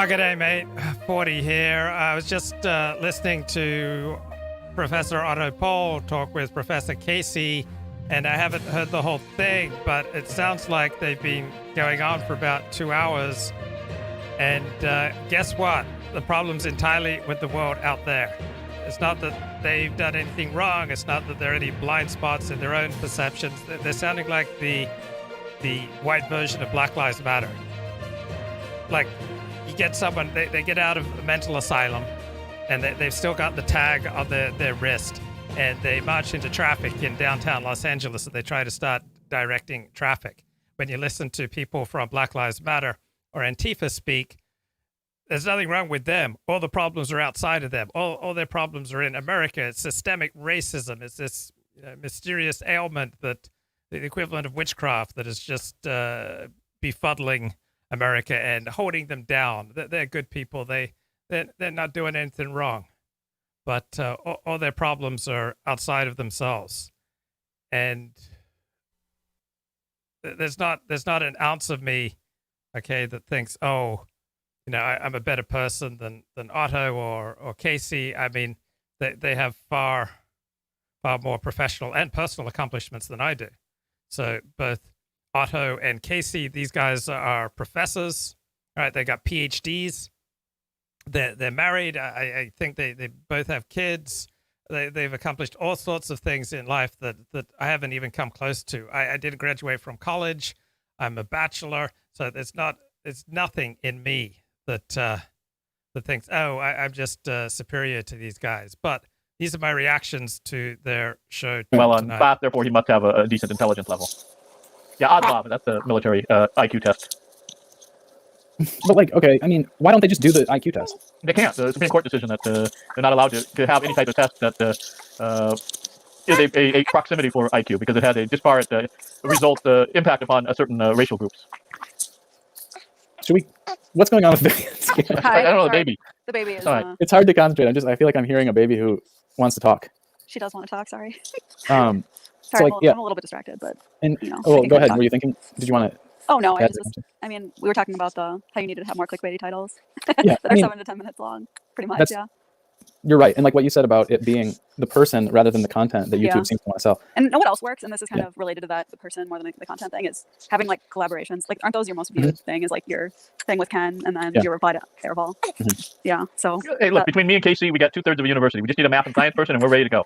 Oh, g'day, mate. 40 here. I was just listening to Professor Otto Pohl talk with Professor Casey, and I haven't heard the whole thing, but it sounds like they've been going on for about 2 hours. And guess what? The problem's entirely with the world out there. It's not that they've done anything wrong. It's not that there are any blind spots in their own perceptions. They're sounding like the white version of Black Lives Matter. Like, you get someone, they get out of a mental asylum, and they've still got the tag on their wrist, and they march into traffic in downtown Los Angeles, and they try to start directing traffic. When you listen to people from Black Lives Matter or Antifa speak, there's nothing wrong with them. All the problems are outside of them. All their problems are in America. It's systemic racism. It's this mysterious ailment, that the equivalent of witchcraft, that is just befuddling America and holding them down. They're good people. They're not doing anything wrong, but all their problems are outside of themselves. And there's not an ounce of me, okay, that thinks, oh, I'm a better person than Otto or Casey. I mean, they have far more professional and personal accomplishments than I do. So both Otto and Casey, these guys are professors, right? They got PhDs. They're married. I think they both have kids. They've accomplished all sorts of things in life that I haven't even come close to. I didn't graduate from college. I'm a bachelor. So it's nothing in me that thinks, oh, I'm just superior to these guys. But these are my reactions to their show tonight. Bob, therefore he must have a decent intelligence level. Yeah, odd Bob, that's the military IQ test. But okay, I mean, why don't they just do the IQ test? They can't. The Supreme Court decision that they're not allowed to have any type of test that is a proximity for IQ, because it had a disparate result impact upon a certain racial groups. Should we? What's going on with the Hi, I don't know, the baby. The baby is. Right. It's hard to concentrate. I feel like I'm hearing a baby who wants to talk. She does want to talk. Sorry. Sorry, I'm a little bit distracted, but go ahead. Were you thinking? Did you want to? Oh no, I mean, we were talking about how you needed to have more clickbaity titles Yeah, that are 7 to 10 minutes long, pretty much. Yeah. You're right, and like what you said about it being the person rather than the content that YouTube seems to want to sell. And what else works, and this is kind of related to that, the person more than the content thing, is having like collaborations. Like, aren't those your most viewed thing? Is like your thing with Ken, and then your reply to Airball. Yeah. So. Hey, look, between me and Casey, we got 2/3 of a university. We just need a math and science person, and we're ready to go.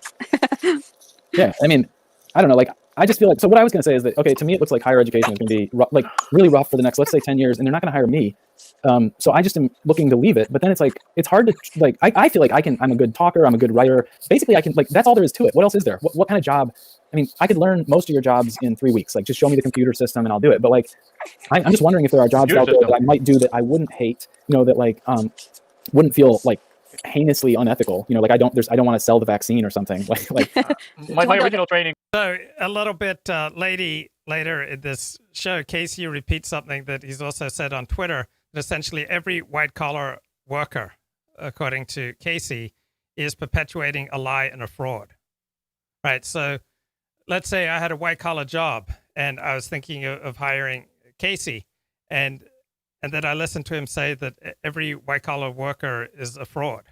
Yeah, I mean, I don't know. Like, I just feel like, so what I was going to say is that, okay, to me, it looks like higher education is going to be really rough for the next, let's say, 10 years, and they're not going to hire me. So I just am looking to leave it. But then it's like, it's hard to, I feel like I'm a good talker. I'm a good writer. Basically, I can, that's all there is to it. What else is there? What kind of job? I mean, I could learn most of your jobs in 3 weeks. Like, just show me the computer system and I'll do it. But I'm just wondering if there are jobs out there that I might do that I wouldn't hate, that wouldn't feel heinously unethical. I don't want to sell the vaccine or something. My original training. So a little bit later in this show, Casey repeats something that he's also said on Twitter, that essentially every white-collar worker, according to Casey, is perpetuating a lie and a fraud. Right? So let's say I had a white-collar job, and I was thinking of hiring Casey, and then I listened to him say that every white-collar worker is a fraud,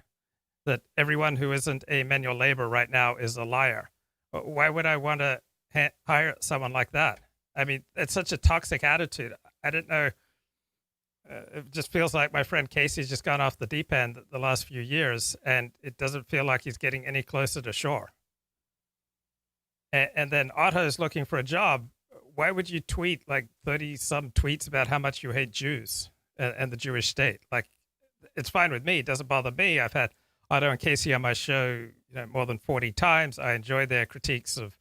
that everyone who isn't a manual labor right now is a liar. Why would I want to hire someone like that? I mean, it's such a toxic attitude. I don't know. It just feels like my friend Casey's just gone off the deep end the last few years, and it doesn't feel like he's getting any closer to shore. And then Otto's looking for a job. Why would you tweet 30-some tweets about how much you hate Jews and the Jewish state? It's fine with me. It doesn't bother me. I've had Otto and Casey on my show more than 40 times. I enjoy their critiques of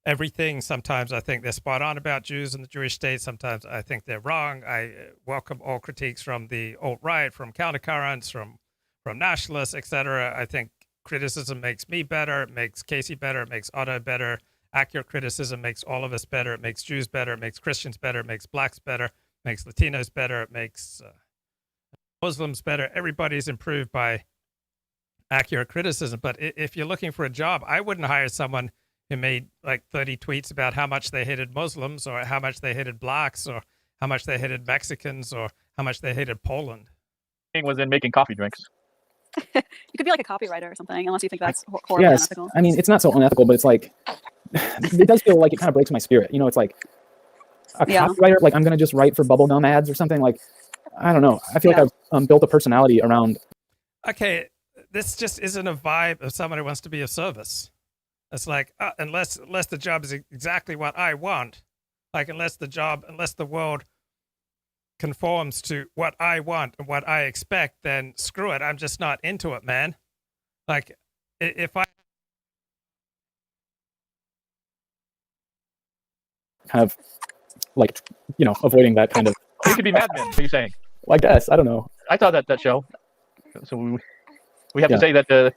everything. Sometimes I think they're spot on about Jews and the Jewish state. Sometimes I think they're wrong. I welcome all critiques from the alt-right, from countercurrents, from nationalists, etc. I think criticism makes me better. It makes Casey better. It makes Otto better. Accurate criticism makes all of us better. It makes Jews better. It makes Christians better. It makes blacks better. It makes Latinos better. It makes Muslims better. Everybody's improved by accurate criticism. But if you're looking for a job, I wouldn't hire someone who made 30 tweets about how much they hated Muslims, or how much they hated blacks, or how much they hated Mexicans, or how much they hated Poland. was in making coffee drinks. You could be like a copywriter or something, unless you think that's horribly Yes, unethical. I mean, it's not so unethical, but it's like it does feel like it kind of breaks my spirit. You know, it's like a Yeah. copywriter, like I'm gonna just write for bubblegum ads or something. Like I don't know. I feel like I've built a personality around. Okay, this just isn't a vibe of someone who wants to be of service. It's like unless the job is exactly what I want, like unless the world conforms to what I want and what I expect, then screw it. I'm just not into it, man. Like if I Kind of like, you know, avoiding that kind of. It could be Mad Men. What are you saying? Well, I guess I don't know. I saw that show. So we have Yeah. to say that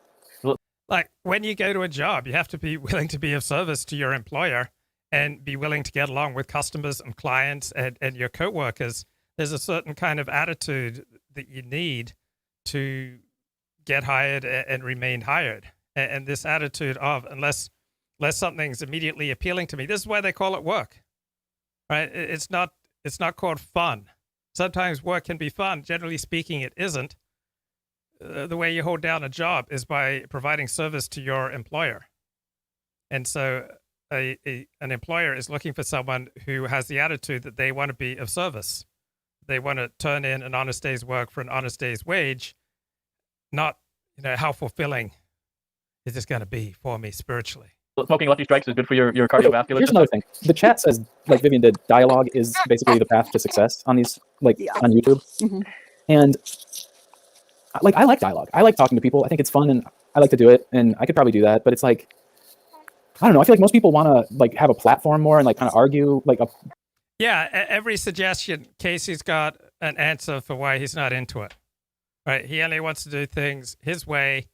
like when you go to a job, you have to be willing to be of service to your employer and be willing to get along with customers and clients and your coworkers. There's a certain kind of attitude that you need to get hired and remain hired. And this attitude of unless something's immediately appealing to me, this is why they call it work, right? It's not called fun. Sometimes work can be fun. Generally speaking, it isn't. The way you hold down a job is by providing service to your employer. And so an employer is looking for someone who has the attitude that they want to be of service. They want to turn in an honest day's work for an honest day's wage, not, how fulfilling is this going to be for me spiritually? smoking Lucky Strikes is good for your cardiovascular Here's system. another thing. The chat says, like Vivian did, dialogue is basically the path to success on these, on YouTube. Mm-hmm. And I like dialogue. I like talking to people. I think it's fun, and I like to do it. And I could probably do that. But it's like, I don't know. I feel like most people want to have a platform more and kind of argue Yeah, every suggestion, Casey's got an answer for why he's not into it. Right? He only wants to do things his way,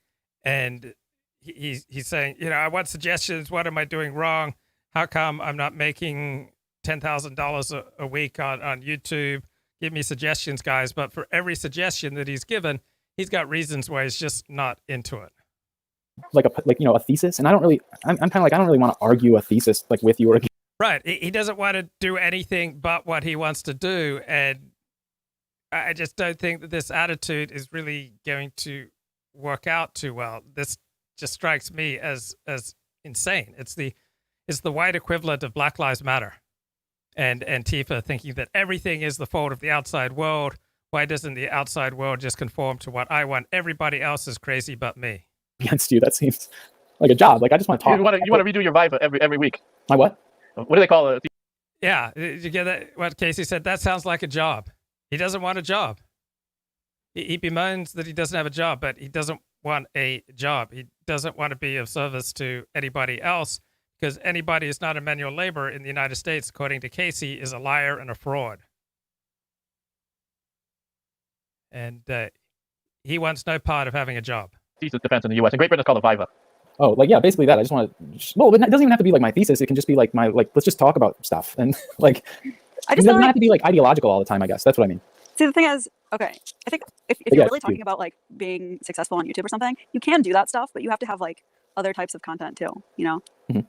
and he's saying, I want suggestions. What am I doing wrong? How come I'm not making $10,000 a week on YouTube? Give me suggestions, guys. But for every suggestion that he's given, he's got reasons why he's just not into it. a thesis. And I'm kind of like, I don't really want to argue a thesis with you or against. Right. He doesn't want to do anything but what he wants to do. And I just don't think that this attitude is really going to work out too well. This just strikes me as insane. It's the white equivalent of Black Lives Matter and Antifa thinking that everything is the fault of the outside world. Why doesn't the outside world just conform to what I want? Everybody else is crazy but me. Against you. That seems like a job. I just want to talk. You want to redo your Viva every week. My what? What do they call it? Yeah, did you get that? What Casey said? That sounds like a job. He doesn't want a job. He bemoans that he doesn't have a job, but he doesn't want a job. He doesn't want to be of service to anybody else because anybody who's not a manual labor in the United States, according to Casey, is a liar and a fraud. And he wants no part of having a job. Thesis defense in the U.S. In Great Britain, it's called a Viva. Oh, basically that. I just want to. Well, it doesn't even have to be my thesis. It can just be my let's just talk about stuff and I It just doesn't have to be ideological all the time. I guess that's what I mean. See, the thing is, okay, I think if you're really talking about being successful on YouTube or something, you can do that stuff, but you have to have other types of content too. Mm-hmm.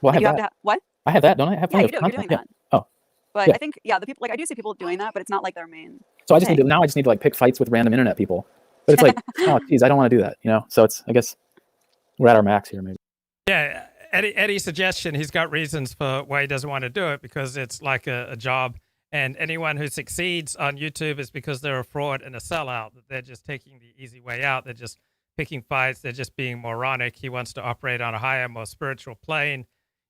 Well, I have that. What? I have that, don't I? I have Yeah, plenty of you're content. doing that. Oh. But I think the people I do see people doing that, but it's not their main. So I just need to pick fights with random internet people. But it's oh geez, I don't want to do that. So it's I guess we're at our max here maybe. Yeah, Eddie's suggestion, he's got reasons for why he doesn't want to do it because it's like a job. And anyone who succeeds on YouTube is because they're a fraud and a sellout. That they're just taking the easy way out. They're just picking fights. They're just being moronic. He wants to operate on a higher, more spiritual plane.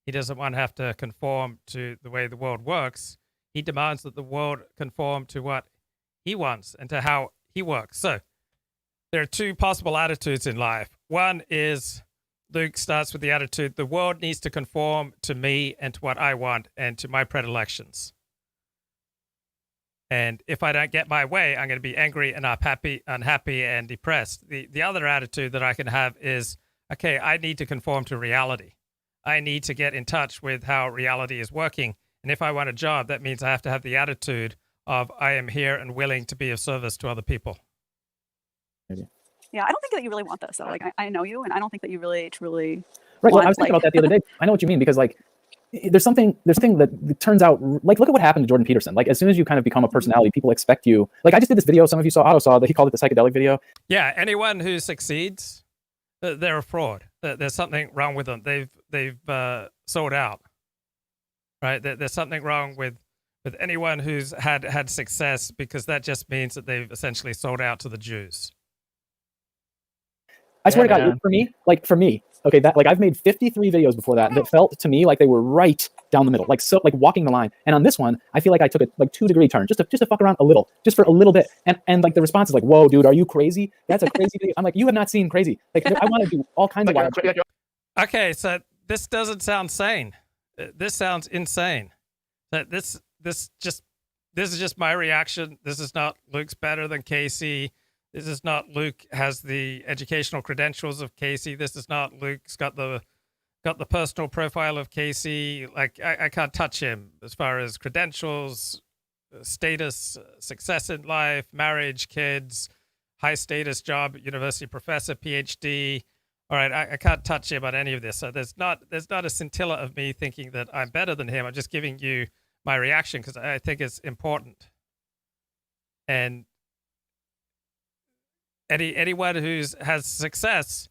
He doesn't want to have to conform to the way the world works. He demands that the world conform to what he wants and to how he works. So there are two possible attitudes in life. One is Luke starts with the attitude, the world needs to conform to me and to what I want and to my predilections. And if I don't get my way, I'm going to be angry and unhappy and depressed. The other attitude that I can have is, okay, I need to conform to reality. I need to get in touch with how reality is working. And if I want a job, that means I have to have the attitude of I am here and willing to be of service to other people. Yeah, I don't think that you really want this. So I know you, and I don't think that you really truly. Right. Want, I was thinking about that the other day. I know what you mean because there's something that turns out, like, look at what happened to Jordan Peterson. Like, as soon as you kind of become a personality, people expect you. Like, I just did this video. Some of you saw, Otto saw, that he called it the psychedelic video. Yeah, anyone who succeeds, they're a fraud. There's something wrong with them. They've sold out, right? There's something wrong with anyone who's had success, because that just means that they've essentially sold out to the Jews. I swear to God, for me, okay, that, like, I've made 53 videos before that felt to me like they were right down the middle, like walking the line. And on this one, I feel like I took a 2-degree turn just to fuck around a little, just for a little bit. And like the response is like, "Whoa, dude, are you crazy? That's a crazy video." I'm like, "You have not seen crazy." Like, I want to do all kinds of wild shit. Okay, so this doesn't sound sane. This sounds insane. This is just my reaction. This is not Luke's better than Casey. This is not Luke has the educational credentials of Casey. This is not Luke's got the personal profile of Casey. Like, I can't touch him as far as credentials, status, success in life, marriage, kids, high status job, university professor, PhD. All right, I can't touch him on any of this. So there's not a scintilla of me thinking that I'm better than him. I'm just giving you my reaction because I think it's important. And anyone has success,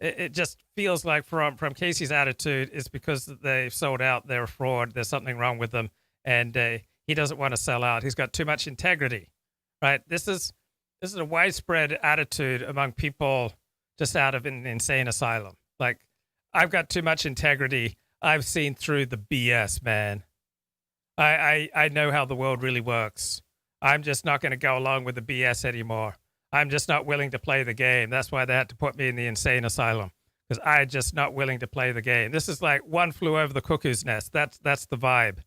it just feels like from Casey's attitude is because they've sold out, they're a fraud, there's something wrong with them, and he doesn't want to sell out. He's got too much integrity, right? This is a widespread attitude among people just out of an insane asylum. Like, I've got too much integrity. I've seen through the BS, man. I know how the world really works. I'm just not going to go along with the BS anymore. I'm just not willing to play the game. That's why they had to put me in the insane asylum, because I'm just not willing to play the game. This is like One Flew Over the Cuckoo's Nest. That's the vibe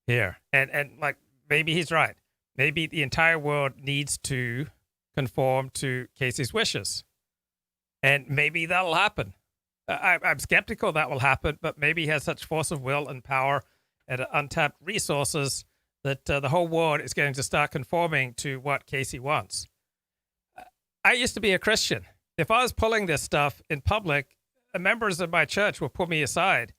here. And like, maybe he's right. Maybe the entire world needs to conform to Casey's wishes. And maybe that'll happen. I'm skeptical that will happen, but maybe he has such force of will and power and untapped resources that the whole world is going to start conforming to what Casey wants. I used to be a Christian. If I was pulling this stuff in public, members of my church will pull me aside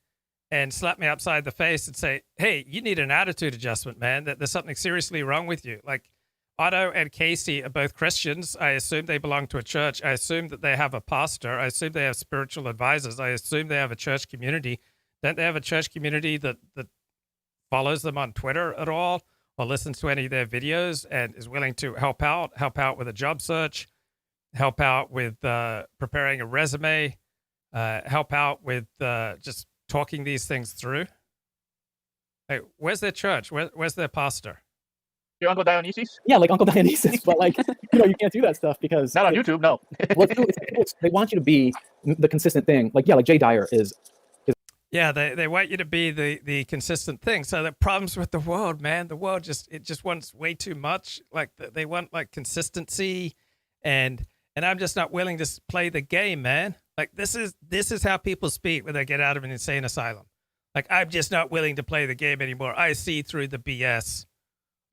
and slap me upside the face and say, "Hey, you need an attitude adjustment, man. That there's something seriously wrong with you." Like, Otto and Casey are both Christians. I assume they belong to a church. I assume that they have a pastor. I assume they have spiritual advisors. I assume they have a church community. Don't they have a church community that follows them on Twitter at all, or listens to any of their videos and is willing to help out with a job search, help out with preparing a resume, help out with just talking these things through? Hey, where's their church? Where's their pastor? Your Uncle Dionysus? Yeah, like Uncle Dionysus, but like, you can't do that stuff because Not on YouTube, no. well, they want you to be the consistent thing. Like, yeah, like Jay Dyer is. Yeah, they want you to be the consistent thing. So the problems with the world, man, the world just wants way too much. Like, they want like consistency, and I'm just not willing to play the game, man. Like, this is how people speak when they get out of an insane asylum. Like, I'm just not willing to play the game anymore. I see through the BS.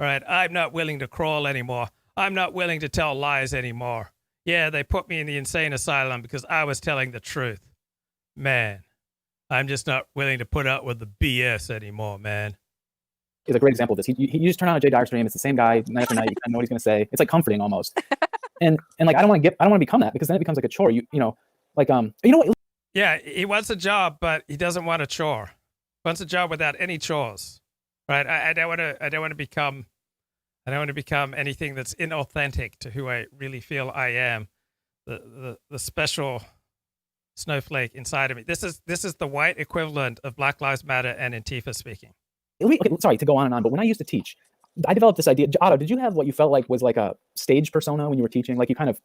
All right, I'm not willing to crawl anymore. I'm not willing to tell lies anymore. Yeah, they put me in the insane asylum because I was telling the truth. Man, I'm just not willing to put up with the BS anymore, man. Is a great example of this. You just turn on a Jay Dyer stream. It's the same guy night after night. You kind of know what he's going to say. It's like comforting almost. and like, I don't want to become that, because then it becomes like a chore. You know what? Yeah, he wants a job, but he doesn't want a chore. He wants a job without any chores. Right? I don't want to become anything that's inauthentic to who I really feel I am. The special snowflake inside of me. This is the white equivalent of Black Lives Matter and Antifa speaking. Okay, sorry to go on and on, but when I used to teach, I developed this idea. Otto, did you have what you felt like was like a stage persona when you were teaching? Like, you kind of,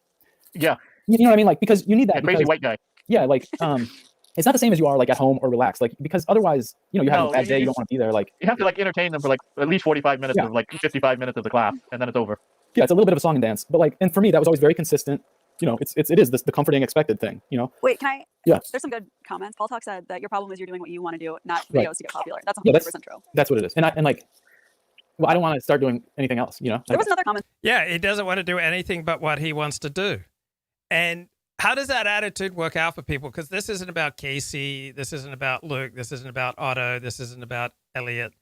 Yeah. You know what I mean? Like, because you need that. Crazy white guy. Yeah, like, it's not the same as you are like at home or relaxed. Like, because otherwise, you're having a bad day. You don't want to be there. Like, you have to like entertain them for like at least 45 minutes of like 55 minutes of the class, and then it's over. Yeah, it's a little bit of a song and dance, but like, and for me, that was always very consistent. It is the comforting, expected thing. Wait, can I? Yeah. There's some good comments. Paul Talk said that your problem is you're doing what you want to do, not Right. videos to get popular. That's 100% true. That's what it is. And I don't want to start doing anything else. There was another comment. Yeah, he doesn't want to do anything but what he wants to do. And how does that attitude work out for people? Because this isn't about Casey. This isn't about Luke. This isn't about Otto. This isn't about Elliot.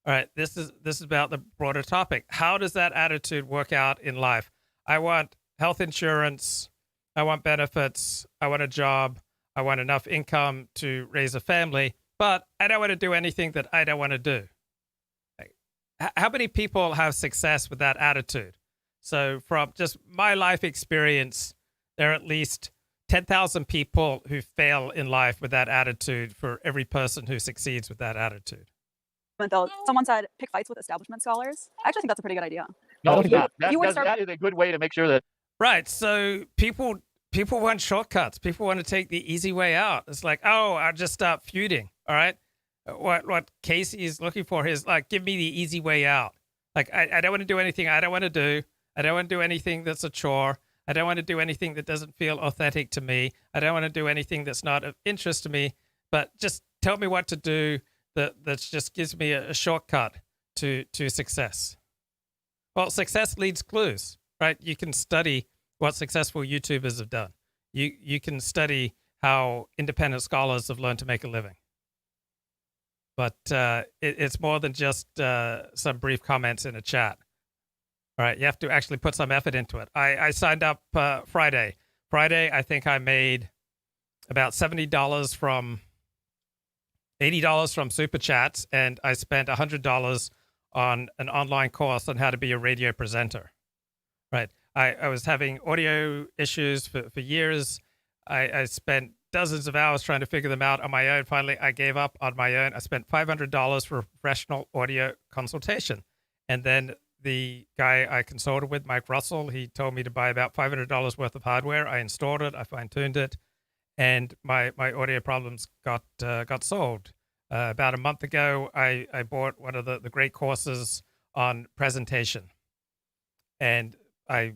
All right. This is about the broader topic. How does that attitude work out in life? I want health insurance. I want benefits. I want a job. I want enough income to raise a family, but I don't want to do anything that I don't want to do. How many people have success with that attitude? So from just my life experience, there are at least 10,000 people who fail in life with that attitude for every person who succeeds with that attitude. Though someone said pick fights with establishment scholars. I actually think that's a pretty good idea. No, You- that is a good way to make sure that Right. So people want shortcuts. People want to take the easy way out. It's like, oh, I'll just start feuding. All right. What Casey is looking for is like, give me the easy way out. Like, I don't want to do anything I don't want to do. I don't want to do anything that's a chore. I don't want to do anything that doesn't feel authentic to me. I don't want to do anything that's not of interest to me. But just tell me what to do that just gives me a shortcut to success. Well, success leads clues, right? You can study what successful YouTubers have done. You can study how independent scholars have learned to make a living. But it's more than just some brief comments in a chat. All right, you have to actually put some effort into it. I signed up Friday. Friday, I think I made about $70 from $80 from Super Chats, and I spent $100 on an online course on how to be a radio presenter. Right. I was having audio issues for years. I spent dozens of hours trying to figure them out on my own. Finally, I gave up on my own. I spent $500 for a professional audio consultation. And then the guy I consulted with, Mike Russell, he told me to buy about $500 worth of hardware. I installed it. I fine-tuned it. And my audio problems got solved. About a month ago, I bought one of the great courses on presentation. And I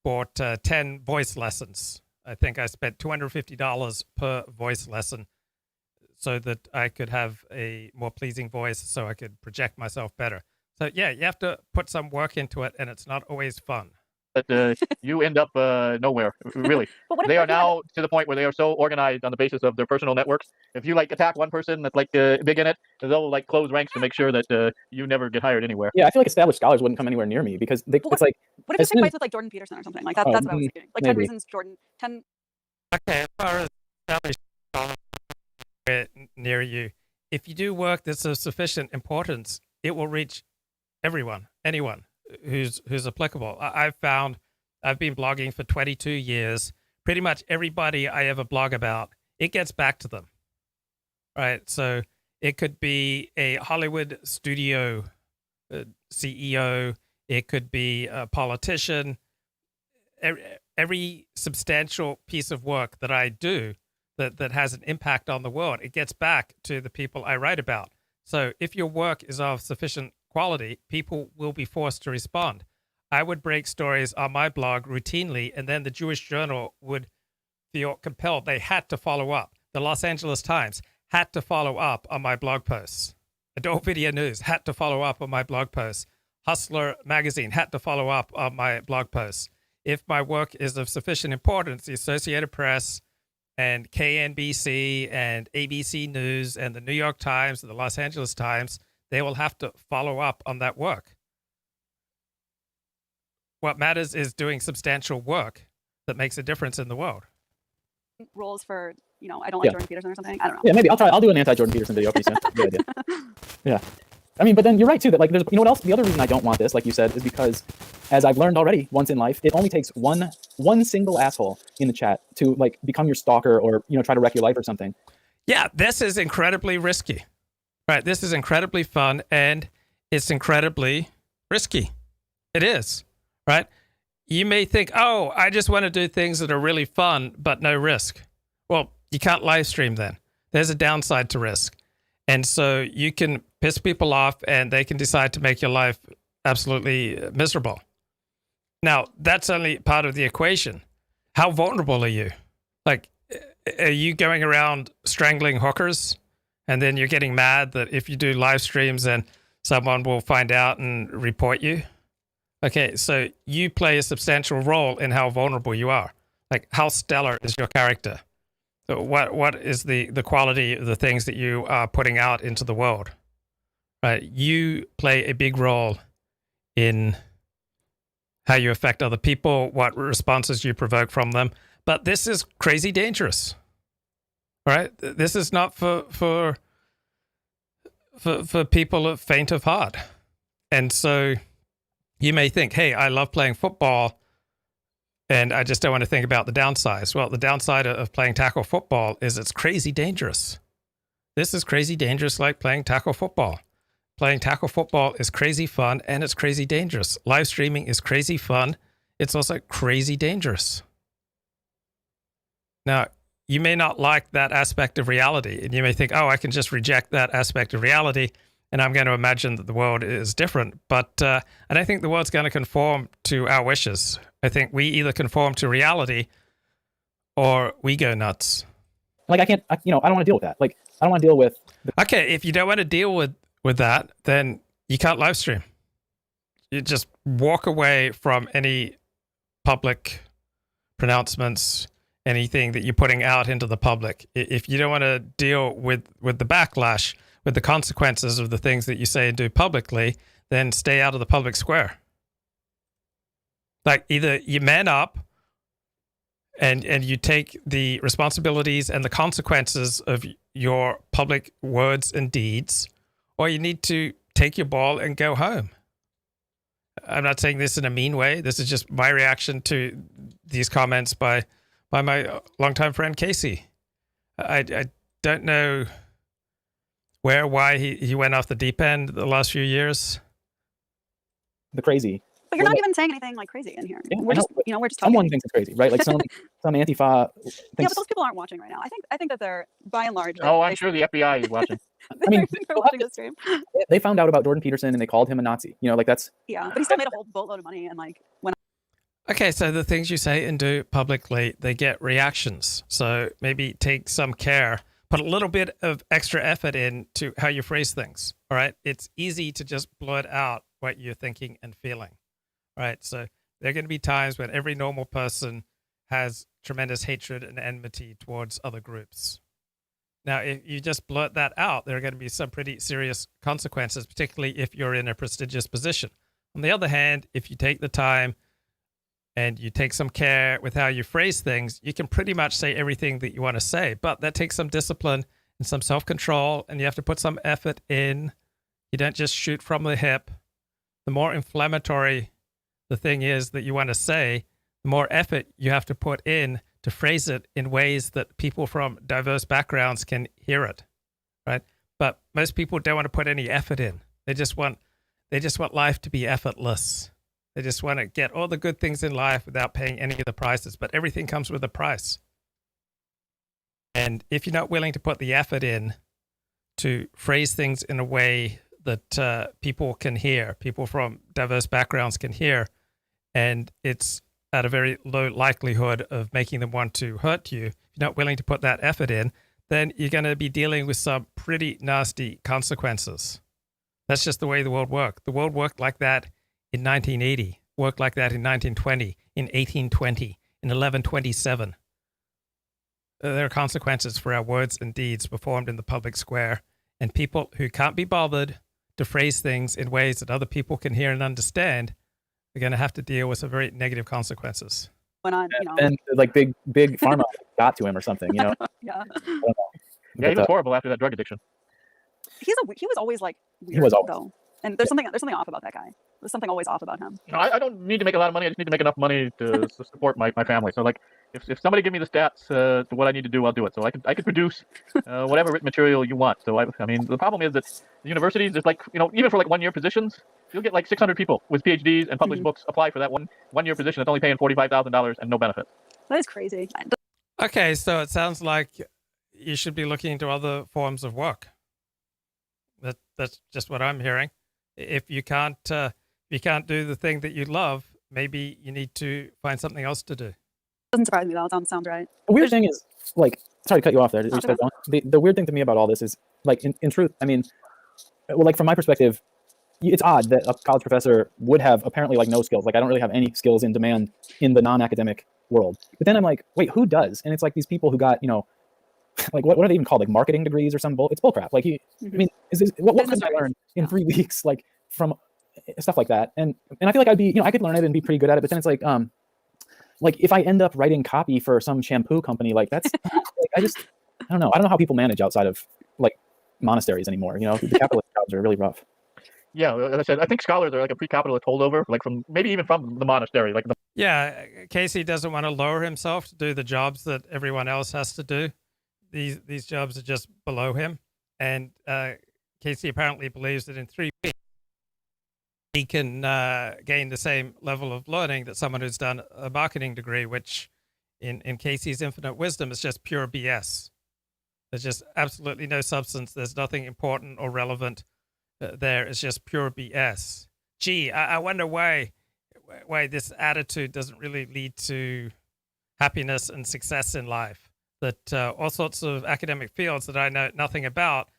bought 10 voice lessons. I think I spent $250 per voice lesson so that I could have a more pleasing voice so I could project myself better. So, yeah, you have to put some work into it, and it's not always fun. you end up nowhere, really. But what if They are you had- now to the point where they are so organized on the basis of their personal networks. If you like attack one person that's like big in it, they'll like close ranks to make sure that you never get hired anywhere. Yeah, I feel like established scholars wouldn't come anywhere near me because But it's like What if as you soon pick as- fights with like Jordan Peterson or something like that? Oh, That's what I was thinking. Like 10 maybe. reasons Jordan. 10. Okay, as far as established scholars near you, if you do work that's of sufficient importance, it will reach everyone, anyone who's applicable. I've found I've been blogging for 22 years. Pretty much everybody I ever blog about, it gets back to them. Right? So it could be a Hollywood studio CEO. It could be a politician. Every substantial piece of work that I do that has an impact on the world, it gets back to the people I write about. So if your work is of sufficient quality, people will be forced to respond. I would break stories on my blog routinely, and then the Jewish Journal would feel compelled. They had to follow up. The Los Angeles Times had to follow up on my blog posts. Adult Video News had to follow up on my blog posts. Hustler Magazine had to follow up on my blog posts. If my work is of sufficient importance, the Associated Press and KNBC and ABC News and the New York Times and the Los Angeles Times, they will have to follow up on that work. What matters is doing substantial work that makes a difference in the world. Rules for, I don't like Yeah. Jordan Peterson or something. I don't know. Yeah, maybe I'll do an anti-Jordan Peterson video pretty soon. Good idea. Yeah. I mean, but then you're right too that like there's what else? The other reason I don't want this, like you said, is because as I've learned already once in life, it only takes one single asshole in the chat to like become your stalker or try to wreck your life or something. Yeah, this is incredibly risky. Right, this is incredibly fun and it's incredibly risky. It is. Right? You may think, oh, I just want to do things that are really fun, but no risk. Well, you can't live stream then. There's a downside to risk. And so you can piss people off and they can decide to make your life absolutely miserable. Now, that's only part of the equation. How vulnerable are you? Like, are you going around strangling hookers? And then you're getting mad that if you do live streams, then someone will find out and report you? Okay, so you play a substantial role in how vulnerable you are. Like, how stellar is your character? So what is the quality of the things that you are putting out into the world? Right? You play a big role in how you affect other people, what responses you provoke from them. But this is crazy dangerous. Right? This is not for people of faint of heart. And so you may think, hey, I love playing football and I just don't want to think about the downsides. Well, the downside of playing tackle football is it's crazy dangerous. This is crazy dangerous like playing tackle football. Playing tackle football is crazy fun and it's crazy dangerous. Live streaming is crazy fun. It's also crazy dangerous. Now, you may not like that aspect of reality, and you may think, oh, I can just reject that aspect of reality, and I'm going to imagine that the world is different. But I don't think the world's going to conform to our wishes. I think we either conform to reality or we go nuts. Like, I don't want to deal with that. Like, I don't want to deal with... Okay, if you don't want to deal with that, then you can't live stream. You just walk away from any public pronouncements, anything that you're putting out into the public. If you don't want to deal with the backlash, with the consequences of the things that you say and do publicly, then stay out of the public square. Like, either you man up and you take the responsibilities and the consequences of your public words and deeds, or you need to take your ball and go home. I'm not saying this in a mean way. This is just my reaction to these comments by my longtime friend Casey. I don't know why he went off the deep end the last few years. The crazy. But you're not even saying anything like crazy in here. Yeah, we're just talking. Someone thinks it's crazy, right? Like some Antifa thinks... Yeah, but those people aren't watching right now. I think that they're, by and large... Oh, I'm sure the FBI is watching. I mean, they're watching the stream. They found out about Jordan Peterson and they called him a Nazi. Like that's... Yeah, but he still made a whole boatload of money and like when... Okay, so the things you say and do publicly, they get reactions. So maybe take some care, put a little bit of extra effort into how you phrase things. All right, it's easy to just blurt out what you're thinking and feeling. All right, so there are going to be times when every normal person has tremendous hatred and enmity towards other groups. Now, if you just blurt that out, there are going to be some pretty serious consequences, particularly if you're in a prestigious position. On the other hand, if you take the time and you take some care with how you phrase things, you can pretty much say everything that you want to say. But that takes some discipline and some self-control, and you have to put some effort in. You don't just shoot from the hip. The more inflammatory the thing is that you want to say, the more effort you have to put in to phrase it in ways that people from diverse backgrounds can hear it, right? But most people don't want to put any effort in. They just want life to be effortless. They just want to get all the good things in life without paying any of the prices. But everything comes with a price. And if you're not willing to put the effort in to phrase things in a way that people can hear, people from diverse backgrounds can hear, and it's at a very low likelihood of making them want to hurt you, if you're not willing to put that effort in, then you're going to be dealing with some pretty nasty consequences. That's just the way the world worked. The world worked like that in 1980, worked like that in 1920, in 1820, in 1127. There are consequences for our words and deeds performed in the public square, and people who can't be bothered to phrase things in ways that other people can hear and understand, they're going to have to deal with some very negative consequences. Went on, And like big pharma got to him or something, Yeah. Yeah, he was horrible after that drug addiction. He was always like weird, He was always. though. And there's something off about that guy. There's something always off about him. No, I don't need to make a lot of money. I just need to make enough money to support my family. So, like, if somebody give me the stats to what I need to do, I'll do it. So I could produce whatever written material you want. So I mean, the problem is that the universities, there's like, even for like 1-year positions, you'll get like 600 people with PhDs and published books apply for that one-year position that's only paying $45,000 and no benefit. That is crazy. Okay, so it sounds like you should be looking into other forms of work. That's just what I'm hearing. If you can't do the thing that you love, maybe you need to find something else to do. Doesn't surprise me. That sounds right. The weird thing is, like, sorry to cut you off there. The weird thing to me about all this is, like, in truth, I mean, well, like, from my perspective, it's odd that a college professor would have apparently like no skills. Like, I don't really have any skills in demand in the non-academic world. But then I'm like, wait, who does? And it's like these people who got, like what are they even called? Like marketing degrees or some bull? It's bullcrap. Like I mean, what could I learn in 3 weeks, like from stuff like that? And I feel like I'd be, I could learn it and be pretty good at it. But then it's like if I end up writing copy for some shampoo company, like that's like, I don't know. I don't know how people manage outside of like monasteries anymore. The capitalist jobs are really rough. Yeah, as I said, I think scholars are like a pre-capitalist holdover, like from maybe even from the monastery. Like Yeah, Casey doesn't want to lower himself to do the jobs that everyone else has to do. These jobs are just below him. And Casey apparently believes that in 3 weeks, he can gain the same level of learning that someone who's done a marketing degree, which in Casey's infinite wisdom is just pure BS. There's just absolutely no substance. There's nothing important or relevant there. It's just pure BS. Gee, I wonder why this attitude doesn't really lead to happiness and success in life. That all sorts of academic fields that I know nothing about,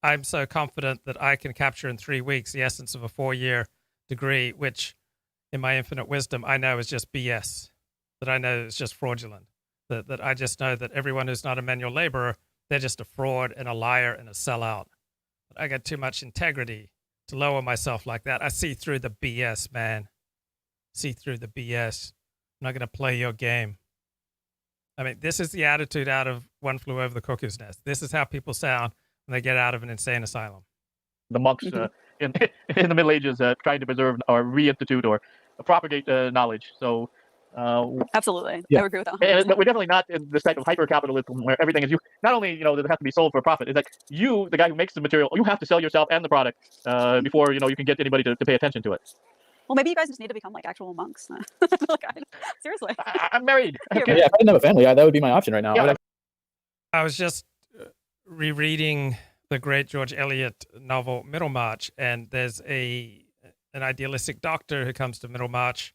I'm so confident that I can capture in 3 weeks the essence of a 4-year degree, which in my infinite wisdom, I know is just BS, that I know is just fraudulent, that I just know that everyone who's not a manual laborer, they're just a fraud and a liar and a sellout. But I got too much integrity to lower myself like that. I see through the BS, man. See through the BS. I'm not going to play your game. I mean, this is the attitude out of One Flew Over the Cuckoo's Nest. This is how people sound when they get out of an insane asylum. the monks in the Middle Ages trying to preserve or reinstitute or propagate knowledge. So Absolutely. Yeah. I would agree with that. but we're definitely not in this type of hyper capitalism where everything is you. Not only does it have to be sold for a profit. It's like you, the guy who makes the material, you have to sell yourself and the product before you can get anybody to pay attention to it. Well, maybe you guys just need to become like actual monks. Seriously. I'm married. Yeah, if I didn't have a family, that would be my option right now. Yeah. I was just rereading the great George Eliot novel Middlemarch, and there's an idealistic doctor who comes to Middlemarch,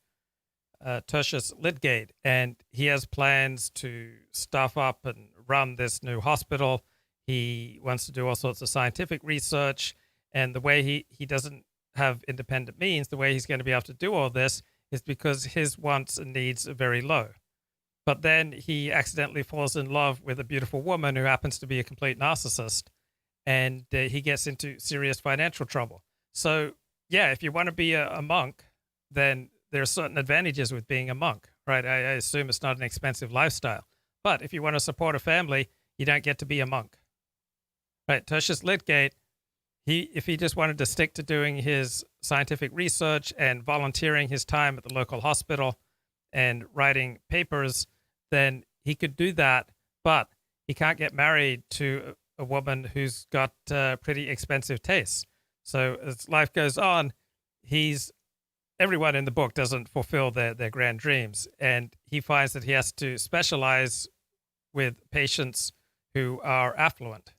Tertius Lydgate, and he has plans to stuff up and run this new hospital. He wants to do all sorts of scientific research, and the way he doesn't have independent means, the way he's going to be able to do all this is because his wants and needs are very low. But then he accidentally falls in love with a beautiful woman who happens to be a complete narcissist, and he gets into serious financial trouble. So, yeah, if you want to be a monk, then there are certain advantages with being a monk, right? I assume it's not an expensive lifestyle. But if you want to support a family, you don't get to be a monk, right? Tertius Lydgate, if he just wanted to stick to doing his scientific research and volunteering his time at the local hospital and writing papers, then he could do that, but he can't get married to a woman who's got pretty expensive tastes. So as life goes on, everyone in the book doesn't fulfill their grand dreams, and he finds that he has to specialize with patients who are affluent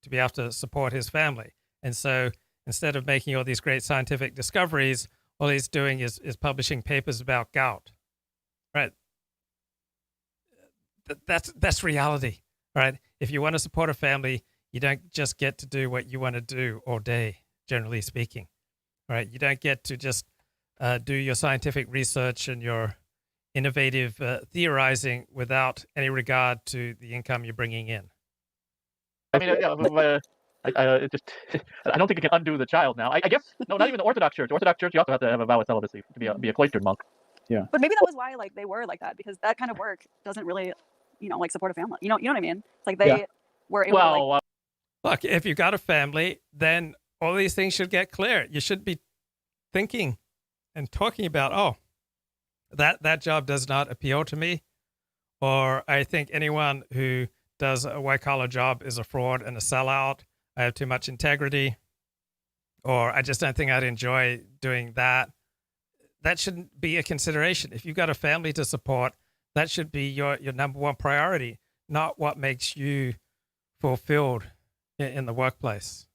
to be able to support his family. And so instead of making all these great scientific discoveries, all he's doing is publishing papers about gout, right? That's reality, right? If you want to support a family, you don't just get to do what you want to do all day, generally speaking, right? You don't get to just do your scientific research and your innovative theorizing without any regard to the income you're bringing in. I mean, I don't think it can undo the child now. I guess no, not even the Orthodox Church. Orthodox Church, you also have to have a vow of celibacy to be a cloistered monk. Yeah. But maybe that was why they were like that, because that kind of work doesn't really, support a family. You know what I mean? It's like they were able to Look, if you've got a family, then all these things should get clear. You should be thinking and talking about, that job does not appeal to me, or I think anyone who does a white-collar job is a fraud and a sellout. I have too much integrity, or I just don't think I'd enjoy doing that. That shouldn't be a consideration. If you've got a family to support, that should be your number one priority, not what makes you fulfilled in the workplace.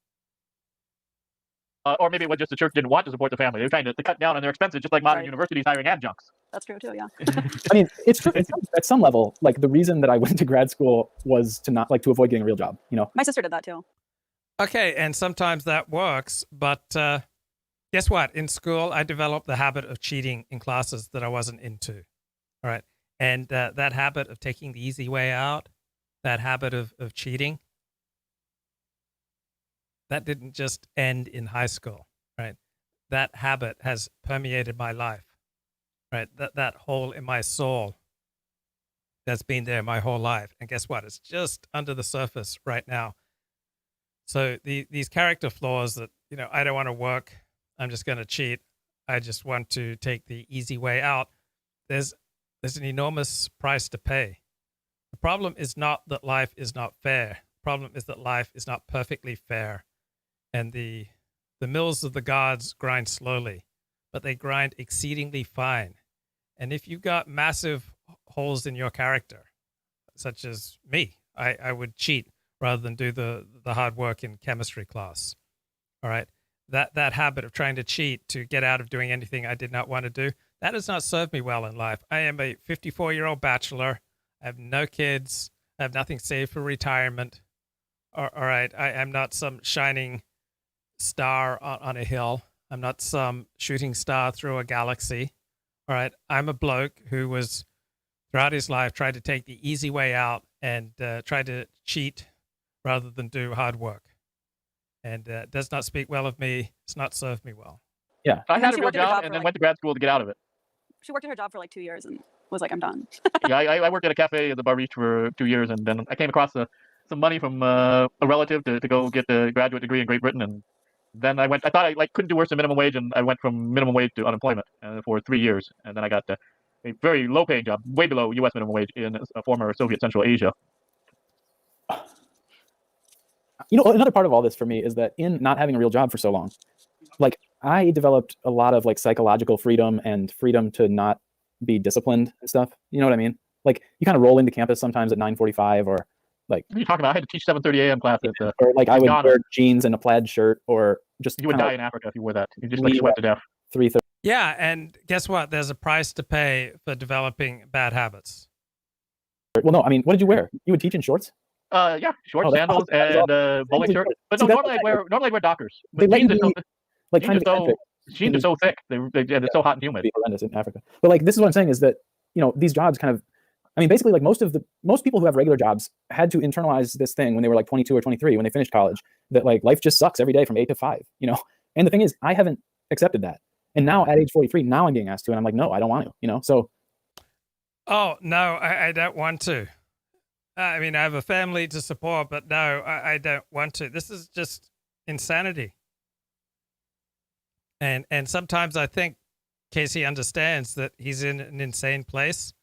Or maybe it was just the church didn't want to support the family. They were trying to cut down on their expenses, just like modern universities hiring adjuncts. That's true too, yeah. I mean, it's true. At some level, like the reason that I went to grad school was to avoid getting a real job, My sister did that too. Okay, and sometimes that works, but guess what? In school, I developed the habit of cheating in classes that I wasn't into. All right. And that habit of taking the easy way out, that habit of cheating, that didn't just end in high school, right? That habit has permeated my life, right? That hole in my soul that's been there my whole life. And guess what? It's just under the surface right now. So these character flaws that, I don't want to work, I'm just going to cheat, I just want to take the easy way out, there's an enormous price to pay. The problem is not that life is not fair. The problem is that life is not perfectly fair. And the mills of the gods grind slowly, but they grind exceedingly fine. And if you've got massive holes in your character, such as me, I would cheat rather than do the hard work in chemistry class. All right. That habit of trying to cheat to get out of doing anything I did not want to do, that has not served me well in life. I am a 54-year-old bachelor. I have no kids. I have nothing saved for retirement. All right. I am not some shining star on a hill. I'm not some shooting star through a galaxy. All right. I'm a bloke who was, throughout his life, tried to take the easy way out and tried to cheat rather than do hard work. And does not speak well of me. It's not served me well. Yeah. I And had then a she real worked at her job job and for then like- went to grad school to get out of it. She worked at her job for like 2 years and was like, I'm done. Yeah, I worked at a cafe at the Bar Beach for 2 years, and then I came across some money from a relative to go get the graduate degree in Great Britain, and then I thought I couldn't do worse than minimum wage, and I went from minimum wage to unemployment for 3 years, and then I got a very low-paying job, way below U.S. minimum wage in a former Soviet Central Asia. Another part of all this for me is that in not having a real job for so long, like I developed a lot of like psychological freedom and freedom to not be disciplined and stuff. You know what I mean? Like you kind of roll into campus sometimes at 9:45 or like. What are you talking about? I had to teach 7:30 a.m. class at the. Or like I would Ghana. wear jeans and a plaid shirt, or just You would kinda die like in Africa if you wore that. You just like leave sweat at to death. 3:30. Yeah, and guess what? There's a price to pay for developing bad habits. Well, no, I mean, what did you wear? You would teach in shorts? Yeah, shorts, Oh, that's sandals, awesome. That is and bowling Sandals shirt. are- But See, no, that's normally I wear Dockers. They But let you jeans are be, like kind of eccentric. jeans are so thick. They're so hot and humid. Be horrendous in Africa. But like this is what I'm saying is that these jobs kind of, I mean, basically like most people who have regular jobs had to internalize this thing when they were like 22 or 23 when they finished college, that like life just sucks every day from 8 to 5. And the thing is, I haven't accepted that, and now at age 43, now I'm being asked to, and I'm like, no, I don't want to. So. Oh no, I don't want to. I mean, I have a family to support, but no, I don't want to. This is just insanity. And sometimes I think Casey understands that he's in an insane place,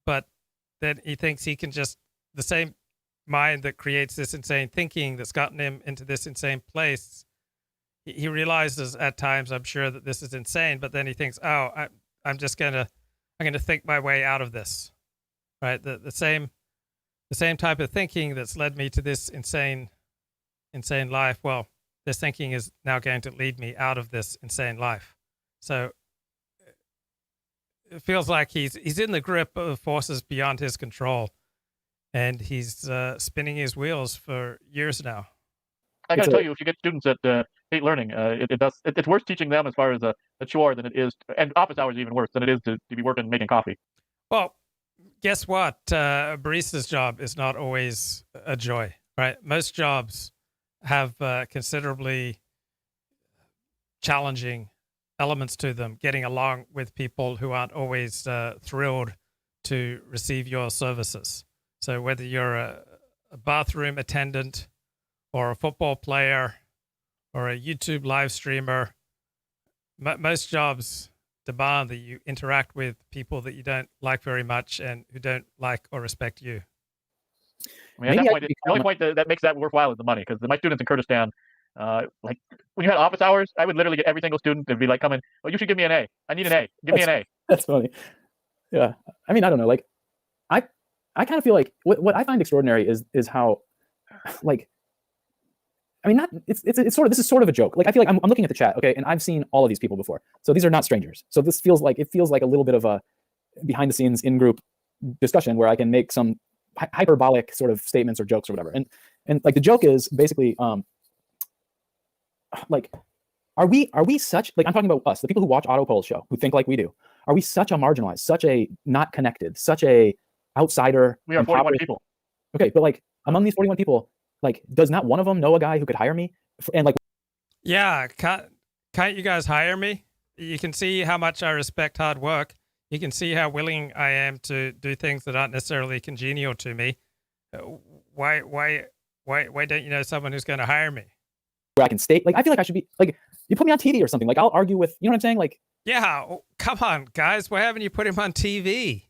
but then he thinks he can just, the same mind that creates this insane thinking that's gotten him into this insane place, he realizes at times, I'm sure, that this is insane, but then he thinks, oh, I'm going to think my way out of this, right? The same type of thinking that's led me to this insane life. Well, this thinking is now going to lead me out of this insane life. So it feels like he's in the grip of forces beyond his control, and he's spinning his wheels for years now. I got to tell you, if you get students that hate learning, it's worse teaching them as far as a chore than it is, and office hours are even worse than it is to be working making coffee. Well, guess what? A barista's job is not always a joy, right? Most jobs have considerably challenging elements to them, getting along with people who aren't always thrilled to receive your services. So whether you're a bathroom attendant or a football player or a YouTube live streamer, most jobs demand that you interact with people that you don't like very much and who don't like or respect you. I mean, at that point, the only point that makes that worthwhile is the money, because my students in Kurdistan, like when you had office hours, I would literally get every single student to be like, "Come in, oh, you should give me an A. I need an A. Give me an A." That's funny. Yeah, I mean, I don't know. Like, I kind of feel like what I find extraordinary is how, like, I mean, not it's sort of, this is sort of a joke. Like, I feel like I'm looking at the chat, okay, and I've seen all of these people before, so these are not strangers. So this feels like a little bit of a behind the scenes in group discussion where I can make some hyperbolic sort of statements or jokes or whatever. And like the joke is basically like are we such, like, I'm talking about us, the people who watch Otto Pohl's show, who think like we do. Are we such a marginalized, such a not connected, such a outsider? We are 41 impoverished- people. Okay, but like among these 41 people, like, does not one of them know a guy who could hire me? And like, Yeah, can't you guys hire me? You can see how much I respect hard work. You can see how willing I am to do things that aren't necessarily congenial to me. Why don't you know someone who's going to hire me? where I can state, like, I feel like I should be, like, you put me on TV or something. Like, I'll argue with, you know what I'm saying? Like, Yeah, come on, guys. Why haven't you put him on TV?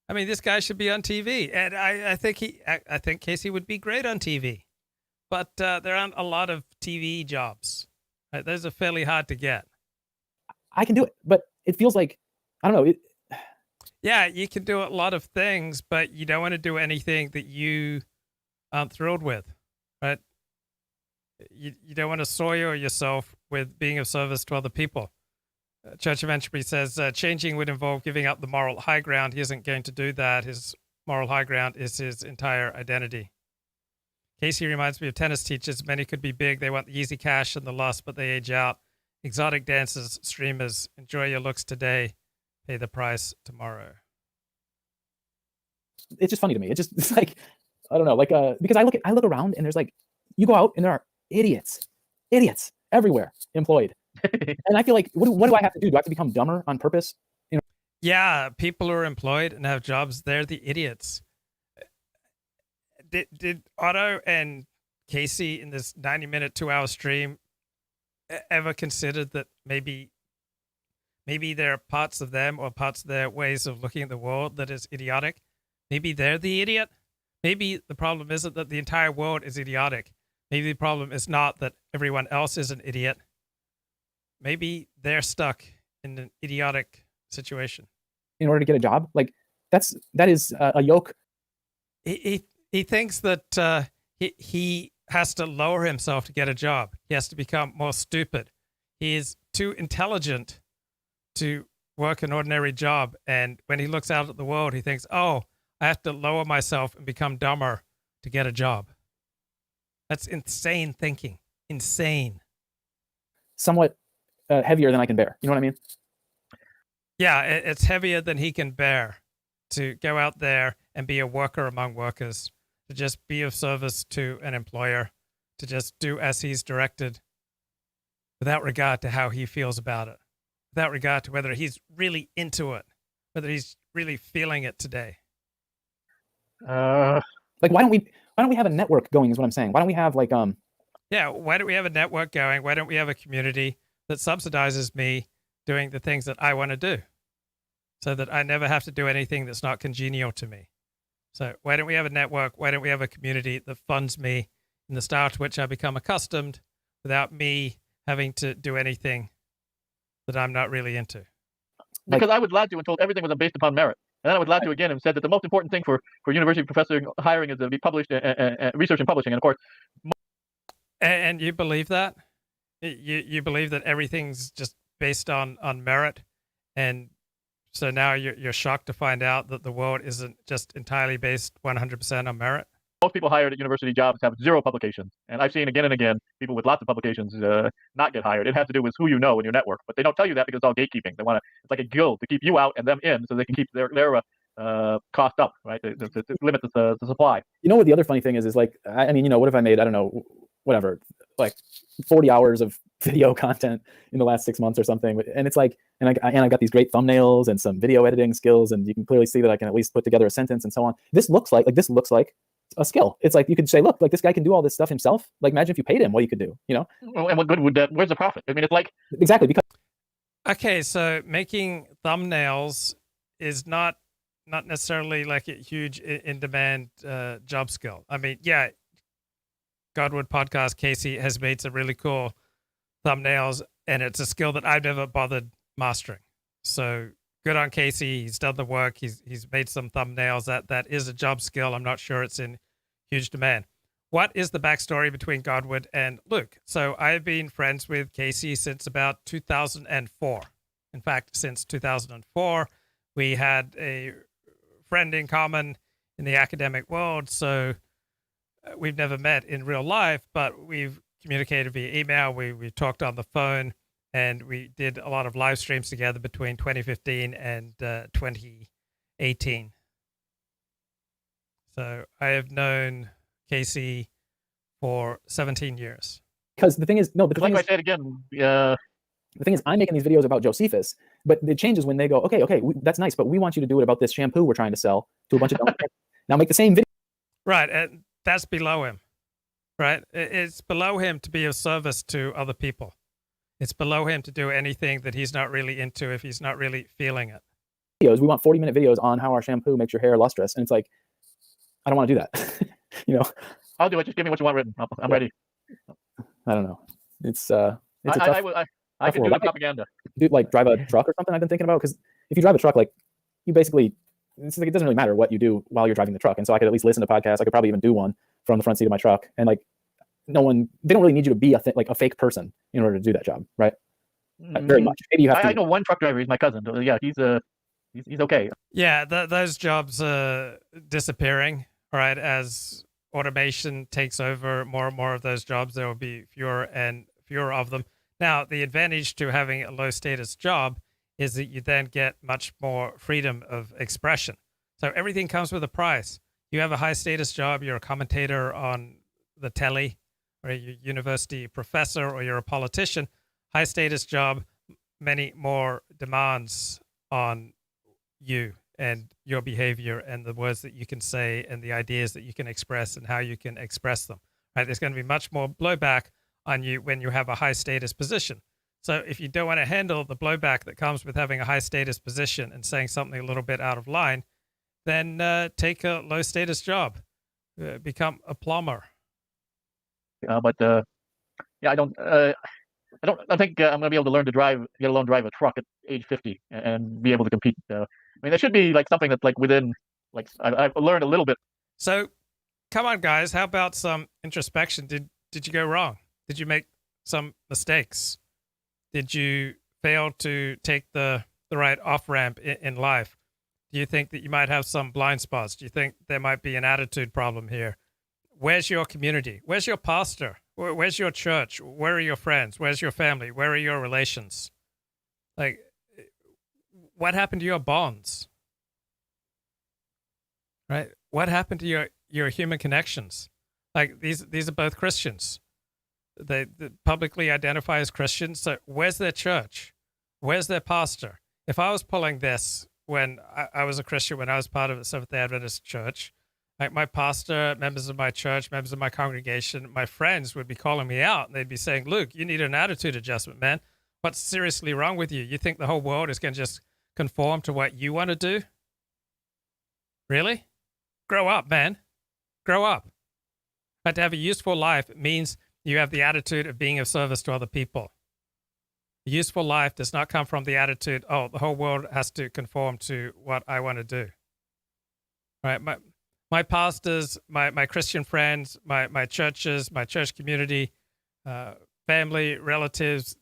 I mean, this guy should be on TV, and I think Casey would be great on TV, but there aren't a lot of TV jobs. Right? Those are fairly hard to get. I can do it, but it feels like, I don't know. Yeah, you can do a lot of things, but you don't want to do anything that you aren't thrilled with, right? You don't want to soil yourself with being of service to other people. Church of Entropy says changing would involve giving up the moral high ground. He isn't going to do that. His moral high ground is his entire identity. Casey reminds me of tennis teachers. Many could be big. They want the easy cash and the lust, but they age out. Exotic dancers, streamers, enjoy your looks today. Pay the price tomorrow. It's just funny to me. It's like, I don't know, like, because I look around and there's like, you go out and there are idiots everywhere employed. And I feel like, what do I have to do? Do I have to become dumber on purpose? You know? Yeah, people who are employed and have jobs, they're the idiots. Did Otto and Casey in this 90-minute, 2-hour stream ever considered that maybe there are parts of them or parts of their ways of looking at the world that is idiotic? Maybe they're the idiot. Maybe the problem isn't that the entire world is idiotic. Maybe the problem is not that everyone else is an idiot. Maybe they're stuck in an idiotic situation. In order to get a job, like, that is a yoke. He thinks that he has to lower himself to get a job. He has to become more stupid. He is too intelligent to work an ordinary job. And when he looks out at the world, he thinks, oh, I have to lower myself and become dumber to get a job. That's insane thinking. Insane. Somewhat heavier than I can bear. You know what I mean? Yeah, it's heavier than he can bear to go out there and be a worker among workers, to just be of service to an employer, to just do as he's directed without regard to how he feels about it, without regard to whether he's really into it, whether he's really feeling it today. Like, why don't we have a network going is what I'm saying. Why don't we have, like, Yeah, why don't we have a network going? Why don't we have a community that subsidizes me doing the things that I want to do so that I never have to do anything that's not congenial to me? So why don't we have a network? Why don't we have a community that funds me in the style to which I become accustomed without me having to do anything that I'm not really into? Because I would lie to you and told everything was based upon merit. And then I would lie to you again and said that the most important thing for university professor hiring is to be published, research and publishing. And of course, And you believe that? You believe that everything's just based on merit, and so now you're shocked to find out that the world isn't just entirely based 100% on merit? most people hired at university jobs have 0 publications. And I've seen again and again people with lots of publications not get hired. It has to do with who you know in your network. But they don't tell you that because it's all gatekeeping. They want to, it's like a guild to keep you out and them in so they can keep their cost up, right? To limit the supply. You know what the other funny thing is like, I mean, you know, what if I made, I don't know, whatever, like 40 hours of video content in the last 6 months or something. And it's like, and I got these great thumbnails and some video editing skills, and you can clearly see that I can at least put together a sentence and so on. This looks like a skill. It's like, you could say, look, like, this guy can do all this stuff himself. Like, imagine if you paid him what he could do, you know? And what good would that, where's the profit? I mean, it's like. Exactly. Because Okay, so making thumbnails is not necessarily like a huge in-demand job skill. I mean, yeah, Godward podcast, Casey has made some really cool thumbnails, and it's a skill that I've never bothered mastering. So good on Casey. He's done the work. He's made some thumbnails. That is a job skill. I'm not sure it's in huge demand. What is the backstory between Godward and Luke? So I've been friends with Casey since about 2004. In fact, since 2004, we had a friend in common in the academic world. So we've never met in real life, but we've communicated via email. We talked on the phone, and we did a lot of live streams together between 2015 and 2018. So I have known Casey for 17 years. Because the thing is, no, but Like I said again, the thing is, I'm making these videos about Josephus, but it changes when they go, okay, that's nice, but we want you to do it about this shampoo we're trying to sell to a bunch of now make the same video. Right, and that's below him. Right, it's below him to be of service to other people. It's below him to do anything that he's not really into if he's not really feeling it. Videos, we want 40-minute videos on how our shampoo makes your hair lustrous, and it's like, I don't want to do that. You know, I'll do it. Just give me what you want written. I'm ready. I don't know. It's a tough. I can do the propaganda. Do like drive a truck or something. I've been thinking about, because if you drive a truck, like you basically, it's like it doesn't really matter what you do while you're driving the truck. And so I could at least listen to podcasts. I could probably even do one from the front seat of my truck. And like, they don't really need you to be like a fake person in order to do that job, right? Very much. Maybe you have to. I know one truck driver. He's my cousin. Yeah, he's okay. Yeah, those jobs are disappearing, right? As automation takes over more and more of those jobs, there will be fewer and fewer of them. Now, the advantage to having a low status job is that you then get much more freedom of expression. So everything comes with a price. You have a high status job, you're a commentator on the telly, or you're a university professor, or you're a politician. High status job, many more demands on you and your behavior and the words that you can say and the ideas that you can express and how you can express them. Right? There's going to be much more blowback on you when you have a high status position. So if you don't want to handle the blowback that comes with having a high status position and saying something a little bit out of line, then take a low status job, become a plumber. But yeah, I don't think I'm going to be able to learn to drive, let alone drive a truck at age 50 and be able to compete. I mean, there should be like something that's like within, like I've learned a little bit. So come on, guys, how about some introspection? Did you go wrong? Did you make some mistakes? Did you fail to take the right off-ramp in life? Do you think that you might have some blind spots? Do you think there might be an attitude problem here? Where's your community? Where's your pastor? Where's your church? Where are your friends? Where's your family? Where are your relations? Like, what happened to your bonds? Right? What happened to your human connections? Like, these are both Christians. They publicly identify as Christians. So where's their church? Where's their pastor? If I was pulling this when I was a Christian, when I was part of the Seventh-day Adventist church, like my pastor, members of my church, members of my congregation, my friends would be calling me out, and they'd be saying, Luke, you need an attitude adjustment, man. What's seriously wrong with you? You think the whole world is going to just conform to what you want to do? Really? Grow up, man. Grow up. But to have a useful life means you have the attitude of being of service to other people. A useful life does not come from the attitude, oh, the whole world has to conform to what I want to do. Right? My pastors, my Christian friends, my churches, my church community, family, relatives,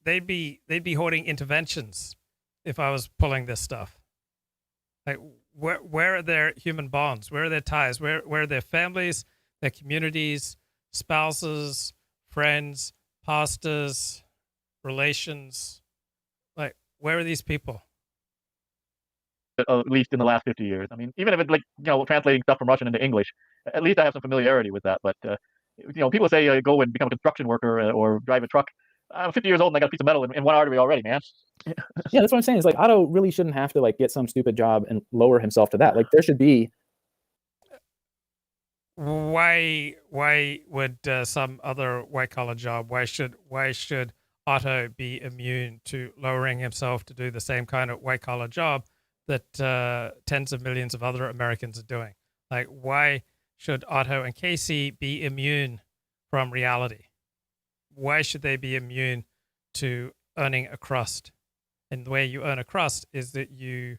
they'd be hoarding interventions if I was pulling this stuff. Like, where are their human bonds? Where are their ties? Where are their families, their communities, spouses, friends, pastors, relations? Like, where are these people? At least in the last 50 years. I mean, even if it's like, translating stuff from Russian into English, at least I have some familiarity with that. But, people say go and become a construction worker or drive a truck. I'm 50 years old and I got a piece of metal in one artery already, man. Yeah, that's what I'm saying. Is like Otto really shouldn't have to like get some stupid job and lower himself to that. Like there should be. Why would some other white collar job? Why should Otto be immune to lowering himself to do the same kind of white collar job that tens of millions of other Americans are doing? Like, why should Otto and Casey be immune from reality? Why should they be immune to earning a crust? And the way you earn a crust is that you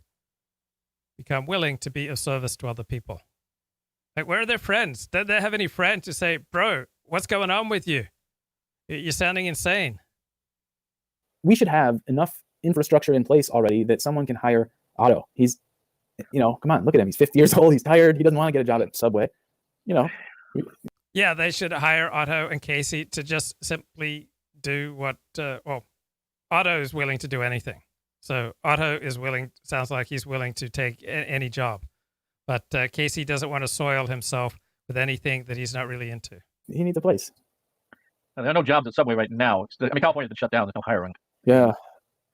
become willing to be of service to other people. Like, where are their friends? Don't they have any friends to say, bro, what's going on with you? You're sounding insane. We should have enough infrastructure in place already that someone can hire Otto. He's, come on, look at him. He's 50 years old. He's tired. He doesn't want to get a job at Subway. Yeah, they should hire Otto and Casey to just simply do what, Otto is willing to do anything. So Otto is willing, sounds like he's willing to take any job. But Casey doesn't want to soil himself with anything that he's not really into. He needs a place. And there are no jobs at Subway right now. California's been shut down. There's no hiring. Yeah.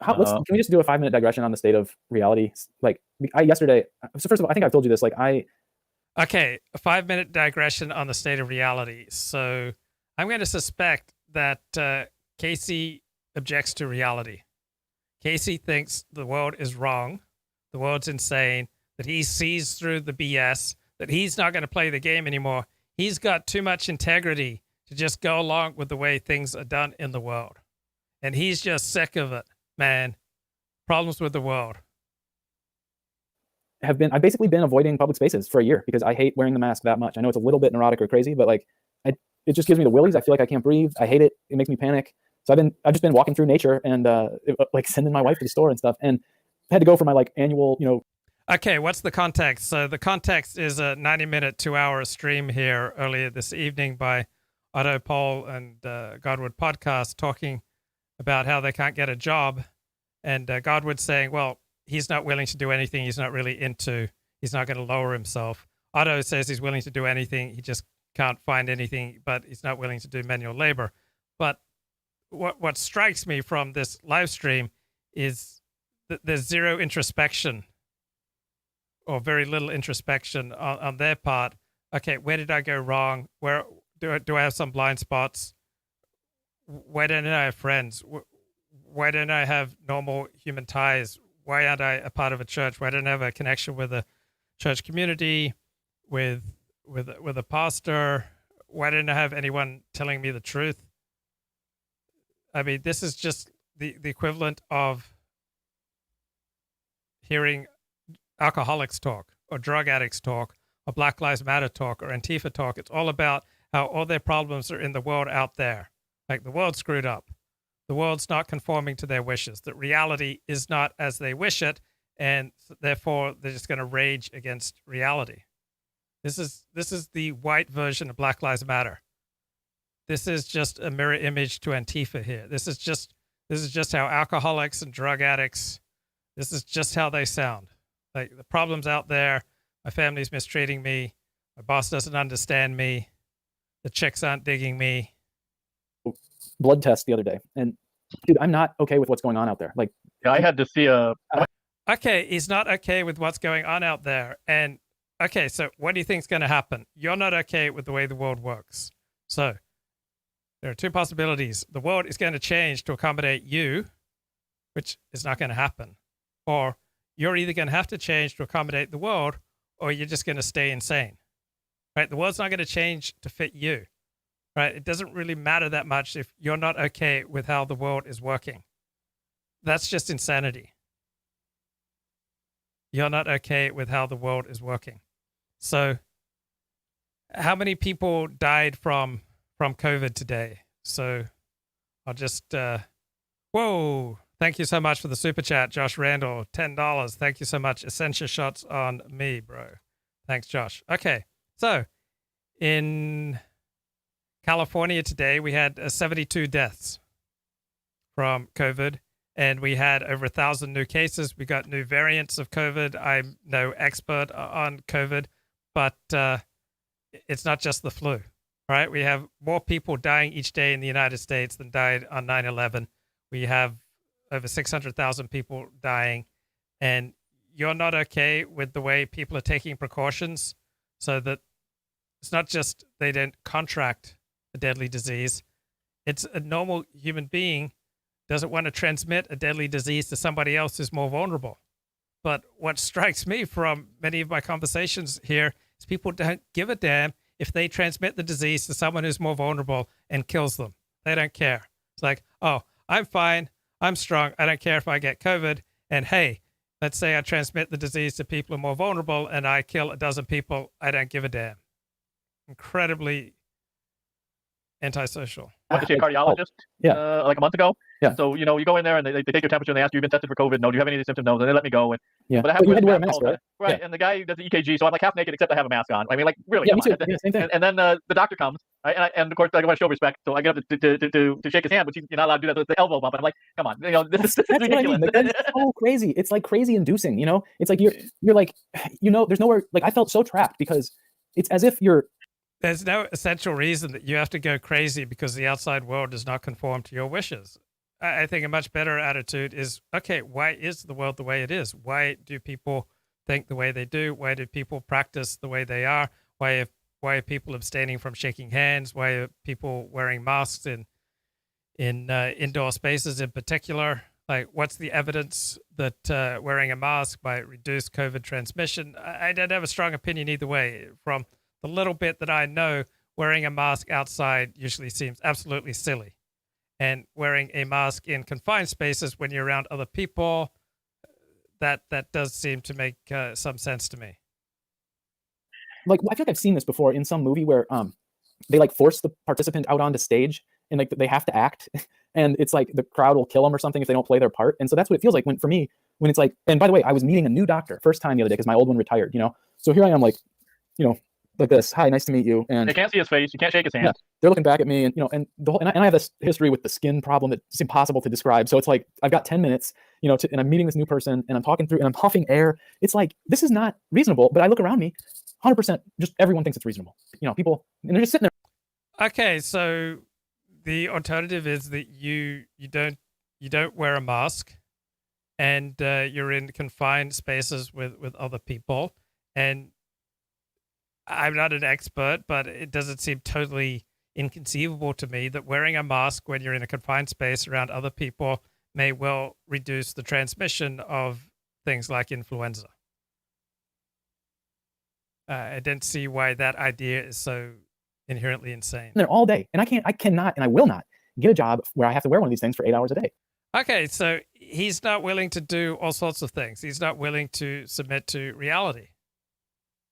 Can we just do a 5-minute digression on the state of reality? Like yesterday. So first of all, I think I've told you this. Like Okay, a 5-minute digression on the state of reality. So I'm going to suspect that Casey objects to reality. Casey thinks the world is wrong, the world's insane, that he sees through the BS, that he's not going to play the game anymore. He's got too much integrity to just go along with the way things are done in the world. And he's just sick of it, man. Problems with the world. I've basically been avoiding public spaces for a year because I hate wearing the mask that much. I know it's a little bit neurotic or crazy, but like it just gives me the willies. I feel like I can't breathe. I hate it. It makes me panic. So I've just been walking through nature and like sending my wife to the store and stuff, and I had to go for my like annual, Okay, what's the context? So the context is a 90-minute, 2-hour stream here earlier this evening by Otto, Pohl, and Godward podcast talking about how they can't get a job, and Godward saying, well, he's not willing to do anything he's not really into. He's not going to lower himself. Otto says he's willing to do anything. He just can't find anything, but he's not willing to do manual labor. But what strikes me from this live stream is that there's zero introspection or very little introspection on their part. Okay, where did I go wrong? Where do I have some blind spots? Why don't I have friends? Why don't I have normal human ties? Why aren't I a part of a church? Why don't I have a connection with a church community, with a pastor? Why didn't I have anyone telling me the truth? I mean, this is just the equivalent of hearing alcoholics talk or drug addicts talk or Black Lives Matter talk or Antifa talk. It's all about how all their problems are in the world out there. Like the world's screwed up. The world's not conforming to their wishes. That reality is not as they wish it, and therefore they're just going to rage against reality. This is the white version of Black Lives Matter. This is just a mirror image to Antifa here. This is just how alcoholics and drug addicts, this is just how they sound. Like the problem's out there. My family's mistreating me. My boss doesn't understand me. The chicks aren't digging me. Blood test the other day, and dude, I'm not okay with what's going on out there. Like, yeah, I had to see a. Okay, he's not okay with what's going on out there, and okay, so what do you think's going to happen? You're not okay with the way the world works, so there are two possibilities. The world is going to change to accommodate you, which is not going to happen, or you're either going to have to change to accommodate the world, or you're just going to stay insane. Right? The world's not going to change to fit you. Right? It doesn't really matter that much if you're not okay with how the world is working. That's just insanity. You're not okay with how the world is working. So how many people died from COVID today? So I'll just, whoa, thank you so much for the super chat, Josh Randall, $10. Thank you so much. Essentia shots on me, bro. Thanks, Josh. Okay, so in California today, we had 72 deaths from COVID, and we had over 1,000 new cases. We got new variants of COVID. I'm no expert on COVID, but it's not just the flu, right? We have more people dying each day in the United States than died on 9/11. We have over 600,000 people dying, and you're not okay with the way people are taking precautions so that it's not just they don't contract a deadly disease. It's a normal human being doesn't want to transmit a deadly disease to somebody else who's more vulnerable. But what strikes me from many of my conversations here is people don't give a damn if they transmit the disease to someone who's more vulnerable and kills them. They don't care. It's like, oh, I'm fine. I'm strong. I don't care if I get COVID. And hey, let's say I transmit the disease to people who are more vulnerable and I kill a dozen people. I don't give a damn. Incredibly antisocial. I went to see a cardiologist like a month ago. Yeah. So, you go in there and they take your temperature and they ask you, you've been tested for COVID? No. Do you have any of these symptoms? No. And they let me go. And, yeah. But I have you had to wear a mask mask, right? Right. Yeah. And the guy does the EKG. So I'm like half naked except I have a mask on. I mean, like, really? Yeah, me too. Yeah, same thing. And then the doctor comes And of course, I want to show respect, so I get up to shake his hand, but you're not allowed to do that with the elbow bump. And I'm like, come on, this is That's what I ridiculous. mean. Like, that's so crazy. It's like crazy inducing, you know? It's like you're like, there's nowhere, like I felt so trapped because it's as if There's no essential reason that you have to go crazy because the outside world does not conform to your wishes. I think a much better attitude is, okay, why is the world the way it is? Why do people think the way they do? Why do people practice the way they are? Why are people abstaining from shaking hands? Why are people wearing masks in indoor spaces in particular? Like, what's the evidence that wearing a mask might reduce COVID transmission? I don't have a strong opinion either way. From the little bit that I know, wearing a mask outside usually seems absolutely silly. And wearing a mask in confined spaces when you're around other people, that does seem to make some sense to me. like, I feel like I've seen this before in some movie where they like force the participant out onto stage and like they have to act and it's like the crowd will kill them or something if they don't play their part. And so that's what it feels like for me when it's like, and by the way, I was meeting a new doctor first time the other day because my old one retired, so here I am like, like this, hi, nice to meet you. And you can't see his face, you can't shake his hand. yeah, they're looking back at me and and the whole, and I have this history with the skin problem that's impossible to describe. So it's like I've got 10 minutes, and I'm meeting this new person and I'm talking through and I'm huffing air. It's like this is not reasonable, but I look around me, 100%, just everyone thinks it's reasonable. People, and they're just sitting there. Okay, so the alternative is that you don't wear a mask, and you're in confined spaces with other people. And I'm not an expert, but it doesn't seem totally inconceivable to me that wearing a mask when you're in a confined space around other people may well reduce the transmission of things like influenza. I don't see why that idea is so inherently insane. There all day, and I cannot, and I will not get a job where I have to wear one of these things for 8 hours a day. Okay, so he's not willing to do all sorts of things. He's not willing to submit to reality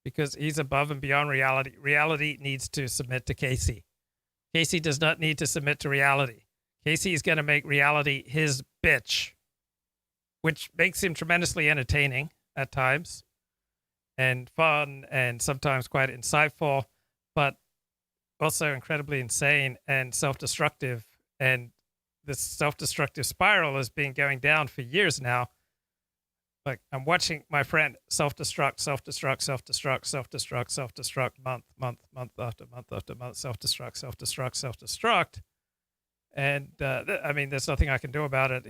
because he's above and beyond reality. Reality needs to submit to Casey. Casey does not need to submit to reality. Casey is going to make reality his bitch, which makes him tremendously entertaining at times and fun and sometimes quite insightful, but also incredibly insane and self-destructive. And this self-destructive spiral has been going down for years now. Like, I'm watching my friend self-destruct, month after month after month, self-destruct. And I mean, there's nothing I can do about it.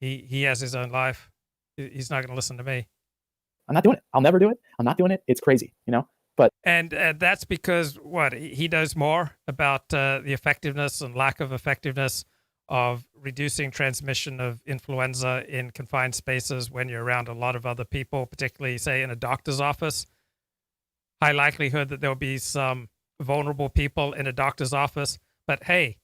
He has his own life. He's not going to listen to me. I'm not doing it. I'll never do it. I'm not doing it. It's crazy, But and that's because he knows more about the effectiveness and lack of effectiveness of reducing transmission of influenza in confined spaces when you're around a lot of other people, particularly, say, in a doctor's office. High likelihood that there'll be some vulnerable people in a doctor's office. But hey,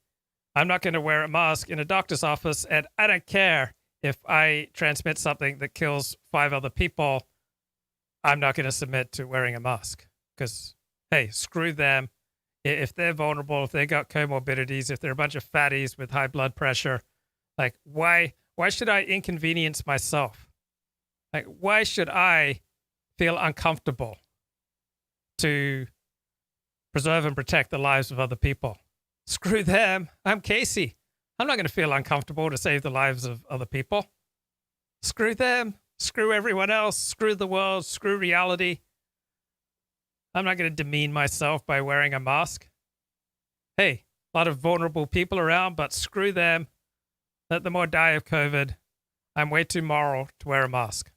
I'm not going to wear a mask in a doctor's office, and I don't care if I transmit something that kills 5 other people. I'm not going to submit to wearing a mask because, hey, screw them. If they're vulnerable, if they got comorbidities, if they're a bunch of fatties with high blood pressure, like, why should I inconvenience myself? Like, why should I feel uncomfortable to preserve and protect the lives of other people? Screw them. I'm Casey. I'm not going to feel uncomfortable to save the lives of other people. Screw them. Screw everyone else. Screw the world. Screw reality. I'm not going to demean myself by wearing a mask. Hey, a lot of vulnerable people around, but screw them. Let them all die of COVID. I'm way too moral to wear a mask.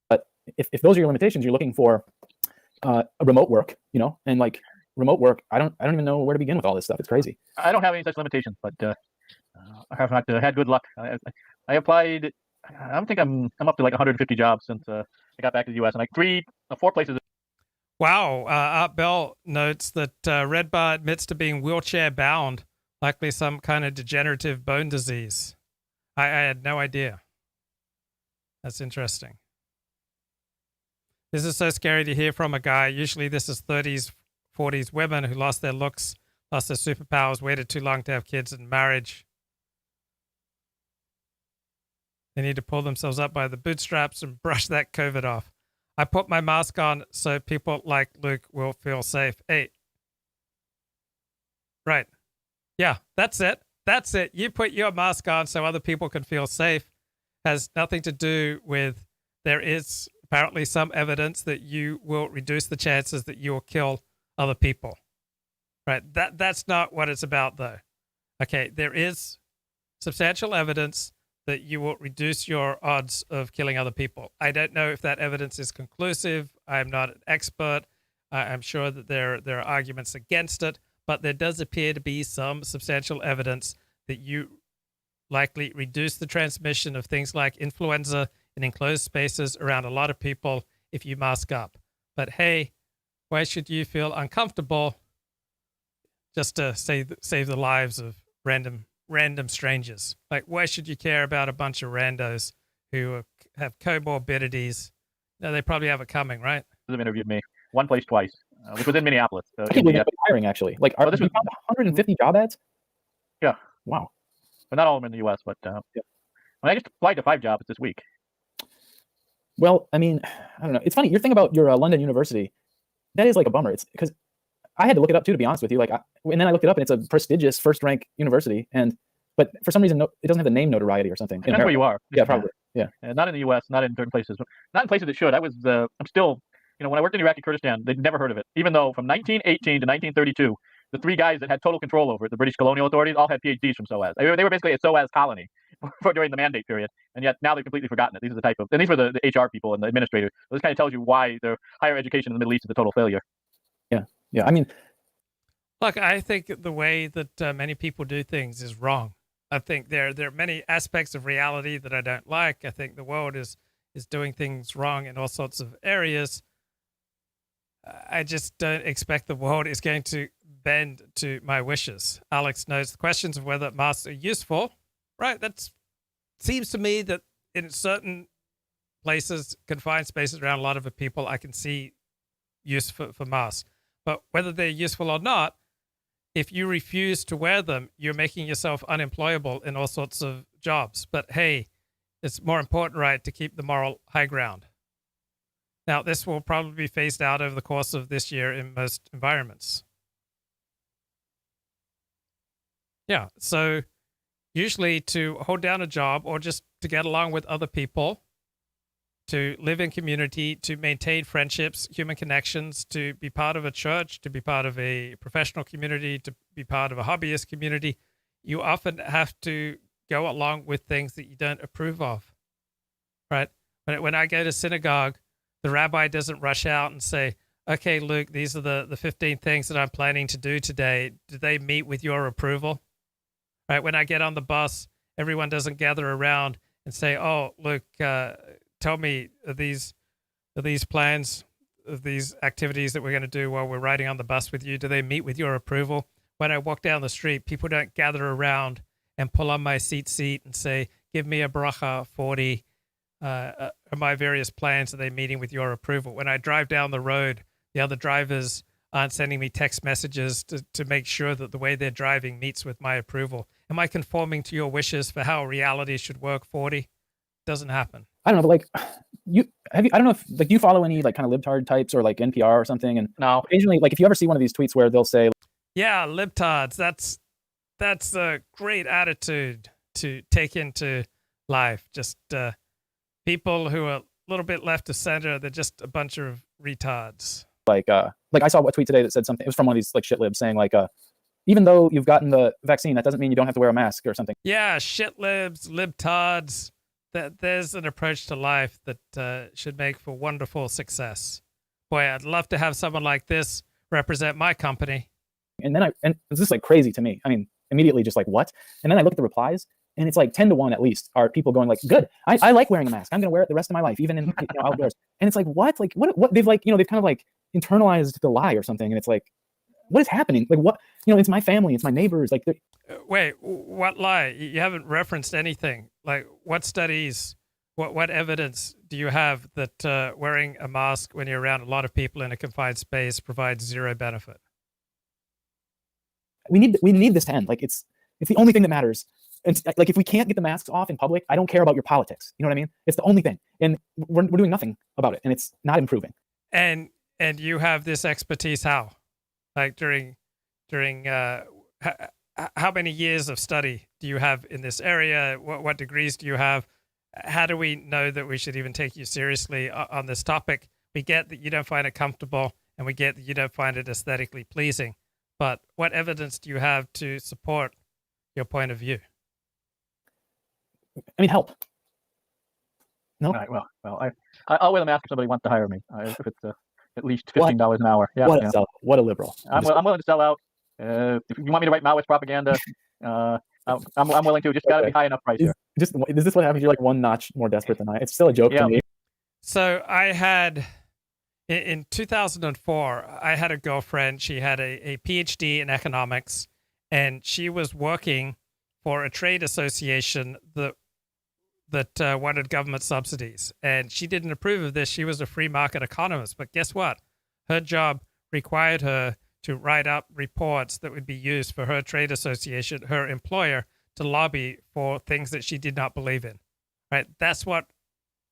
But if those are your limitations, you're looking for a remote work, and like remote work, I don't even know where to begin with all this stuff. It's crazy. I don't have any such limitations, but I have not had good luck. I applied. I think I'm up to like 150 jobs since I got back to the U.S. and like 4 places. Wow. Art Bell notes that Red Bar admits to being wheelchair bound, likely some kind of degenerative bone disease. I had no idea. That's interesting. This is so scary to hear from a guy. Usually this is 30s, 40s women who lost their looks, lost their superpowers, waited too long to have kids and marriage. They need to pull themselves up by the bootstraps and brush that COVID off. I put my mask on so people like Luke will feel safe. Hey, Right. Yeah, that's it. That's it. You put your mask on so other people can feel safe. Has nothing to do with there is apparently some evidence that you will reduce the chances that you will kill other people. Right. That's not what it's about though. Okay, there is substantial evidence that you will reduce your odds of killing other people. I don't know if that evidence is conclusive. I'm not an expert. I'm sure that there are arguments against it, but there does appear to be some substantial evidence that you likely reduce the transmission of things like influenza in enclosed spaces around a lot of people if you mask up. But hey, why should you feel uncomfortable just to save the lives of random strangers? Like, why should you care about a bunch of randos who have comorbidities? No, they probably have it coming, right? Have interviewed me one place twice, which was in Minneapolis. I can't believe they're hiring actually. Like, Well, this you was- found 150 job ads? Yeah. Wow. but not all of them in the U.S. But Yeah. I just applied to 5 jobs this week. Well, I mean, I don't know. It's funny. Your thing about your London university, that is like a bummer. It's because I had to look it up too, to be honest with you. Like, and then I looked it up, and it's a prestigious first-rank university, but for some reason, it doesn't have the name notoriety or something. Depends where you are. Yeah, probably. Yeah. Not in the U.S., not in certain places, but not in places that should. I'm still, when I worked in Iraqi Kurdistan, they'd never heard of it. Even though from 1918 to 1932, the 3 guys that had total control over it, the British colonial authorities, all had PhDs from SOAS. They were basically a SOAS colony during the mandate period, and yet now they've completely forgotten it. These are the type of, and these were the HR people and the administrators. So this kind of tells you why their higher education in the Middle East is a total failure. Yeah. I mean, Look, I think the way that many people do things is wrong. I think there are many aspects of reality that I don't like. I think the world is doing things wrong in all sorts of areas. I just don't expect the world is going to bend to my wishes. Alex knows the questions of whether masks are useful, right? That seems to me that in certain places, confined spaces around a lot of people, I can see use for masks. But whether they're useful or not, if you refuse to wear them, you're making yourself unemployable in all sorts of jobs. But hey, it's more important, right, to keep the moral high ground. Now, this will probably be phased out over the course of this year in most environments. Yeah, so usually to hold down a job or just to get along with other people, to live in community, to maintain friendships, human connections, to be part of a church, to be part of a professional community, to be part of a hobbyist community, you often have to go along with things that you don't approve of, right? When I go to synagogue, the rabbi doesn't rush out and say, okay, Luke, these are the 15 things that I'm planning to do today. Do they meet with your approval? Right? When I get on the bus, everyone doesn't gather around and say, oh, Luke, tell me, are these plans, of these activities that we're going to do while we're riding on the bus with you, do they meet with your approval? When I walk down the street, people don't gather around and pull on my seat and say, give me a bracha 40. Are my various plans, are they meeting with your approval? When I drive down the road, the other drivers aren't sending me text messages to make sure that the way they're driving meets with my approval. Am I conforming to your wishes for how reality should work, 40? Doesn't happen. I don't know, but like I don't know if like you follow any like kind of libtard types or like NPR or something, and No. occasionally like if you ever see one of these tweets where they'll say, Yeah, libtards. That's a great attitude to take into life. Just people who are a little bit left of center. They're just a bunch of retards. like I saw a tweet today that said something. It was from one of these like shit libs saying like even though you've gotten the vaccine, that doesn't mean you don't have to wear a mask or something. Yeah, shit libs, libtards. There's an approach to life that should make for wonderful success. Boy, I'd love to have someone like this represent my company. And then it's just like crazy to me. I mean, immediately just like what? And then I look at the replies, and it's like 10-1 at least are people going like, good, I like wearing a mask. I'm gonna wear it the rest of my life, even in outdoors. And it's like what? Like what? They've like they've kind of like internalized the lie or something. And it's like, what is happening? Like what? It's my family, it's my neighbors. Like wait, what lie? You haven't referenced anything. Like what studies? What evidence do you have that wearing a mask when you're around a lot of people in a confined space provides zero benefit? We need this to end. Like it's the only thing that matters. And like if we can't get the masks off in public, I don't care about your politics. You know what I mean? It's the only thing, and we're doing nothing about it, and it's not improving. And you have this expertise how? Like during how many years of study do you have in this area? What degrees do you have? How do we know that we should even take you seriously on this topic? We get that you don't find it comfortable, and we get that you don't find it aesthetically pleasing. But what evidence do you have to support your point of view? I mean, help. No. All right, well, I'll wear the mask if somebody wants to hire me. If it's at least $15 an hour. Yeah, yeah. What a liberal. I'm willing to sell out. If you want me to write Maoist propaganda, I'm willing to. Just got to be high enough price here. Is this what happens? You're like one notch more desperate than I. It's still a joke to me. So I had, in 2004, I had a girlfriend. She had a PhD in economics, and she was working for a trade association that wanted government subsidies. And she didn't approve of this. She was a free market economist. But guess what? Her job required her to write up reports that would be used for her trade association, her employer, to lobby for things that she did not believe in. Right? That's what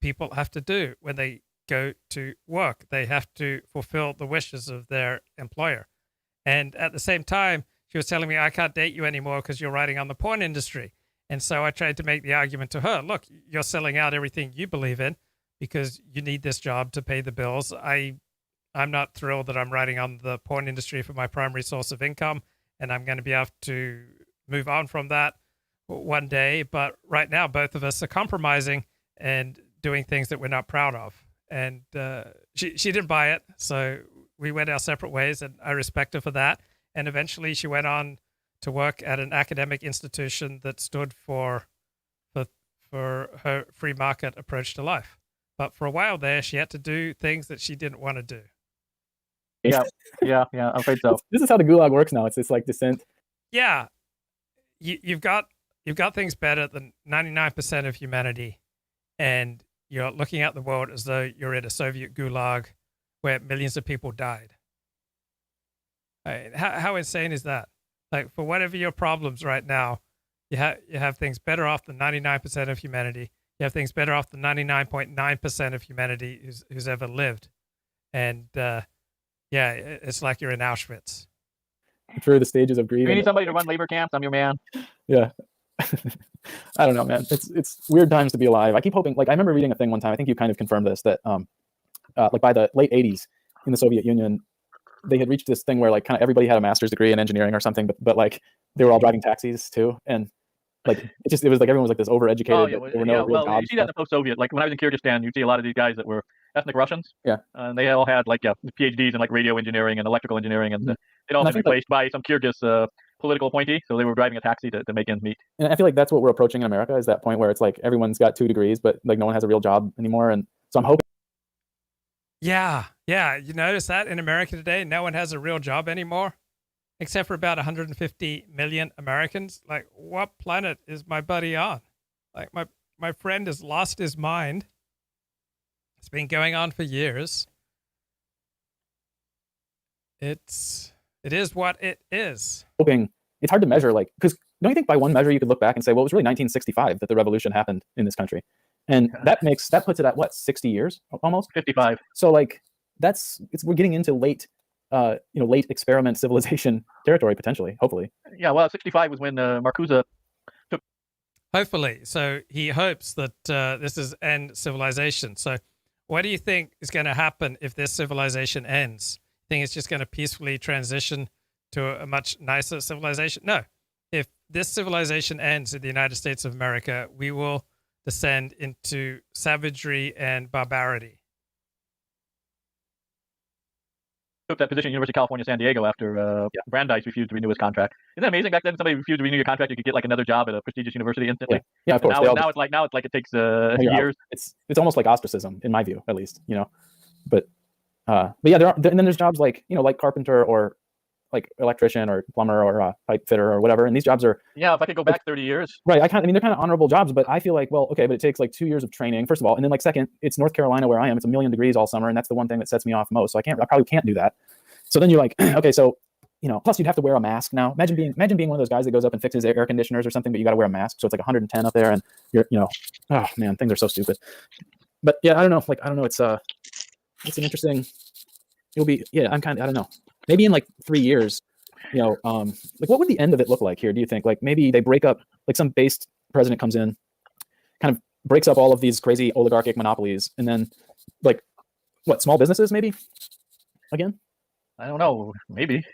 people have to do when they go to work. They have to fulfill the wishes of their employer. And at the same time, she was telling me, I can't date you anymore because you're writing on the porn industry. And so I tried to make the argument to her, look, you're selling out everything you believe in because you need this job to pay the bills. I'm not thrilled that I'm writing on the porn industry for my primary source of income, and I'm going to be able to move on from that one day. But right now, both of us are compromising and doing things that we're not proud of. And she didn't buy it, so we went our separate ways, and I respect her for that. And eventually she went on to work at an academic institution that stood for her free market approach to life. But for a while there, she had to do things that she didn't want to do. Yeah, I'm afraid so. This is how the gulag works now. It's this like descent. Yeah, you've got things better than 99% of humanity, and you're looking at the world as though you're in a Soviet gulag where millions of people died. How insane is that? Like, for whatever your problems right now, you have things better off than 99% of humanity. You have things better off than 99.9% of humanity who's ever lived. And yeah, it's like you're in Auschwitz. Through the stages of grief. You need somebody to run labor camps. I'm your man. Yeah. I don't know, man. It's weird times to be alive. I keep hoping. Like, I remember reading a thing one time. I think you kind of confirmed this, that like by the late 80s in the Soviet Union, they had reached this thing where like kind of everybody had a master's degree in engineering or something, but like they were all driving taxis too, and like it was like everyone was like this overeducated. Oh, yeah, you see that in the post-Soviet. Like when I was in Kyrgyzstan, you'd see a lot of these guys that were ethnic Russians. Yeah, and they all had like PhDs in like radio engineering and electrical engineering, and they'd all been replaced by some Kyrgyz political appointee. So they were driving a taxi to make ends meet. And I feel like that's what we're approaching in America, is that point where it's like everyone's got 2 degrees, but like no one has a real job anymore. And so I'm hoping. Yeah. You notice that in America today, no one has a real job anymore, except for about 150 million Americans. Like, what planet is my buddy on? Like, my friend has lost his mind. It's been going on for years. It is what it is. Hoping it's hard to measure, like, because don't you think by one measure you could look back and say, well, it was really 1965 that the revolution happened in this country, and that puts it at what, 60 years almost? 55. So like we're getting into late experiment civilization territory potentially, hopefully. Yeah, well, 65 was when Marcuse took. Hopefully, so he hopes that this is end civilization. So, what do you think is going to happen if this civilization ends? Think it's just going to peacefully transition to a much nicer civilization? No. If this civilization ends in the United States of America, we will descend into savagery and barbarity. Took that position at University of California, San Diego after Brandeis refused to renew his contract. Isn't that amazing? Back then, if somebody refused to renew your contract, you could get like another job at a prestigious university instantly. Yeah, of course. Now it's like it takes years. It's almost like ostracism, in my view, at least. But yeah, and then there's jobs like like carpenter or like electrician or plumber or pipe fitter or whatever. And these jobs are if I could go back 30 years, right? they're kind of honorable jobs, but I feel like, well, okay, but it takes like 2 years of training, first of all, and then like second, it's North Carolina where I am. It's 1,000,000 degrees all summer, and that's the one thing that sets me off most. So I probably can't do that. So then you're like, okay, so plus you'd have to wear a mask now. Imagine being one of those guys that goes up and fixes air conditioners or something, but you got to wear a mask. So it's like 110 up there, and you're oh man, things are so stupid. But yeah, I don't know. It's an interesting. It'll be I don't know. Maybe in like 3 years, like what would the end of it look like here? Do you think like maybe they break up, like some based president comes in, kind of breaks up all of these crazy oligarchic monopolies, and then like what, small businesses maybe again? I don't know. Maybe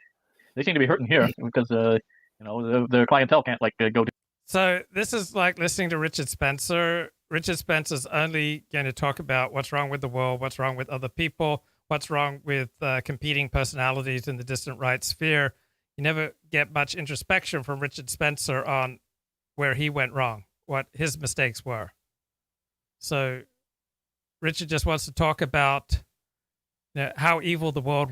they seem to be hurting here because their clientele can't like go to. So this is like listening to Richard Spencer. Richard Spencer's only going to talk about what's wrong with the world, what's wrong with other people, what's wrong with competing personalities in the distant right sphere. You never get much introspection from Richard Spencer on where he went wrong, what his mistakes were. So Richard just wants to talk about how evil the world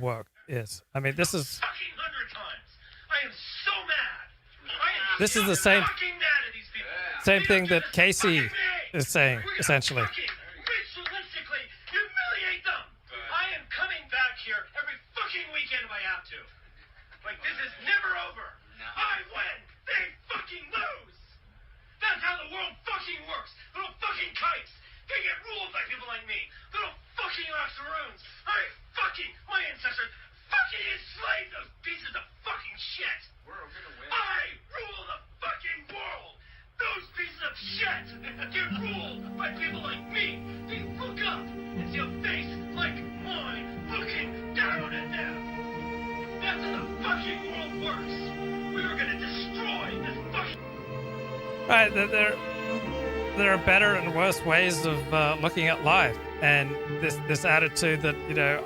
is. I mean, this is fucking 100 times. I am so mad. This is the same thing that Casey is saying, essentially. Ritualistically humiliate them. I am coming back here every fucking weekend if I have to. Like, this is never over. I win, they fucking lose. That's how the world fucking works. Little fucking kites. They get ruled by people like me. Little fucking octoroons. My ancestors fucking enslaved those pieces of fucking shit. I rule the fucking world. Those pieces of shit get ruled by people like me. They look up and see a face like mine looking down at them. That's how the fucking world works. We are gonna destroy this fucking... Right, there are better and worse ways of looking at life. And this attitude that,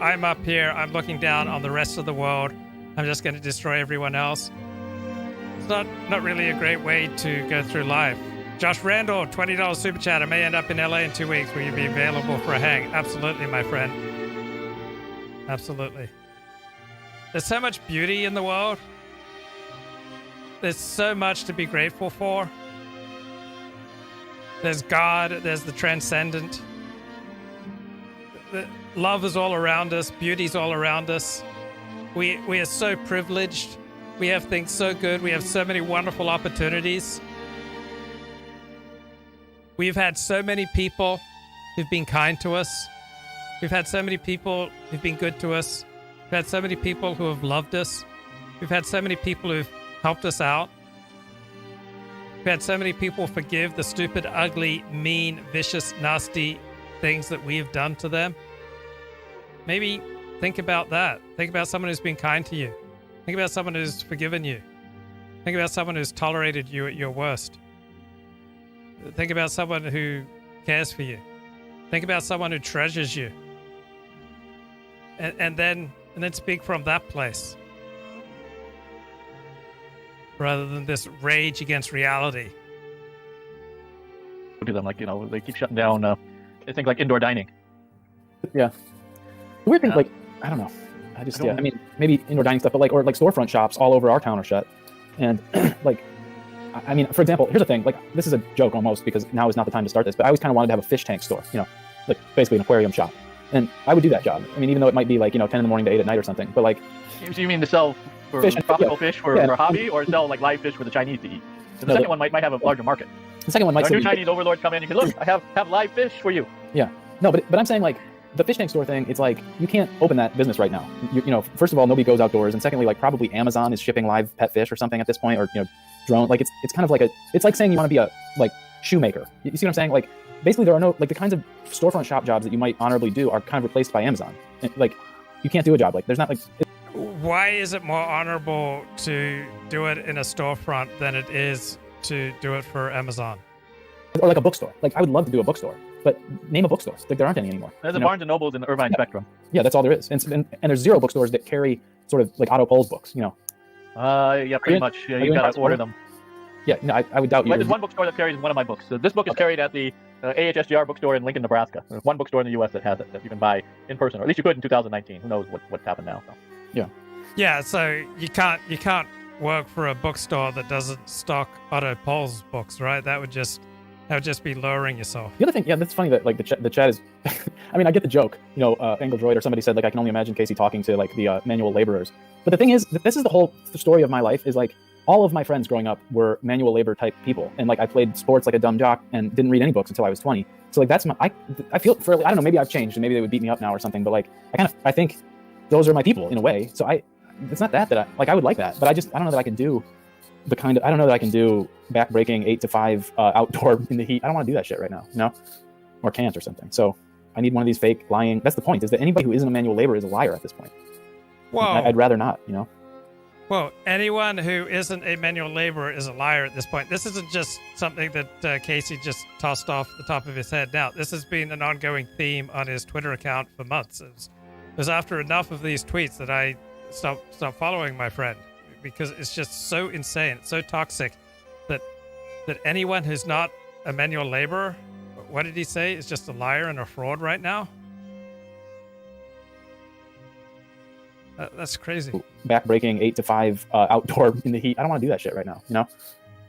I'm up here, I'm looking down on the rest of the world, I'm just going to destroy everyone else. It's not really a great way to go through life. Josh Randall, $20 super chat. I may end up in LA in 2 weeks. Will you be available for a hang? Absolutely, my friend. Absolutely. There's so much beauty in the world. There's so much to be grateful for. There's God, there's the transcendent. Love is all around us, beauty's all around us. We are so privileged. We have things so good. We have so many wonderful opportunities. We've had so many people who've been kind to us. We've had so many people who've been good to us. We've had so many people who have loved us. We've had so many people who've helped us out. We've had so many people forgive the stupid, ugly, mean, vicious, nasty things that we have done to them. Maybe think about that. Think about someone who's been kind to you. Think about someone who's forgiven you. Think about someone who's tolerated you at your worst. Think about someone who cares for you. Think about someone who treasures you. And then speak from that place, rather than this rage against reality. To them, they keep shutting down things like indoor dining. Yeah. The weird thing, I don't know. I mean, maybe indoor dining stuff, but or storefront shops all over our town are shut. And I mean, for example, here's the thing, this is a joke almost because now is not the time to start this, but I always kind of wanted to have a fish tank store, basically an aquarium shop. And I would do that job. I mean, even though it might be 10 in the morning to 8 at night or something, but So you mean to sell fish for a hobby, or sell live fish for the Chinese to eat? The second one might have a larger market. The second one might. Our new Chinese overlords come in and say, "Look, I have live fish for you." Yeah. No, but I'm saying the fish tank store thing. It's you can't open that business right now. First of all, nobody goes outdoors, and secondly, probably Amazon is shipping live pet fish or something at this point, or drone. It's kind of it's like saying you want to be a shoemaker. You see what I'm saying? Basically, there are no the kinds of storefront shop jobs that you might honorably do are kind of replaced by Amazon. You can't do a job there's not Why is it more honorable to do it in a storefront than it is to do it for Amazon? Or a bookstore. I would love to do a bookstore, but name a bookstore. There aren't any anymore. There's a Barnes and Nobles in the Irvine Spectrum. Yeah, that's all there is. And there's zero bookstores that carry sort of Otto Pohl's books. Yeah, pretty much. Yeah, you gotta order them. Yeah, no, I would doubt you. There's one bookstore that carries one of my books. So this book is carried at the AHSGR bookstore in Lincoln, Nebraska. There's one bookstore in the U.S. that has it that you can buy in person, or at least you could in 2019. Who knows what's happened now? So. Yeah. Yeah, so you can't work for a bookstore that doesn't stock Otto Pohl's books, right? That would just be lowering yourself. The other thing, yeah, that's funny that the chat is. I mean, I get the joke. Angle Droid or somebody said I can only imagine Casey talking to the manual laborers. But the thing is, this is the whole story of my life. Is all of my friends growing up were manual labor type people, and I played sports like a dumb jock and didn't read any books until I was 20. So that's I feel fairly. I don't know. Maybe I've changed, and maybe they would beat me up now or something. But I think those are my people in a way. So it's not that I like. I would like that, but I don't know that I can do the kind of, I don't know that I can do backbreaking 8 to 5 outdoor in the heat. I don't want to do that shit right now, you know, or can't or something. So I need one of these fake lying. That's the point, is that anybody who isn't a manual laborer is a liar at this point. Whoa. I'd rather not, you know. Well, anyone who isn't a manual laborer is a liar at this point. This isn't just something that Casey just tossed off the top of his head. Now, this has been an ongoing theme on his Twitter account for months. It was after enough of these tweets that I stopped following my friend, because it's just so insane, it's so toxic that anyone who's not a manual laborer, what did he say, is just a liar and a fraud right now? That's crazy. Backbreaking 8 to 5 outdoor in the heat. I don't want to do that shit right now, you know,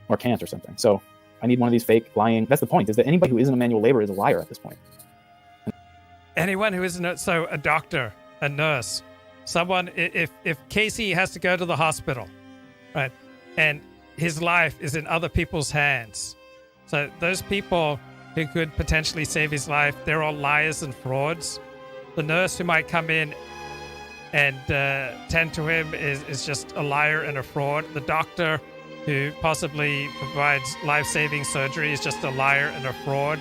or can't or something. So I need one of these fake lying. That's the point, is that anybody who isn't a manual laborer is a liar at this point. Anyone who isn't a doctor, a nurse, someone, if Casey has to go to the hospital, right, and his life is in other people's hands, so those people who could potentially save his life, they're all liars and frauds. The nurse who might come in and tend to him is just a liar and a fraud. The doctor who possibly provides life-saving surgery is just a liar and a fraud.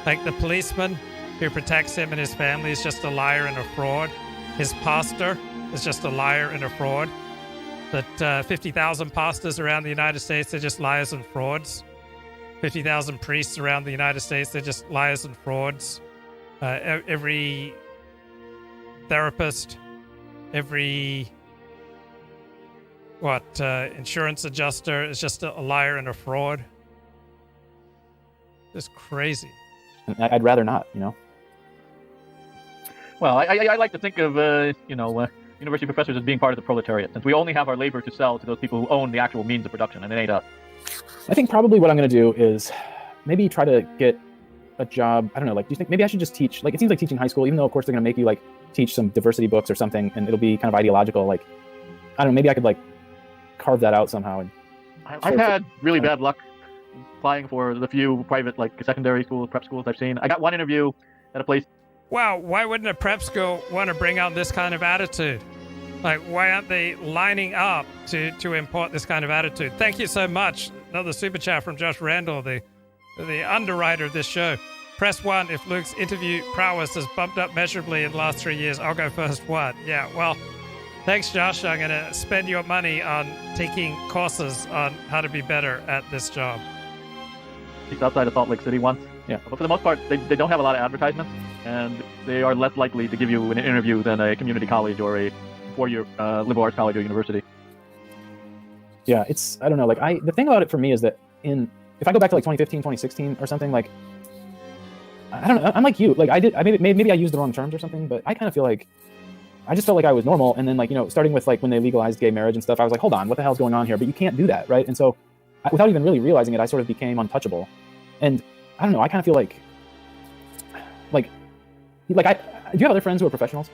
Like the policeman who protects him and his family is just a liar and a fraud. His pastor is just a liar and a fraud. That 50,000 pastors around the United States, they're just liars and frauds. 50,000 priests around the United States, they're just liars and frauds. Every therapist, every insurance adjuster is just a liar and a fraud. Just crazy. I'd rather not, you know. Well, I like to think of university professors as being part of the proletariat, since we only have our labor to sell to those people who own the actual means of production, and it ain't us. I think probably what I'm going to do is maybe try to get a job. I don't know, like, do you think maybe I should just teach? Like, it seems like teaching high school, even though of course they're going to make you like teach some diversity books or something, and it'll be kind of ideological. Like, I don't know, maybe I could like carve that out somehow. And I've had really bad luck applying for the few private like secondary schools, prep schools I've seen. I got one interview at a place. Wow, why wouldn't a prep school want to bring out this kind of attitude? Like, why aren't they lining up to import this kind of attitude? Thank you so much. Another super chat from Josh Randall, the underwriter of this show. Press 1 if Luke's interview prowess has bumped up measurably in the last 3 years. I'll go first 1. Yeah, well, thanks, Josh. I'm going to spend your money on taking courses on how to be better at this job. He's outside of Salt Lake City once. Yeah. But for the most part, they don't have a lot of advertisements, and they are less likely to give you an interview than a community college or a four-year liberal arts college or university. Yeah, it's, I don't know, like, the thing about it for me is that if I go back to like 2015, 2016 or something, like, I don't know, I'm like you, like maybe I used the wrong terms or something, but I kind of feel like, I just felt like I was normal. And then, like, you know, starting with like when they legalized gay marriage and stuff, I was like, hold on, what the hell's going on here? But you can't do that, right? And so without even really realizing it, I sort of became untouchable. And I don't know, I kind of feel like do you have other friends who are professionals?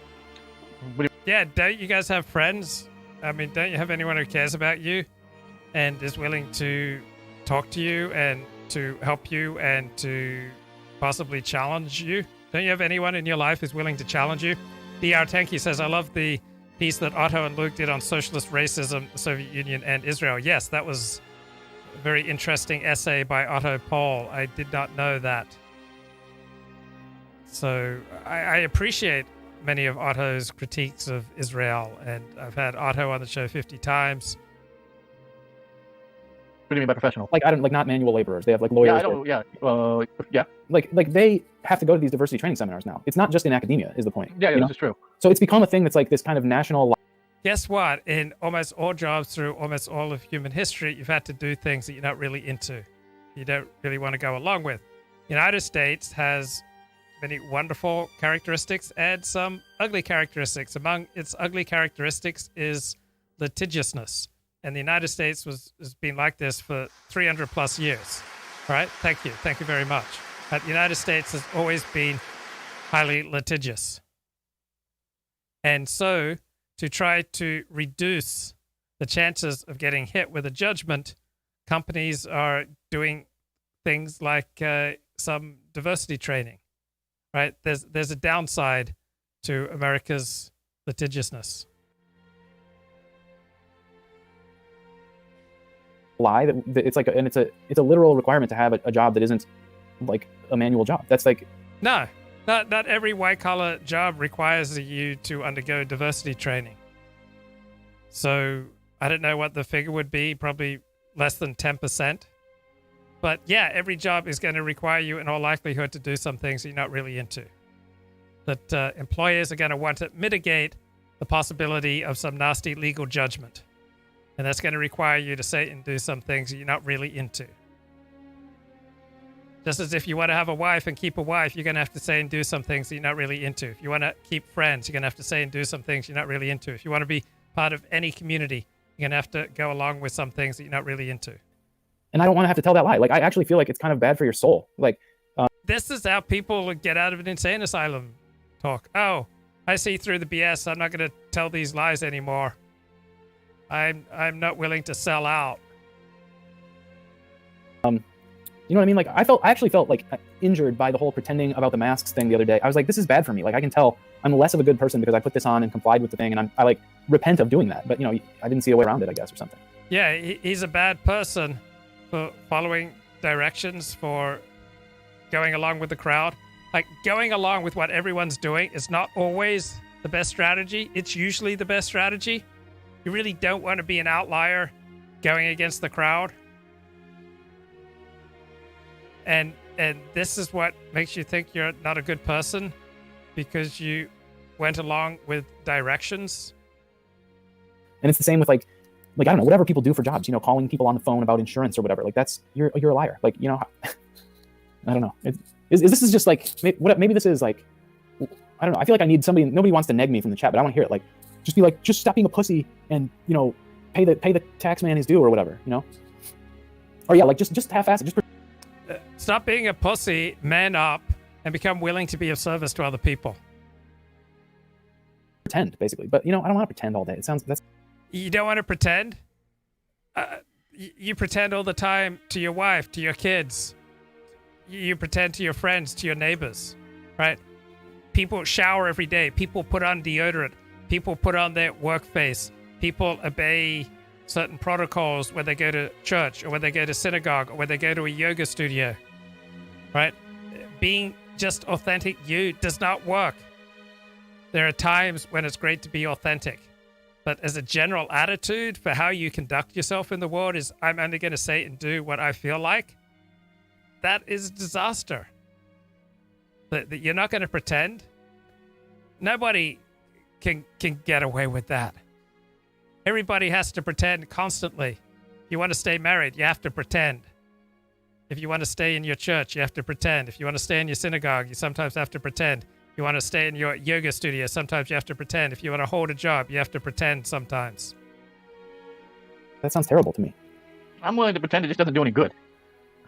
Yeah, don't you guys have friends? I mean, don't you have anyone who cares about you and is willing to talk to you and to help you and to possibly challenge you? Don't you have anyone in your life who's willing to challenge you? DR Tanky says, I love the piece that Otto and Luke did on socialist racism, the Soviet Union, and Israel. Yes, that was a very interesting essay by Otto Pohl. I did not know that. So I appreciate many of Otto's critiques of Israel, and I've had Otto on the show 50 times. What do you mean by professional? Like, I don't, like, not manual laborers. They have like lawyers. Yeah. Like they have to go to these diversity training seminars now. It's not just in academia, is the point. Yeah, this is true. So it's become a thing that's like this kind of national. Guess what? In almost all jobs through almost all of human history, you've had to do things that you're not really into. You don't really want to go along with. The United States has many wonderful characteristics and some ugly characteristics. Among its ugly characteristics is litigiousness. And the United States has been like this for 300 plus years. All right? Thank you. Thank you very much. The United States has always been highly litigious. And so, to try to reduce the chances of getting hit with a judgment, companies are doing things like some diversity training, right? There's a downside to America's litigiousness. lie that it's like, and it's a literal requirement to have a job that isn't like a manual job. That's like, No, not every white collar job requires you to undergo diversity training. So I don't know what the figure would be, probably less than 10%. But yeah, every job is going to require you in all likelihood to do some things you're not really into. That employers are going to want to mitigate the possibility of some nasty legal judgment. And that's going to require you to say and do some things you're not really into. Just as if you want to have a wife and keep a wife, you're going to have to say and do some things that you're not really into. If you want to keep friends, you're going to have to say and do some things you're not really into. If you want to be part of any community, you're going to have to go along with some things that you're not really into. and I don't want to have to tell that lie. Like, I actually feel like it's kind of bad for your soul. Like, this is how people get out of an insane asylum talk. Oh, I see through the BS. I'm not going to tell these lies anymore. I'm not willing to sell out. You know what I mean? Like, I actually felt like injured by the whole pretending about the masks thing the other day. I was like, this is bad for me. Like, I can tell I'm less of a good person because I put this on and complied with the thing, and I like repent of doing that. But, you know, I didn't see a way around it, I guess, or something. Yeah, he's a bad person for following directions, for going along with the crowd. Like, going along with what everyone's doing is not always the best strategy. It's usually the best strategy. You really don't want to be an outlier going against the crowd. And this is what makes you think you're not a good person, because you went along with directions. And it's the same with like I don't know, whatever people do for jobs, you know, calling people on the phone about insurance or whatever. Like, that's, you're a liar. Like, you know, I don't know. This is just like, maybe this is like, I don't know. I feel like I need somebody. Nobody wants to neg me from the chat, but I want to hear it. Like, just be like, just stop being a pussy and, you know, pay the tax man his due or whatever, you know? Or yeah, like just half-ass it. Just stop being a pussy, man up, and become willing to be of service to other people. pretend, basically. But, you know, I don't want to pretend all day. You don't want to pretend? You pretend all the time to your wife, to your kids. You pretend to your friends, to your neighbors, right? People shower every day. People put on deodorant. People put on their work face. People obey certain protocols when they go to church or when they go to synagogue or when they go to a yoga studio, right? Being just authentic you does not work. There are times when it's great to be authentic. But as a general attitude for how you conduct yourself in the world is, I'm only going to say and do what I feel like, that is a disaster. That you're not going to pretend. Nobody can get away with that. Everybody has to pretend constantly. If you want to stay married, you have to pretend. If you want to stay in your church, you have to pretend. If you want to stay in your synagogue, you sometimes have to pretend. If you want to stay in your yoga studio, sometimes you have to pretend. If you want to hold a job, you have to pretend sometimes. that sounds terrible to me. I'm willing to pretend it just doesn't do any good.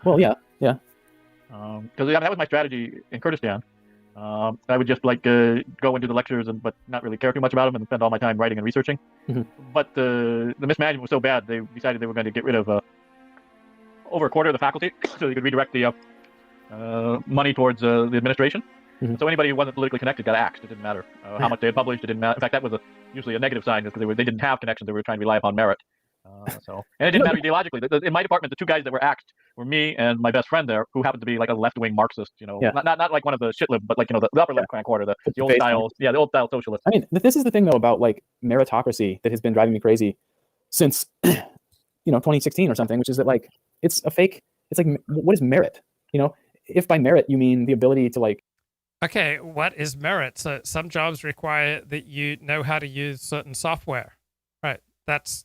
Well, yeah. Because that was my strategy in Kurdistan. I would just like go and do the lectures, but not really care too much about them, and spend all my time writing and researching. Mm-hmm. But the mismanagement was so bad, they decided they were going to get rid of over a quarter of the faculty, so they could redirect the money towards the administration. Mm-hmm. So anybody who wasn't politically connected got axed. It didn't matter how much they had published. It didn't matter. In fact, that was usually a negative sign, because they didn't have connections. They were trying to rely upon merit. And it didn't matter ideologically. In my department, the two guys that were axed were me and my best friend there, who happened to be like a left-wing Marxist. You know, not like one of the shit lib, but like, you know, the upper left quarter, the old style, the old style socialist. I mean, this is the thing though about like meritocracy that has been driving me crazy since 2016 or something, which is that like it's a fake. It's like, what is merit? You know, if by merit you mean the ability to like. Okay, what is merit? So some jobs require that you know how to use certain software, right? That's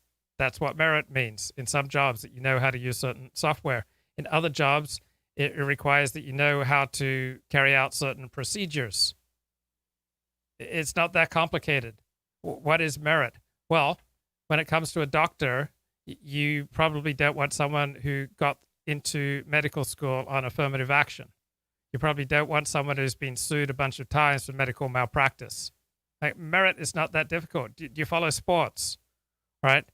what merit means. In some jobs, that you know how to use certain software. In other jobs, it requires that you know how to carry out certain procedures. It's not that complicated. What is merit? Well, when it comes to a doctor, you probably don't want someone who got into medical school on affirmative action. You probably don't want someone who's been sued a bunch of times for medical malpractice. Like, merit is not that difficult. Do you follow sports, right?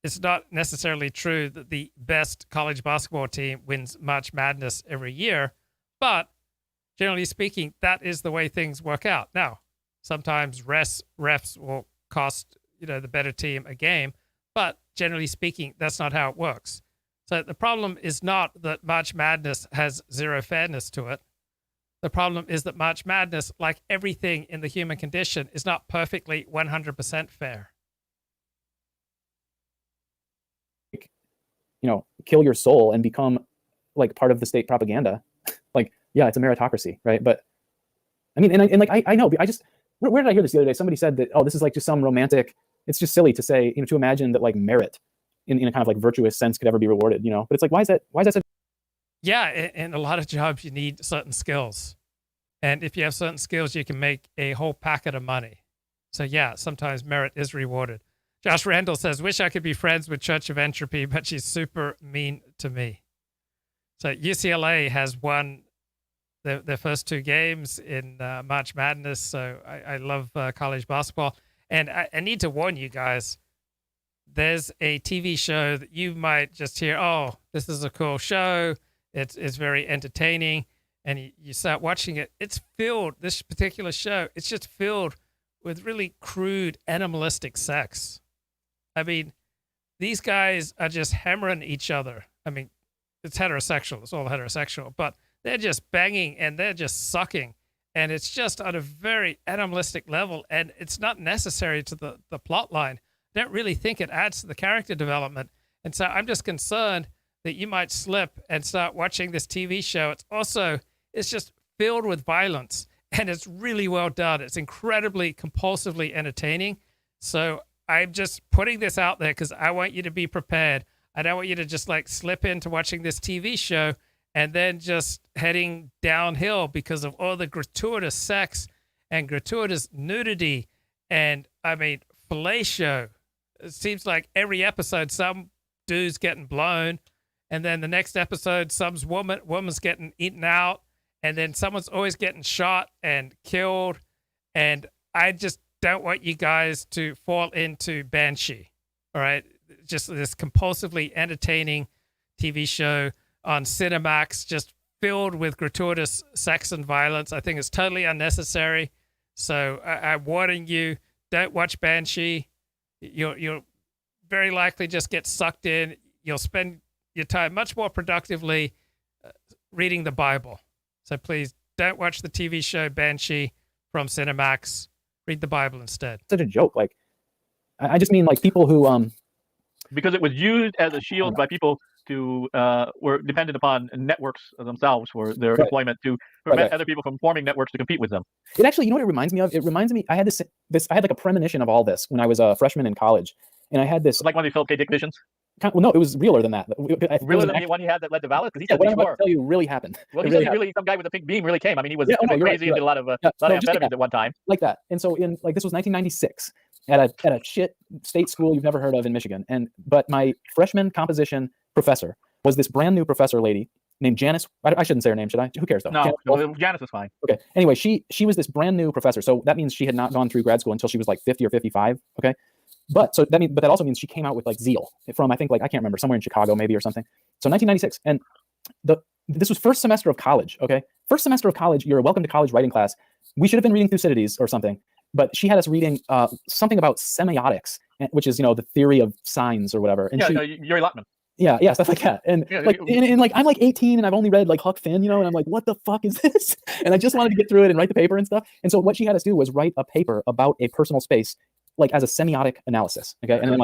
It's not necessarily true that the best college basketball team wins March Madness every year, but generally speaking, that is the way things work out. Now, sometimes refs will cost the better team a game, but generally speaking, that's not how it works. So the problem is not that March Madness has zero fairness to it. The problem is that March Madness, like everything in the human condition, is not perfectly 100% fair. Kill your soul and become like part of the state propaganda. Like, yeah, it's a meritocracy, right? But I mean, I know, I just, where did I hear this the other day? Somebody said that, oh, this is like just some romantic, it's just silly to say, to imagine that like merit in a kind of like virtuous sense could ever be rewarded, but it's like, why is that such? Yeah, in a lot of jobs, you need certain skills. And if you have certain skills, you can make a whole packet of money. So yeah, sometimes merit is rewarded. Josh Randall says, wish I could be friends with Church of Entropy, but she's super mean to me. So UCLA has won their first 2 games in March Madness. So I love college basketball. And I need to warn you guys, there's a TV show that you might just hear, oh, this is a cool show. It's very entertaining. And you start watching it. It's filled, this particular show, it's just filled with really crude animalistic sex. I mean, these guys are just hammering each other. I mean, it's heterosexual. It's all heterosexual. But they're just banging and they're just sucking. And it's just on a very animalistic level. And it's not necessary to the plot line. I don't really think it adds to the character development. And so I'm just concerned that you might slip and start watching this TV show. It's just filled with violence. And it's really well done. It's incredibly compulsively entertaining. So I'm just putting this out there because I want you to be prepared. I don't want you to just like slip into watching this TV show and then just heading downhill because of all the gratuitous sex and gratuitous nudity and, I mean, fellatio. It seems like every episode some dude's getting blown, and then the next episode some's woman's getting eaten out, and then someone's always getting shot and killed. And I just don't want you guys to fall into Banshee. All right. Just this compulsively entertaining TV show on Cinemax, just filled with gratuitous sex and violence. I think it's totally unnecessary. So I'm warning you, don't watch Banshee. You'll very likely just get sucked in. You'll spend your time much more productively reading the Bible. So please don't watch the TV show Banshee from Cinemax. Read the Bible instead. Such a joke. Like, I just mean like people who because it was used as a shield by people who were dependent upon networks themselves for their employment to prevent other people from forming networks to compete with them. It actually, you know what it reminds me of? It reminds me, I had I had like a premonition of all this when I was a freshman in college, and I had this. Like one of these Philip K. Dick visions? Well, no, it was realer than that. Realer than the one he had that led to Valid? Because he said what I'm about before. to tell you really happened. Well, he really said really some guy with a pink beam really came. I mean, he was you're crazy and did a lot of amphetamines at one time. Like that. And so this was 1996 at a shit state school you've never heard of in Michigan. But my freshman composition professor was this brand new professor lady named Janice. I shouldn't say her name, should I? Who cares though? No, Janice is fine. Okay. Anyway, she was this brand new professor. So that means she had not gone through grad school until she was like 50 or 55. Okay. But that also means she came out with like zeal from, I think, like, I can't remember, somewhere in Chicago maybe or something. So 1996. And this was first semester of college. Okay. First semester of college, you're a welcome to college writing class. We should have been reading Thucydides or something, but she had us reading something about semiotics, which is, the theory of signs or whatever. And Yuri Lotman. Yeah, stuff like that. And I'm like 18 and I've only read like Huck Finn, and I'm like, what the fuck is this? And I just wanted to get through it and write the paper and stuff. And so what she had us do was write a paper about a personal space, like as a semiotic analysis. Okay. And then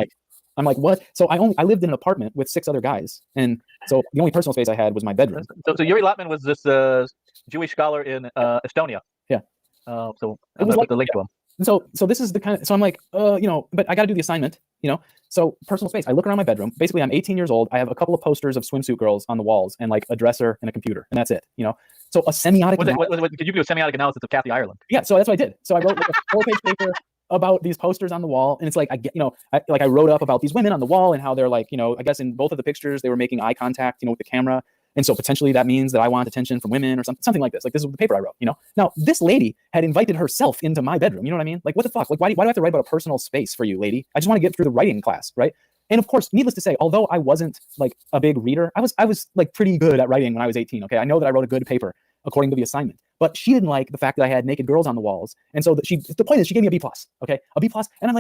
I'm like, what? So I lived in an apartment with 6 other guys. And so the only personal space I had was my bedroom. So Yuri Lotman was this Jewish scholar in Estonia. Yeah. So I'm going to put the link to him. And so this is the kind of, so I'm like, but I got to do the assignment, So personal space, I look around my bedroom. Basically, I'm 18 years old. I have a couple of posters of swimsuit girls on the walls and like a dresser and a computer, and that's it, So a semiotic. Did you do a semiotic analysis of Kathy Ireland? Yeah, so that's what I did. So I wrote like a 4-page paper about these posters on the wall, and it's like I wrote up about these women on the wall and how they're like, I guess in both of the pictures they were making eye contact, with the camera. And so potentially that means that I want attention from women or something like this. Like, this is the paper I wrote, Now, this lady had invited herself into my bedroom. You know what I mean? Like, what the fuck? Like, why do I have to write about a personal space for you, lady? I just want to get through the writing class, right? And of course, needless to say, although I wasn't like a big reader, I was like pretty good at writing when I was 18, okay? I know that I wrote a good paper according to the assignment. But she didn't like the fact that I had naked girls on the walls. And so the point is she gave me a B+, okay? A B+, and I'm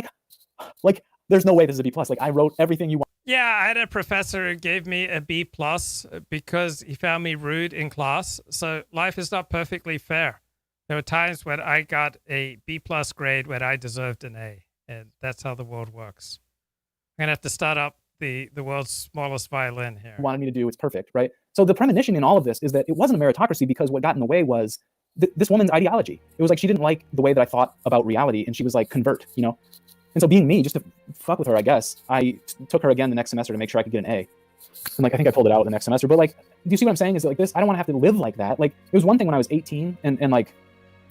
like, there's no way this is a B+. Like, I wrote everything you want. Yeah, I had a professor who gave me a B plus because he found me rude in class. So life is not perfectly fair. There were times when I got a B plus grade when I deserved an A, and that's how the world works. I'm gonna have to start up the world's smallest violin here. Wanted me to do, it's perfect, right? So the premonition in all of this is that it wasn't a meritocracy, because what got in the way was this woman's ideology. It was like she didn't like the way that I thought about reality, and she was like, convert, you know? And so being me, just to fuck with her, I guess, I took her again the next semester to make sure I could get an A. And like, I think I pulled it out the next semester. But like, do you see what I'm saying? Is like this, I don't want to have to live like that. Like, it was one thing when I was 18 and like,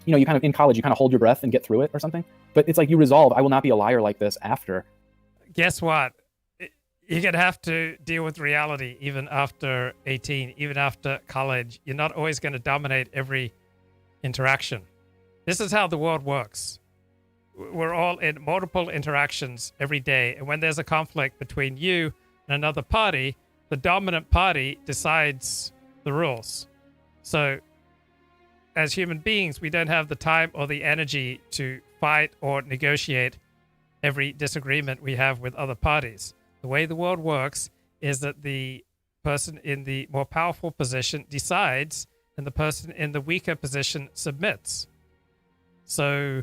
you know, you kind of, in college, you kind of hold your breath and get through it or something. But it's like you resolve, I will not be a liar like this after. Guess what? You're going to have to deal with reality even after 18, even after college. You're not always going to dominate every interaction. This is how the world works. We're all in multiple interactions every day. And when there's a conflict between you and another party, the dominant party decides the rules. So as human beings, we don't have the time or the energy to fight or negotiate every disagreement we have with other parties. The way the world works is that the person in the more powerful position decides and the person in the weaker position submits. So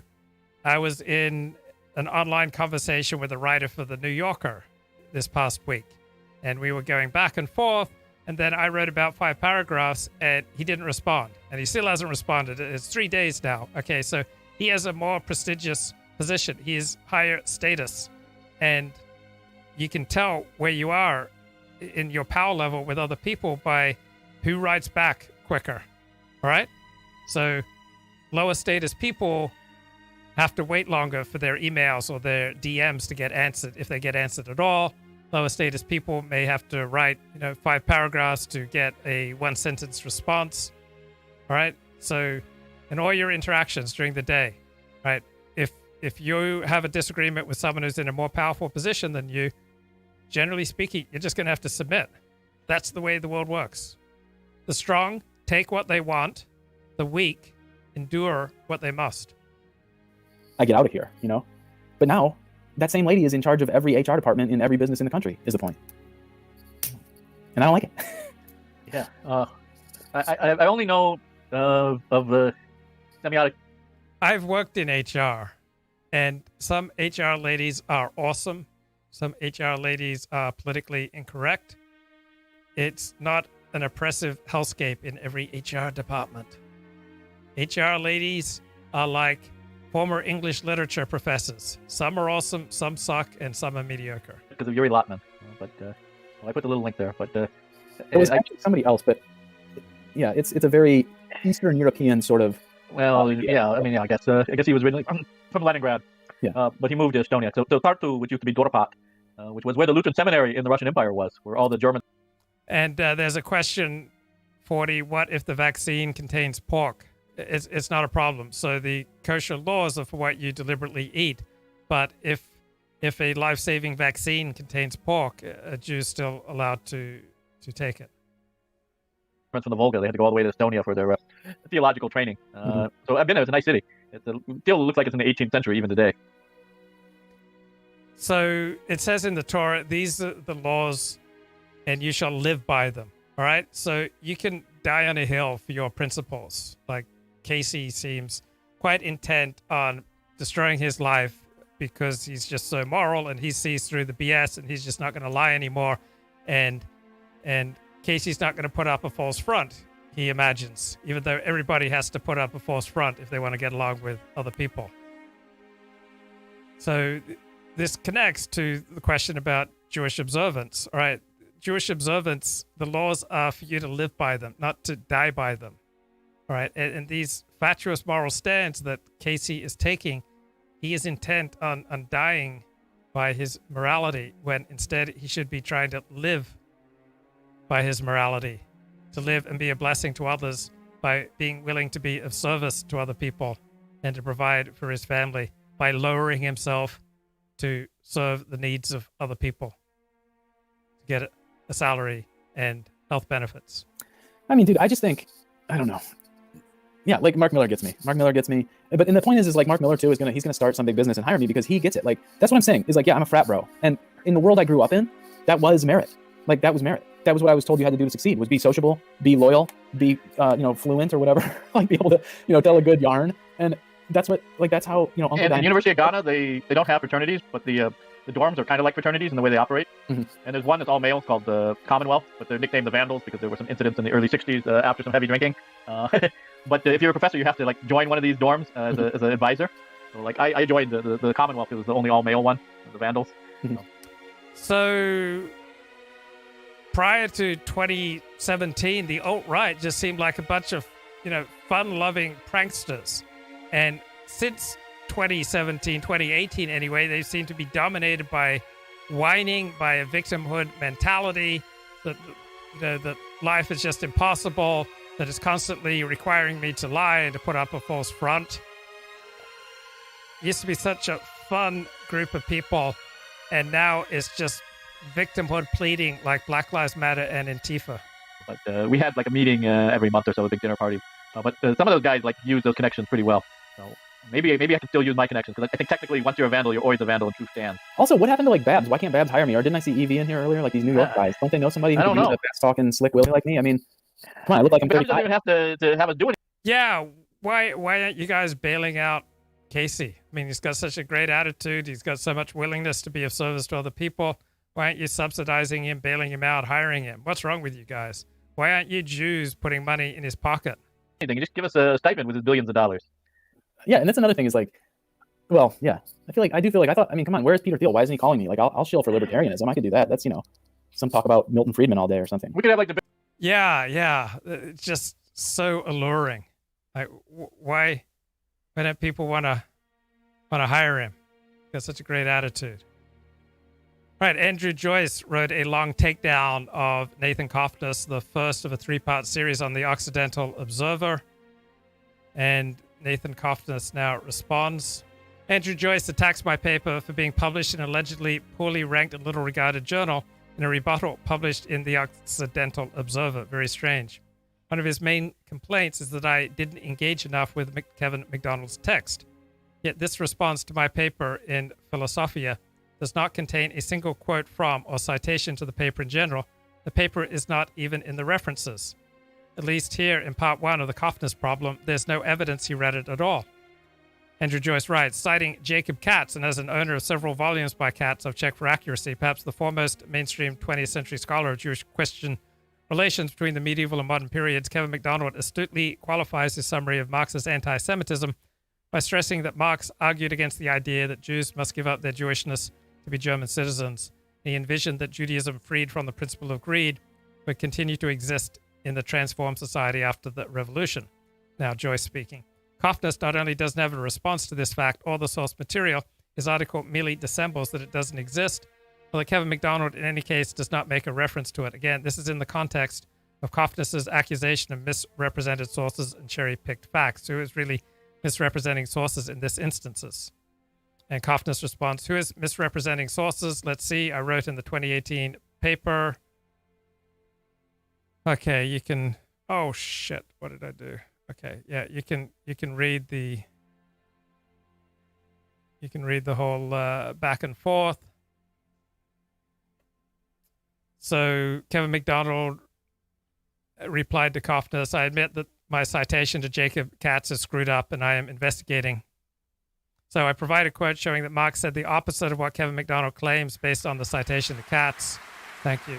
I was in an online conversation with a writer for The New Yorker this past week, and we were going back and forth, and then I wrote about 5 paragraphs, and he didn't respond, and he still hasn't responded. It's 3 days now. Okay, so he has a more prestigious position. He is higher status, and you can tell where you are in your power level with other people by who writes back quicker, all right? So lower status people have to wait longer for their emails or their DMs to get answered, if they get answered at all. Lower status people may have to write, 5 paragraphs to get a 1-sentence response. All right. So in all your interactions during the day, right? If you have a disagreement with someone who's in a more powerful position than you, generally speaking, you're just going to have to submit. That's the way the world works. The strong take what they want. The weak endure what they must. I get out of here, But now, that same lady is in charge of every HR department in every business in the country, is the point. And I don't like it. Yeah. I only know of semiotic. I've worked in HR, and some HR ladies are awesome. Some HR ladies are politically incorrect. It's not an oppressive hellscape in every HR department. HR ladies are like former English literature professors. Some are awesome, some suck, and some are mediocre. Because of Yuri Lotman. But I put the little link there. But it was actually somebody else, but yeah, it's a very Eastern European sort of. Well, yeah. I mean, yeah, I guess he was originally from Leningrad. Yeah. But he moved to Estonia. So Tartu, which used to be Dorpat, which was where the Lutheran seminary in the Russian Empire was, where all the Germans. And there's a question, 40. What if the vaccine contains pork? It's not a problem. So the kosher laws are for what you deliberately eat. But if a life-saving vaccine contains pork, a Jew's still allowed to take it. From the Volga, they had to go all the way to Estonia for their theological training. So I've been there. It's a nice city. It still looks like it's in the 18th century even today. So it says in the Torah, these are the laws, and you shall live by them. All right? So you can die on a hill for your principles. Like Casey seems quite intent on destroying his life because he's just so moral and he sees through the BS and he's just not going to lie anymore. And Casey's not going to put up a false front, he imagines, even though everybody has to put up a false front if they want to get along with other people. So this connects to the question about Jewish observance. All right, Jewish observance, the laws are for you to live by them, not to die by them. All right, and these fatuous moral stands that Casey is taking, he is intent on dying by his morality, when instead he should be trying to live by his morality, to live and be a blessing to others by being willing to be of service to other people and to provide for his family by lowering himself to serve the needs of other people, to get a salary and health benefits. I mean, dude, I just think, I don't know. Yeah, like Mark Miller gets me. But and the point is like Mark Miller too he's gonna start some big business and hire me because he gets it. Like that's what I'm saying. Is like, yeah, I'm a frat bro, and in the world I grew up in, that was merit. Like that was merit. That was what I was told you had to do to succeed, was be sociable, be loyal, be fluent or whatever, like be able to tell a good yarn. And that's what, like, that's how Uncle And Dan. the University of Ghana, they don't have fraternities, but the dorms are kind of like fraternities in the way they operate. Mm-hmm. And there's one that's all male called the Commonwealth, but they're nicknamed the Vandals because there were some incidents in the early 60s after some heavy drinking. But if you're a professor, you have to like join one of these dorms as an advisor. So like I joined the Commonwealth. It was the only all male one, the Vandals. Mm-hmm. So prior to 2017, the alt-right just seemed like a bunch of, fun-loving pranksters. And since 2017, 2018 anyway, they seem to be dominated by whining, by a victimhood mentality, that life is just impossible, that is constantly requiring me to lie and to put up a false front. It used to be such a fun group of people, and now it's just victimhood pleading like Black Lives Matter and Antifa. But we had like a meeting every month or so, a big dinner party. But some of those guys like use those connections pretty well. So maybe I can still use my connections, because I think technically once you're a Vandal, you're always a Vandal in true stand. Also, what happened to like Babs? Why can't Babs hire me? Or didn't I see Evie in here earlier? Like these New York guys, don't they know somebody who I don't can know. use a fast talking slick Willie like me? I mean, come on, I look like I'm Babs 35. doesn't even have to have us do anything. Yeah, why aren't you guys bailing out Casey? I mean, he's got such a great attitude. He's got so much willingness to be of service to other people. Why aren't you subsidizing him, bailing him out, hiring him? What's wrong with you guys? Why aren't you Jews putting money in his pocket? You just give us a stipend with his billions of dollars. Yeah, and that's another thing is like, well, yeah, I do feel like I mean, come on, where's Peter Thiel? Why isn't he calling me? Like, I'll shill for libertarianism. I could do that. That's, some talk about Milton Friedman all day or something. We could have like the Yeah. It's just so alluring. Like, why don't people want to hire him? He's got such a great attitude. Right, Andrew Joyce wrote a long takedown of Nathan Koftis, the first of a 3-part series on the Occidental Observer. And Nathan Koftis now responds. Andrew Joyce attacks my paper for being published in an allegedly poorly ranked and little regarded journal in a rebuttal published in the Occidental Observer. Very strange. One of his main complaints is that I didn't engage enough with Kevin McDonald's text. Yet this response to my paper in Philosophia does not contain a single quote from or citation to the paper in general. The paper is not even in the references. At least here in part 1 of the Koftis problem, there's no evidence he read it at all. Andrew Joyce writes, citing Jacob Katz, and as an owner of several volumes by Katz, I've checked for accuracy, perhaps the foremost mainstream 20th century scholar of Jewish question relations between the medieval and modern periods, Kevin McDonald astutely qualifies his summary of Marx's anti-Semitism by stressing that Marx argued against the idea that Jews must give up their Jewishness to be German citizens. He envisioned that Judaism, freed from the principle of greed, would continue to exist in the transformed society after the revolution. Now, Joyce speaking. Koftis not only doesn't have a response to this fact or the source material, his article merely dissembles that it doesn't exist, while Kevin McDonald, in any case, does not make a reference to it. Again, this is in the context of Koftis's accusation of misrepresented sources and cherry-picked facts. Who is really misrepresenting sources in this instances? And Koftis responds, who is misrepresenting sources? Let's see. I wrote in the 2018 paper. Okay, you can... Oh, shit. What did I do? Okay, yeah, you can read the... You can read the whole back and forth. So Kevin McDonald replied to Koftis, I admit that my citation to Jacob Katz is screwed up and I am investigating. So I provide a quote showing that Marx said the opposite of what Kevin McDonald claims based on the citation to Katz. Thank you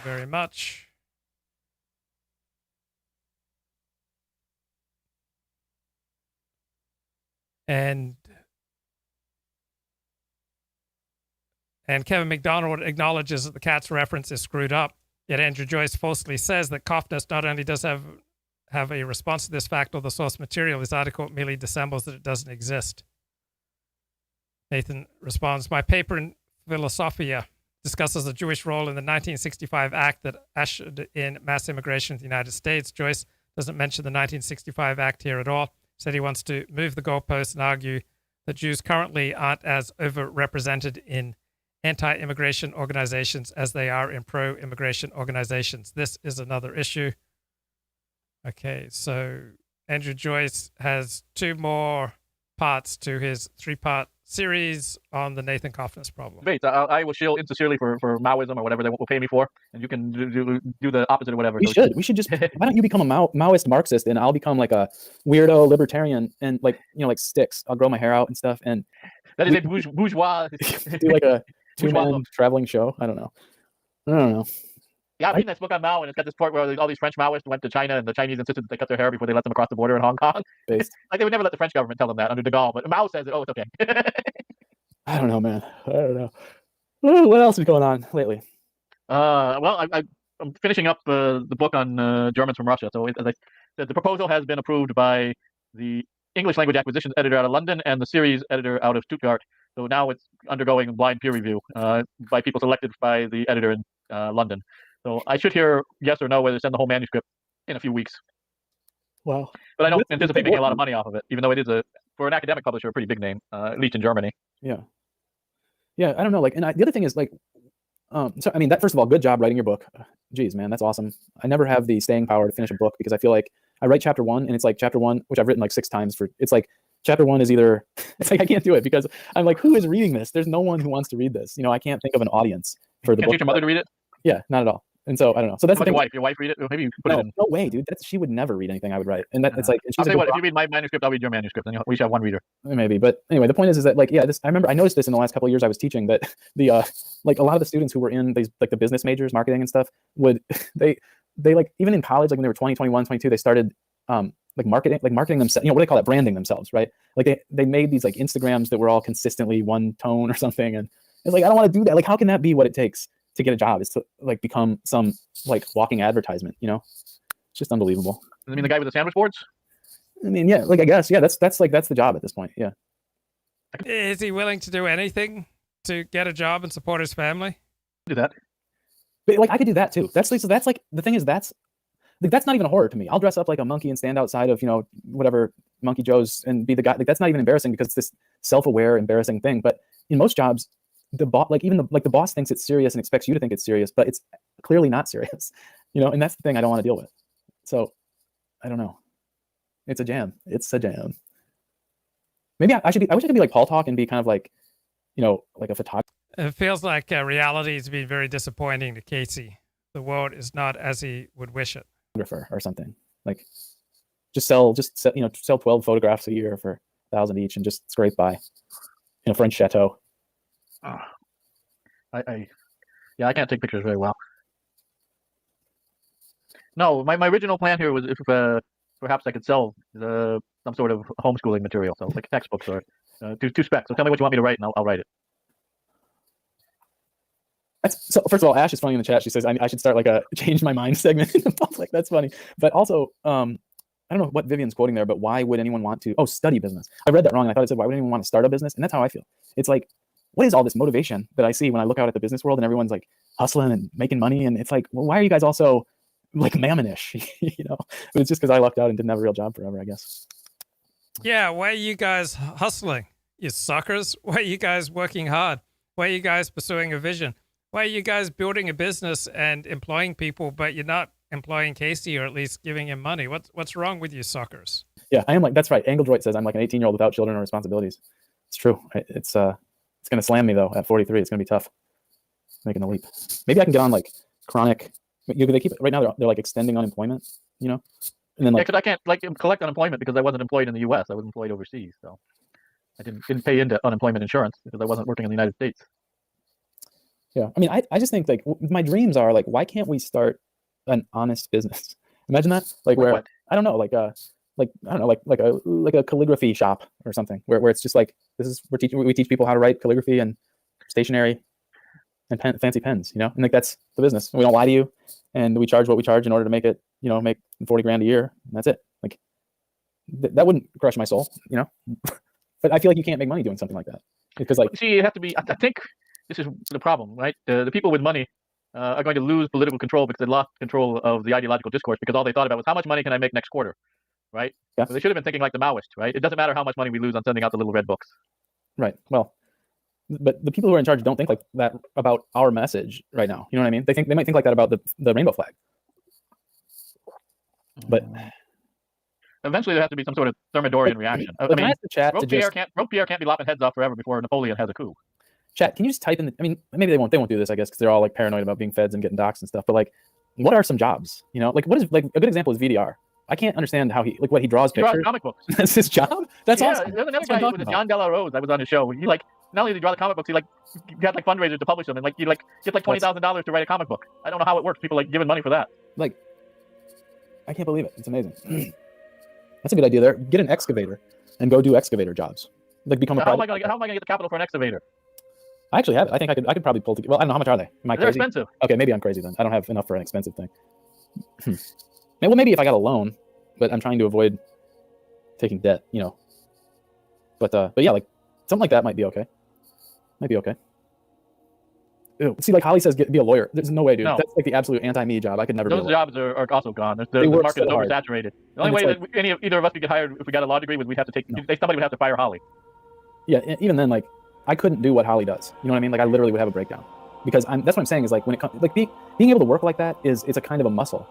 very much. And Kevin McDonald acknowledges that the Katz reference is screwed up. Yet Andrew Joyce falsely says that Koftis not only does have a response to this fact or the source material, his article merely dissembles that it doesn't exist. Nathan responds, my paper in Philosophia discusses the Jewish role in the 1965 act that ushered in mass immigration to the United States. Joyce doesn't mention the 1965 act here at all. Said he wants to move the goalposts and argue that Jews currently aren't as overrepresented in anti-immigration organizations as they are in pro-immigration organizations. This is another issue. Okay, so Andrew Joyce has 2 more parts to his 3-part series on the Nathan Coffness problem. Debates. I will shill insincerely for Maoism or whatever they will pay me for, and you can do the opposite or whatever. We should. We should just. Why don't you become a Maoist Marxist, and I'll become like a weirdo libertarian, and like like sticks. I'll grow my hair out and stuff, and that is a bourgeois. do like a two-man traveling show. I don't know. Yeah, I'm reading this book on Mao, and it's got this part where all these French Maoists went to China, and the Chinese insisted that they cut their hair before they let them across the border in Hong Kong. Based. Like they would never let the French government tell them that under de Gaulle, but Mao says it. Oh, it's okay. I don't know, man. I don't know. Ooh, what else is going on lately? Well, I'm finishing up the book on Germans from Russia. So as I said, the proposal has been approved by the English language acquisitions editor out of London and the series editor out of Stuttgart. So now it's undergoing blind peer review by people selected by the editor in London. So I should hear yes or no whether to send the whole manuscript in a few weeks. Wow. But I don't anticipate making a lot of money off of it, even though it is for an academic publisher, a pretty big name, at least in Germany. Yeah. Yeah, I don't know. Like, and the other thing is like, so I mean, that first of all, good job writing your book. Geez, man, that's awesome. I never have the staying power to finish a book because I feel like I write chapter 1 and it's like chapter 1, which I've written like 6 times it's like chapter 1 is either, it's like I can't do it because I'm like, who is reading this? There's no one who wants to read this. I can't think of an audience for the book. Can't teach your mother to read it? Yeah, not at all. And so I don't know. So that's the thing. Your wife read it? Maybe you put it in. No way, dude. She would never read anything I would write. And it's like, and I'll tell you what, if you read my manuscript, I'll read your manuscript, and we should have one reader. Maybe, but anyway, the point is that like, yeah, I noticed this in the last couple of years I was teaching that the like a lot of the students who were in these like the business majors, marketing and stuff, would they like even in college, like when they were 20, 21, 22, they started like marketing themselves. What do they call it? Branding themselves, right? Like they made these like Instagrams that were all consistently one tone or something, and it's like I don't want to do that. Like, how can that be what it takes to get a job? Is to like become some like walking advertisement, It's just unbelievable. I mean, the guy with the sandwich boards? I mean, yeah, like I guess, yeah, that's the job at this point. Yeah. Is he willing to do anything to get a job and support his family? Do that. But like I could do that too. That's like the thing is that's not even a horror to me. I'll dress up like a monkey and stand outside of, whatever Monkey Joe's and be the guy. Like that's not even embarrassing because it's this self-aware, embarrassing thing. But in most jobs, the boss, like even the boss thinks it's serious and expects you to think it's serious, but it's clearly not serious, and that's the thing I don't want to deal with. So I don't know. It's a jam. Maybe I wish I could be like Paul Talk and be kind of like, like a photographer. It feels like reality has been very disappointing to Casey. The world is not as he would wish it. Or something like just sell 12 photographs a year for $1,000 each and just scrape by in a French chateau. I can't take pictures very well. No, my original plan here was if perhaps I could sell some sort of homeschooling material, so like textbooks or two specs. So tell me what you want me to write, and I'll write it. So first of all, Ash is funny in the chat. She says I should start like a change my mind segment in the public. That's funny. But also, I don't know what Vivian's quoting there, but why would anyone want to study business? I read that wrong. I thought it said why would anyone want to start a business? And that's how I feel. It's like, what is all this motivation that I see when I look out at the business world and everyone's like hustling and making money? And it's like, well, why are you guys also like mammonish? But it's just because I lucked out and didn't have a real job forever, I guess. Yeah, why are you guys hustling? You suckers. Why are you guys working hard? Why are you guys pursuing a vision? Why are you guys building a business and employing people, but you're not employing Casey or at least giving him money? What's wrong with you suckers? Yeah, I am like, that's right. Angeldroit says I'm like an 18-year-old without children or responsibilities. It's true. It's going to slam me though at 43. It's going to be tough making the leap. Maybe I can get on like chronic. They keep right now. They're like extending unemployment. And then like because I can't like collect unemployment because I wasn't employed in the U.S. I was employed overseas, so I didn't pay into unemployment insurance because I wasn't working in the United States. Yeah, I mean, I just think like my dreams are like, why can't we start an honest business? Imagine that, like where what? I don't know, like I don't know, like a calligraphy shop or something, where it's just like we teach people how to write calligraphy and stationery and fancy pens, and like that's the business. We don't lie to you, and we charge what we charge in order to make it, make $40,000 a year, and that's it. Like that wouldn't crush my soul, But I feel like you can't make money doing something like that because like see, you have to be. I think this is the problem, right? The people with money are going to lose political control because they lost control of the ideological discourse because all they thought about was how much money can I make next quarter, right? Yeah. So they should have been thinking like the Maoist, right? It doesn't matter how much money we lose on sending out the little red books. Right. Well, but the people who are in charge don't think like that about our message right now. You know what I mean? They might think like that about the rainbow flag. But Eventually, there has to be some sort of Thermidorian reaction. I But can I mean, ask the chat to just Robespierre can't be lopping heads off forever before Napoleon has a coup. chat? Can you just type in? I mean, maybe they won't do this, I guess, because they're all like paranoid about being feds and getting doxxed and stuff. But like, what are some jobs? You know, like what is like a good example is VDR. I can't understand how he what he draws He draws pictures. comic books. That's his job. That's Yeah, awesome. there's another That's what I'm guy talking with about. John Della Rose. I was on his show. He like not only did he draw the comic books, he had like fundraisers to publish them, and like you like get like $20,000 to write a comic book. I don't know how it works. People like giving money for that. Like, I can't believe it. It's amazing. That's a good idea there. Get an excavator and go do excavator jobs. Like become a How am private. I gonna get the capital for an excavator? I actually have it. I think I could probably pull together. Well, I don't know how much are they. Am I They're crazy? expensive. Okay, maybe I'm crazy then. I don't have enough for an expensive thing. Well, maybe if I got a loan, but I'm trying to avoid taking debt, you know. But yeah, like something like that might be okay. Might be okay. Ew. See, like Holly says, be a lawyer. There's no way, dude. No. That's like the absolute anti-me job. I could never. Those be a lawyer. jobs are also gone. The They work market is so hard. oversaturated. The only And way it's that either of us could get hired if we got a law degree was we'd have to take somebody would have to fire Holly. Yeah, even then, like I couldn't do what Holly does. You know what I mean? Like I literally would have a breakdown because that's what I'm saying is like when it comes like being able to work like that it's a kind of a muscle,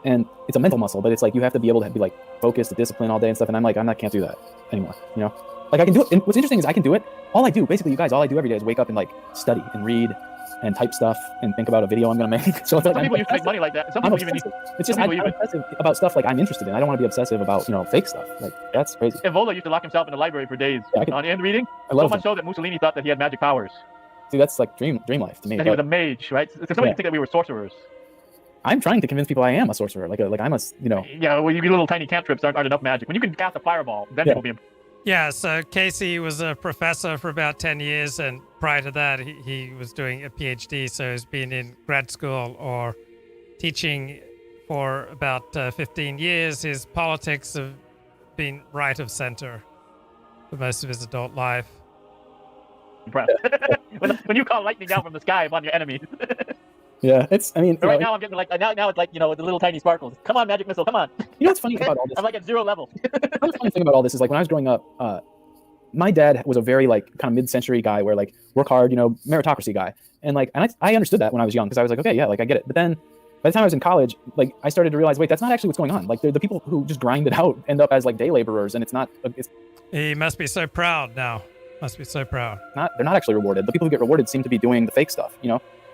and it's a mental muscle, but it's like you have to be able to be like focused, disciplined all day and stuff. And I'm like can't do that anymore. You know, like I can do it. And what's interesting is I can do it. All I do, basically, you guys, all I do every day is wake up and like study and read and type stuff and think about a video I'm gonna make. So it's like Some people used to make money like that. Some I'm people even obsessive. It's just some I'm people even- obsessive about stuff like I'm interested in. I don't want to be obsessive about fake stuff. Like that's crazy. Evola used to lock himself in the library for days Yeah, I can- on end reading. I love So much it. so that Mussolini thought that he had magic powers. See, that's like dream life to me. And he was But a mage, right? So somebody Yeah. think that we were sorcerers. I'm trying to convince people I am a sorcerer. Like I'm a Yeah, well, your little tiny cantrips aren't enough magic. When you can cast a fireball, then Yeah. people be. Yeah, so Casey was a professor for about 10 years, and prior to that, he was doing a PhD, so he's been in grad school or teaching for about 15 years. His politics have been right of center for most of his adult life. Impressed. when you call lightning down from the sky upon your enemies. Yeah, it's. I mean, But right now I'm getting like now it's like the little tiny sparkles. Come on, magic missile, come on. you know what's funny about all this? I'm like at 0 level. The funny thing about all this is like when I was growing up, my dad was a very like kind of mid-century guy where like work hard, meritocracy guy, and I understood that when I was young because I was like, okay, yeah, like I get it. But then by the time I was in college, like I started to realize, wait, that's not actually what's going on. Like the people who just grind it out end up as like day laborers, and it's not. He must be so proud now. Must be so proud. They're not actually rewarded. The people who get rewarded seem to be doing the fake stuff,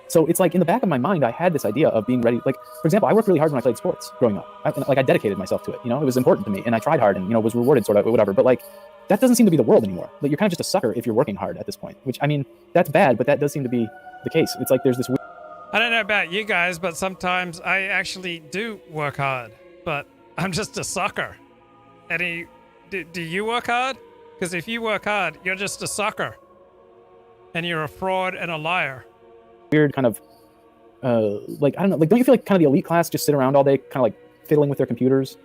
So it's like in the back of my mind, I had this idea of being ready. Like, for example, I worked really hard when I played sports growing up. I dedicated myself to it. It was important to me, and I tried hard, and was rewarded sort of whatever. But like, that doesn't seem to be the world anymore. Like, you're kind of just a sucker if you're working hard at this point. Which I mean, that's bad, but that does seem to be the case. It's like there's this. I don't know about you guys, but sometimes I actually do work hard, but I'm just a sucker. Eddie, do you work hard? Because if you work hard, you're just a sucker. And you're a fraud and a liar. Weird kind of, like, I don't know, like, don't you feel like kind of the elite class just sit around all day, kind of like fiddling with their computers?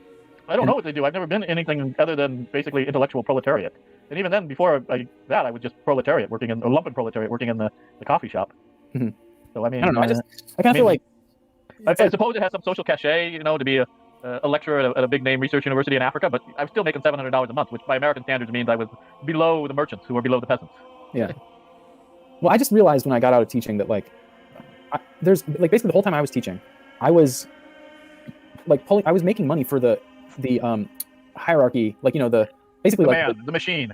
I don't know what they do. I've never been anything other than basically intellectual proletariat. And even then, before I was just proletariat, working in a lumpen proletariat, working in the coffee shop. Mhm. So I mean, I don't know. I kind of feel like I suppose it has some social cachet, to be a lecturer at a big name research university in Africa. But I'm still making $700 a month, which by American standards means I was below the merchants who were below the peasants. yeah. Well, I just realized when I got out of teaching that there's like basically the whole time I was teaching, I was like I was making money for the hierarchy, like basically The like man, the machine.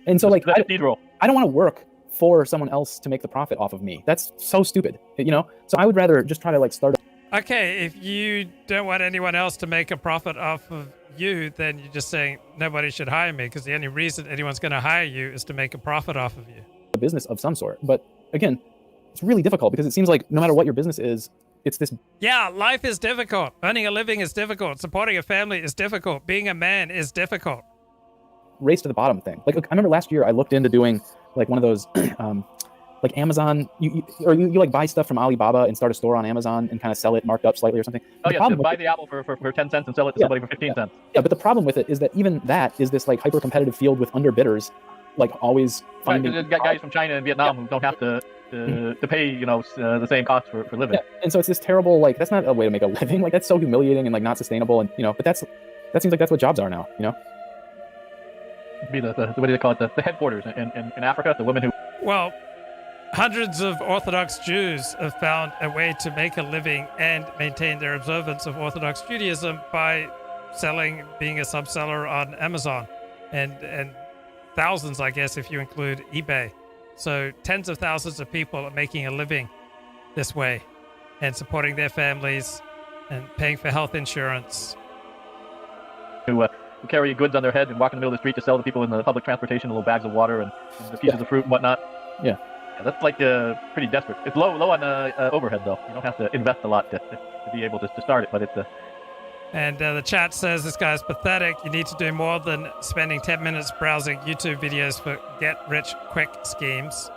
and so like the cathedral. I don't want to work for someone else to make the profit off of me. That's so stupid, So I would rather just try to like start. Okay, if you don't want anyone else to make a profit off of you, then you're just saying nobody should hire me, because the only reason anyone's going to hire you is to make a profit off of you. A business of some sort. But again, it's really difficult because it seems like no matter what your business is, it's this. Yeah, life is difficult. Earning a living is difficult. Supporting a family is difficult. Being a man is difficult. Race to the bottom thing. Like I remember last year I looked into doing like one of those like Amazon, you like buy stuff from Alibaba and start a store on Amazon and kind of sell it marked up slightly or something. Oh The yes, problem buy with the apple for 10 cents and sell it to Yeah, somebody for 15 cents. Yeah, but the problem with it is that even that is this like hyper competitive field with underbidders, like always Right, finding. there's guys from China and Vietnam who don't have to pay the same cost for living. Yeah, and so it's this terrible, like that's not a way to make a living. Like that's so humiliating and like not sustainable, and but that seems like that's what jobs are now. It'd be the what do they call it, the headquarters in Africa, the women who. Well, hundreds of Orthodox Jews have found a way to make a living and maintain their observance of Orthodox Judaism by being a sub-seller on Amazon, and thousands, I guess, if you include eBay. So tens of thousands of people are making a living this way and supporting their families and paying for health insurance. Who carry goods on their head and walk in the middle of the street to sell to people in the public transportation, little bags of water and the pieces of fruit and whatnot. Yeah. That's like pretty desperate. It's low on overhead, though. You don't have to invest a lot to be able to start it, but it's And the chat says this guy's pathetic. You need to do more than spending 10 minutes browsing YouTube videos for get-rich-quick schemes.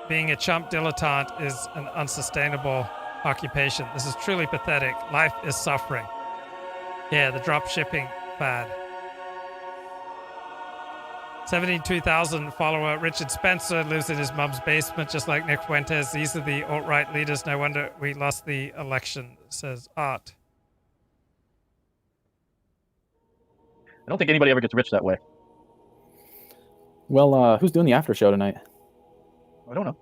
Being a chump dilettante is an unsustainable occupation. This is truly pathetic. Life is suffering. Yeah, the drop shipping fad. 72,000 follower Richard Spencer lives in his mum's basement, just like Nick Fuentes. These are the alt-right leaders. No wonder we lost the election, says Art. I don't think anybody ever gets rich that way. Well, who's doing the after show tonight? I don't know.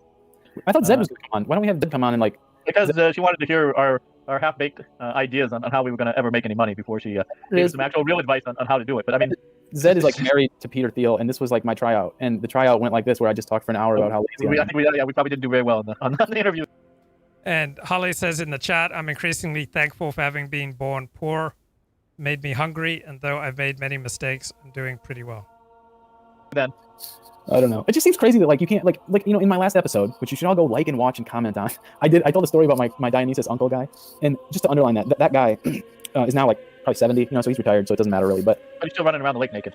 I thought Zed was going to come on. Why don't we have Zed come on and like? Because she wanted to hear our half-baked ideas on how we were going to ever make any money before she gave us some actual real advice on how to do it. But I mean, Zed is like married to Peter Thiel, and this was like my tryout, and the tryout went like this, where I just talked for an hour about how lazy I am. we probably didn't do very well on the interview. And Holly says in the chat, I'm increasingly thankful for having been born poor. Made me hungry, and though I've made many mistakes, I'm doing pretty well. Then I don't know. It just seems crazy that like you can't like you know, in my last episode, which you should all go like and watch and comment on. I told a story about my Dionysus uncle guy, and just to underline that guy is now like probably 70, you know, so he's retired, so it doesn't matter really. But he's still running around the lake naked.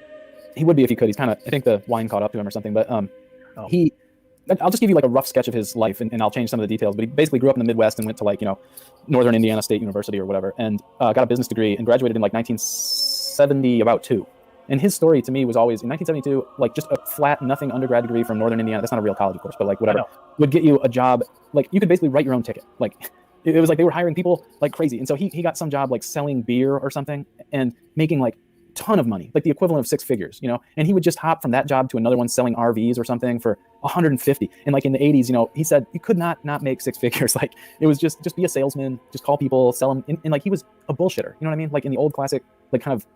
He would be if he could. He's kind of, I think the wine caught up to him or something. But I'll just give you like a rough sketch of his life, and I'll change some of the details. But he basically grew up in the Midwest and went to like, you know, Northern Indiana State University or whatever, and got a business degree and graduated in like 1970 about 2. And his story to me was always in 1972, like just a flat nothing undergrad degree from Northern Indiana. That's not a real college, of course, but like whatever would get you a job. Like you could basically write your own ticket. Like it was like they were hiring people like crazy. And so he got some job like selling beer or something and making like ton of money, like the equivalent of 6 figures, you know. And he would just hop from that job to another one selling RVs or something for 150. And like in the 80s, you know, he said you could not make 6 figures. Like it was just be a salesman, just call people, sell them. And like he was a bullshitter, you know what I mean? Like in the old classic, like kind of.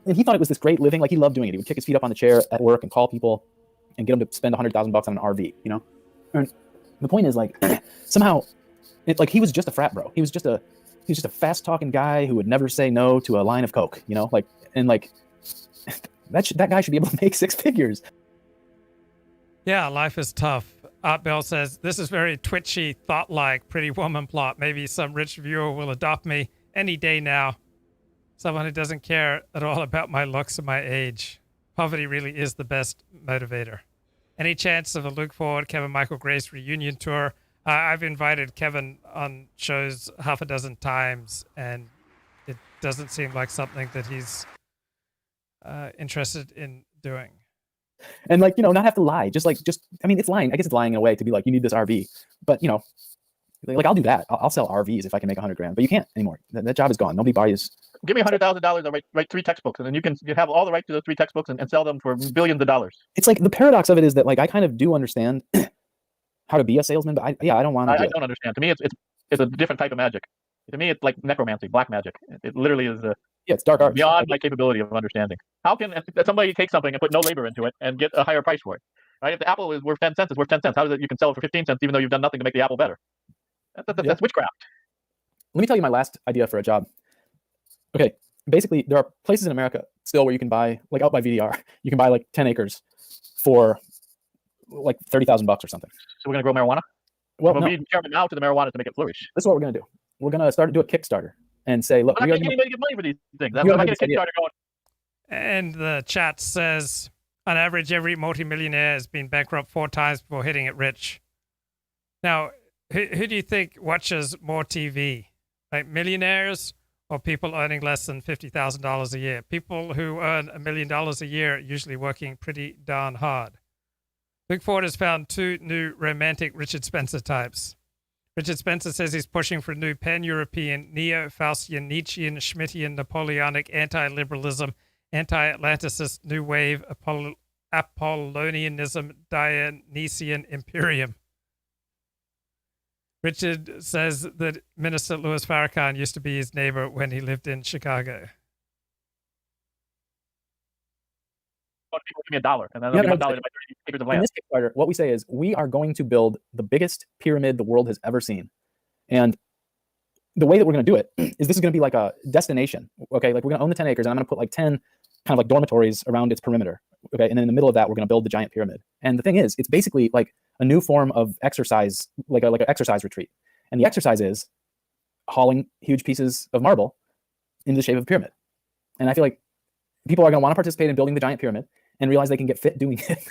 And he thought it was this great living. Like he loved doing it. He would kick his feet up on the chair at work and call people and get them to spend $100,000 on an RV, you know? And the point is like, somehow it like, he was just a frat bro. He was just a fast talking guy who would never say no to a line of Coke, you know, like, and like that guy should be able to make 6 figures. Yeah. Life is tough. Art Bell says, this is very twitchy, thought-like Pretty Woman plot. Maybe some rich viewer will adopt me any day now. Someone who doesn't care at all about my looks or my age. Poverty really is the best motivator. Any chance of a Luke Ford, Kevin Michael Grace reunion tour? I've invited Kevin on shows 6 times, and it doesn't seem like something that he's interested in doing. And like, you know, not have to lie. I mean, it's lying. I guess it's lying in a way to be like, you need this RV. But, you know, like I'll do that. I'll sell RVs if I can make $100,000. But you can't anymore. That job is gone. Nobody buys. Give me $100,000. I'll write 3 textbooks, and then you have all the right to those 3 textbooks and sell them for billions of dollars. It's like the paradox of it is that like I kind of do understand how to be a salesman, but I don't want to. I don't understand. To me, it's a different type of magic. To me, it's like necromancy, black magic. It literally is it's dark arts. Beyond my capability of understanding. How can somebody take something and put no labor into it and get a higher price for it? Right? If the apple is worth 10 cents, it's worth 10 cents. How is it you can sell it for 15 cents even though you've done nothing to make the apple better? That's witchcraft. Let me tell you my last idea for a job. Okay, basically there are places in America still where you can buy, like out by VDR, you can buy like 10 acres for like $30,000 or something. So we're gonna grow marijuana? Well, we'll no. be chairman now to the marijuana to make it flourish. This is what we're gonna do. We're gonna do a Kickstarter and say, look, I'm not getting anybody to get money for these things. I'm not getting a Kickstarter going. And the chat says, on average, every multimillionaire has been bankrupt 4 times before hitting it rich. Now, who do you think watches more TV? Like millionaires or people earning less than $50,000 a year? People who earn $1 million a year are usually working pretty darn hard. Big Ford has found 2 new romantic Richard Spencer types. Richard Spencer says he's pushing for new pan-European, neo-Faustian, Nietzschean, Schmittian, Napoleonic, anti-liberalism, anti-Atlanticist, new wave, Apollonianism, Dionysian imperium. Richard says that Minister Louis Farrakhan used to be his neighbor when he lived in Chicago. People give me $1, and then Yeah, they'll give no, me $1 to buy 30 acres of In land. this Kickstarter, what we say is we are going to build the biggest pyramid the world has ever seen. And the way that we're going to do it is this is going to be like a destination. Okay. Like we're going to own the 10 acres and I'm going to put like 10 kind of like dormitories around its perimeter. Okay. And then in the middle of that, we're going to build the giant pyramid. And the thing is, it's basically like a new form of exercise, like an exercise retreat. And the exercise is hauling huge pieces of marble into the shape of a pyramid. And I feel like people are going to want to participate in building the giant pyramid and realize they can get fit doing it.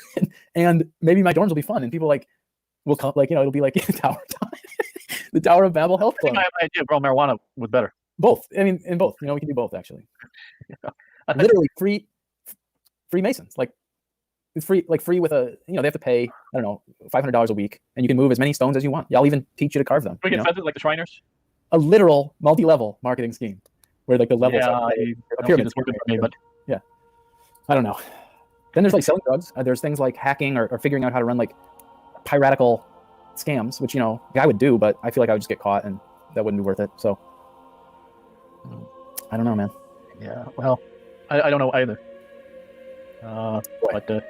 And maybe my dorms will be fun and people like will come, like, it'll be like Tower Time, the Tower of Babel Health I think Club. my idea of growing marijuana was better. Both. I mean, in both, we can do both actually. Literally free Masons. Like it's free with a, they have to pay, I don't know, $500 a week and you can move as many stones as you want. I'll even teach you to carve them. We get fences like the Shriners. A literal multi-level marketing scheme where like the levels are a pyramid. working for me, but yeah, I don't know. Then there's like selling drugs. There's things like hacking or figuring out how to run like piratical scams, which, I would do, but I feel like I would just get caught and that wouldn't be worth it. So I don't know, man. yeah, well, I don't know either. But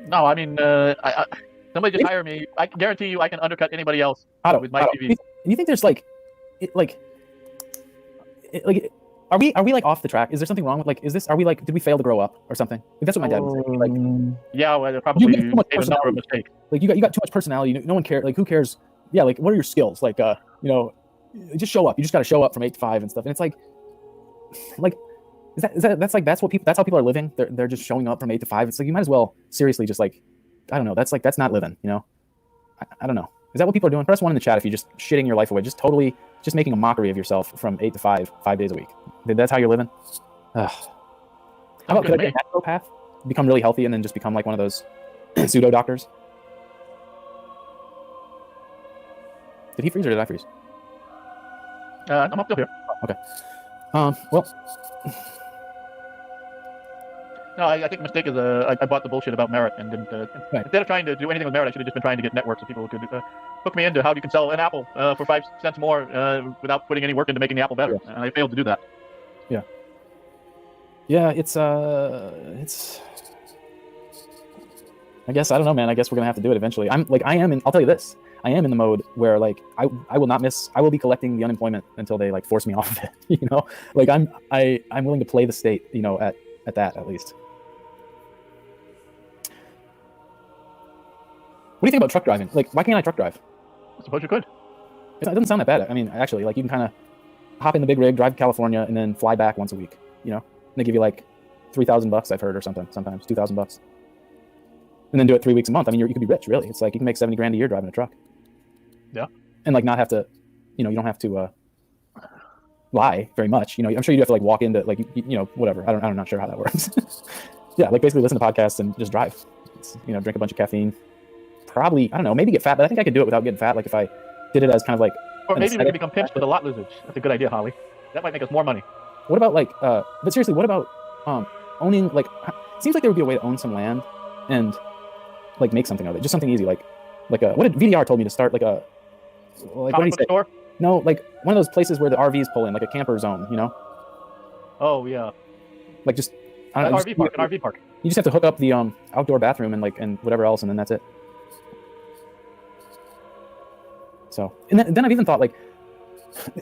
no, I mean, somebody just hire me. I can guarantee you, I can undercut anybody else Otto, with my Otto, TV. you think there's are we like off the track? Is there something wrong with did we fail to grow up or something? Like, that's what my dad was saying. Like, yeah, well, probably you got too much made a number of mistakes. like you got too much personality. No one cares. Like, who cares? Yeah, like what are your skills? Like, just show up. You just got to show up from 8 to 5 and stuff. And it's like that's how people are living. They're just showing up from 8 to 5. It's like you might as well seriously just like, I don't know. That's not living. I don't know. Is that what people are doing? Press 1 in the chat if you're just shitting your life away. Just totally just making a mockery of yourself from 8 to 5 days a week. That's how you're living? Ugh. How about could I get a naturopath? Become really healthy and then just become like one of those pseudo doctors? Did he freeze or did I freeze? I'm up still here. Okay. Well, No, I think the mistake is I bought the bullshit about merit and didn't. Right. Instead of trying to do anything with merit, I should have just been trying to get networks of people who could hook me into how you can sell an apple for 5 cents more without putting any work into making the apple better. Yes. And I failed to do that. yeah, it's I guess, I don't know, man. I guess we're gonna have to do it eventually. I'll tell you this. I am in the mode where like I will be collecting the unemployment until they like force me off of it. Like I'm willing to play the state, at that at least. What do you think about truck driving? Like, why can't I truck drive? I suppose you could. It doesn't sound that bad. I mean, actually, like you can kind of hop in the big rig, drive to California, and then fly back once a week. And they give you like $3,000, I've heard, or something. Sometimes $2,000, and then do it 3 weeks a month. I mean, you could be rich, really. It's like you can make $70 grand a year driving a truck. Yeah. And like not have to, you don't have to lie very much. I'm sure you have to like walk into like whatever. I'm not sure how that works. Yeah, like basically listen to podcasts and just drive. Drink a bunch of caffeine. Probably, I don't know, maybe get fat, but I think I could do it without getting fat. Like if I did it as kind of like, Or maybe we could become pimps with a lot lizards. That's a good idea, Holly. That might make us more money. what about like, but seriously, what about owning, like, it seems like there would be a way to own some land and like make something of it. Just something easy, like what did VDR told me to start, like a, like, what did he say? Store? No, like one of those places where the RVs pull in, like a camper zone, Oh yeah. like just, I don't know, An RV park. you just have to hook up the outdoor bathroom and whatever else, and then that's it. So, and then I've even thought, like,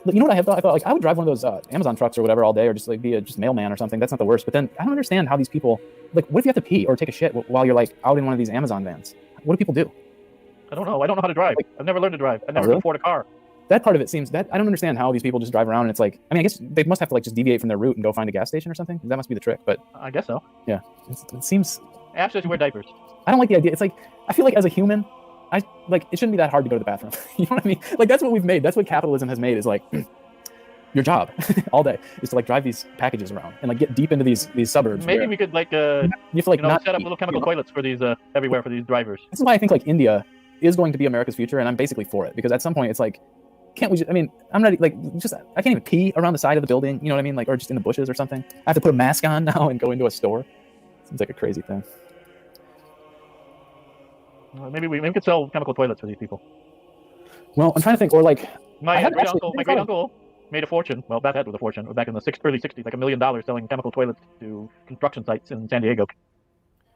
what I have thought? I thought like I would drive one of those Amazon trucks or whatever all day, or just like be a just mailman or something. That's not the worst. But then I don't understand how these people, like, what if you have to pee or take a shit while you're like out in one of these Amazon vans? What do people do? I don't know. I don't know how to drive. I've never learned to drive. I never really? could afford a car. That part of it seems that I don't understand how these people just drive around, and it's like, I mean, I guess they must have to like just deviate from their route and go find a gas station or something. That must be the trick. But I guess so. yeah, it seems. Ash says you wear diapers. I don't like the idea. It's like, I feel like as a human, it shouldn't be that hard to go to the bathroom. You know what I mean? Like, that's what we've made. That's what capitalism has made, is like your job all day is to like drive these packages around and like get deep into these suburbs. Maybe we could like you have to like not set up little chemical toilets for these everywhere for these drivers. This is why I think like India is going to be America's future, and I'm basically for it, because at some point it's like, can't we just, I mean, I'm not like, just, I can't even pee around the side of the building, you know what I mean? Like, or just in the bushes or something. I have to put a mask on now and go into a store. Seems like a crazy thing. Maybe we could sell chemical toilets for these people. Well, I'm trying to think, or like My I haven't great actually- uncle, my great uncle made a fortune. Well, that was a fortune back in the early '60s, like $1 million selling chemical toilets to construction sites in San Diego.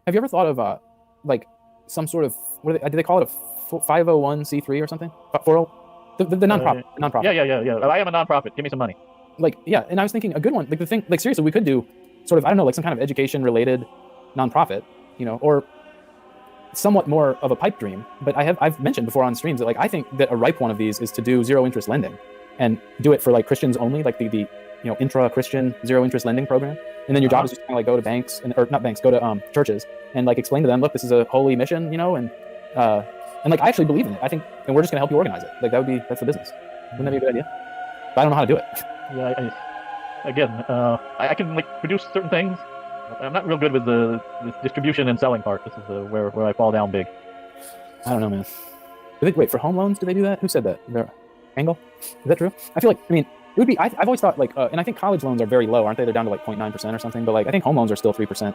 Have you ever thought of like some sort of do they call it a 501c3 or something? 40 the nonprofit. Nonprofit. Yeah. I am a nonprofit. Give me some money. Like yeah, and I was thinking a good one. Like the thing, like seriously, we could do sort of I don't know, like some kind of education related nonprofit, you know, or somewhat more of a pipe dream. But I've mentioned before on streams that like I think that a ripe one of these is to do zero interest lending and do it for like Christians only, like the intra Christian zero interest lending program. And then your job is just kind of like go to banks or not banks, go to churches and like explain to them, look, this is a holy mission, and like I actually believe in it. I think, and we're just gonna help you organize it. Like that's the business. Wouldn't that be a good idea? But I don't know how to do it. Yeah, I can like produce certain things. I'm not real good with the distribution and selling part. This is where I fall down big. I don't know, man. Wait, for home loans, do they do that? Who said that? Angle? Is that true? I feel like, it would be, I've always thought like, and I think college loans are very low, aren't they? They're down to like 0.9% or something, but like, I think home loans are still 3%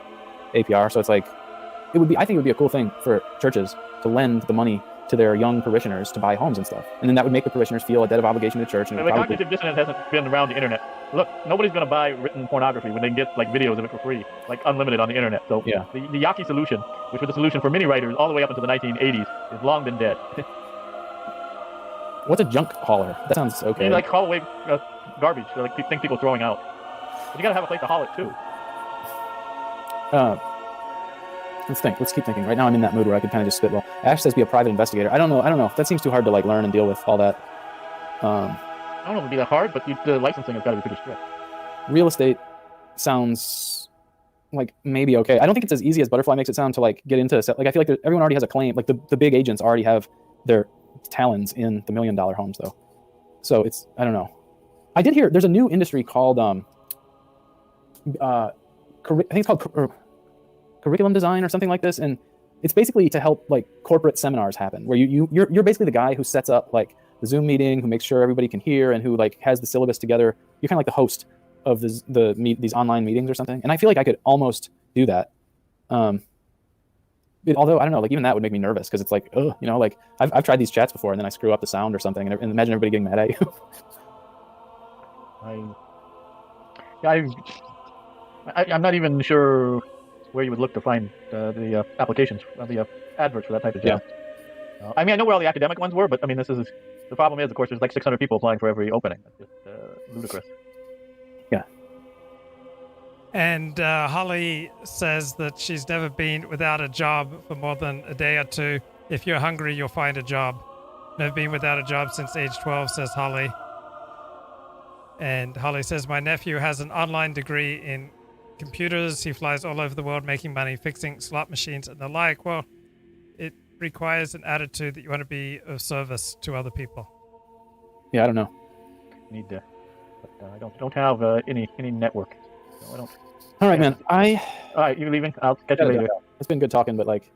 APR. So it's like, I think it would be a cool thing for churches to lend the money to their young parishioners to buy homes and stuff. And then that would make the parishioners feel a debt of obligation to the church. And the cognitive dissonance hasn't been around the internet. Look, nobody's going to buy written pornography when they can get like videos of it for free, like unlimited on the internet. So yeah. The Yaki solution, which was the solution for many writers all the way up into the 1980s, has long been dead. What's a junk hauler? That sounds okay. You like haul away garbage, like things people are throwing out. But you got to have a place to haul it too. Let's think. Let's keep thinking. Right now, I'm in that mood where I could kind of just spitball. Ash says be a private investigator. I don't know. That seems too hard to like learn and deal with all that. I don't know if it'd be that hard, but the licensing has got to be pretty strict. Real estate sounds like maybe okay. I don't think it's as easy as Butterfly makes it sound to like get into. Like I feel like everyone already has a claim. Like the big agents already have their talons in the $1 million homes though. So it's I don't know. I did hear there's a new industry called I think it's called curriculum design or something like this, and it's basically to help like corporate seminars happen where you're basically the guy who sets up like the Zoom meeting, who makes sure everybody can hear, and who like has the syllabus together. You're kind of like the host of these online meetings or something, and I feel like I could almost do that. Although I don't know, like even that would make me nervous because it's like, oh, like I've tried these chats before and then I screw up the sound or something, and imagine everybody getting mad at you. I'm not even sure where you would look to find the applications, the adverts for that type of job. Yeah. I know where all the academic ones were, but this is the problem is, of course, there's like 600 people applying for every opening. That's just ludicrous. Yeah. And Holly says that she's never been without a job for more than a day or two. If you're hungry, you'll find a job. Never been without a job since age 12, says Holly. And Holly says, my nephew has an online degree in computers. He flies all over the world making money, fixing slot machines and the like. Well, it requires an attitude that you want to be of service to other people. Yeah, I don't know. Need to, but I don't have any network. So I don't. All right, man. All right, you leaving? I'll catch you later. It's been good talking, but like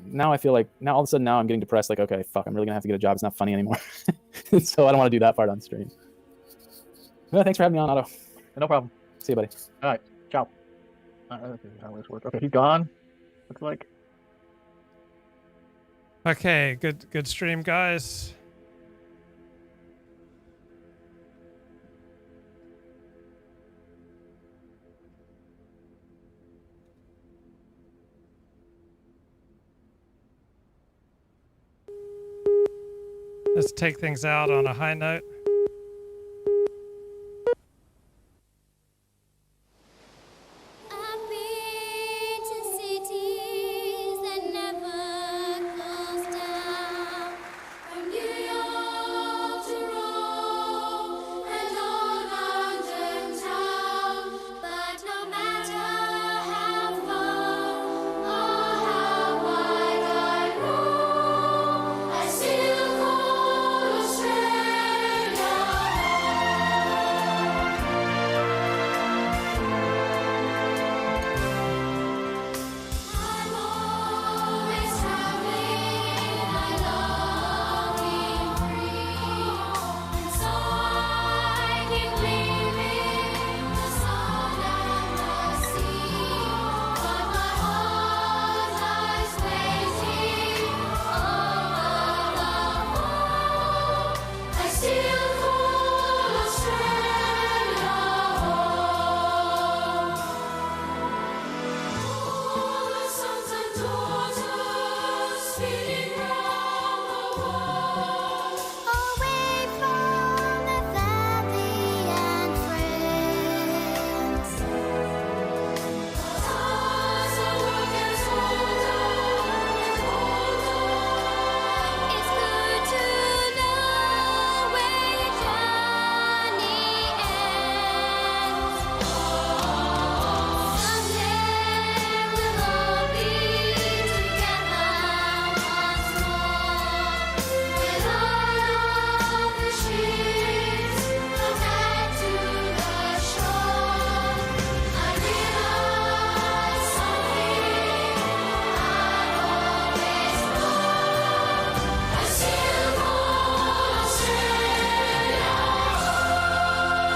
now I feel like all of a sudden now I'm getting depressed. Like, okay, fuck, I'm really gonna have to get a job. It's not funny anymore. So I don't want to do that part on stream. Well, thanks for having me on, Otto. No problem. See you, buddy. All right, ciao. Let's see how this works. Okay, he's gone. Looks like. Okay, good stream, guys. Let's take things out on a high note.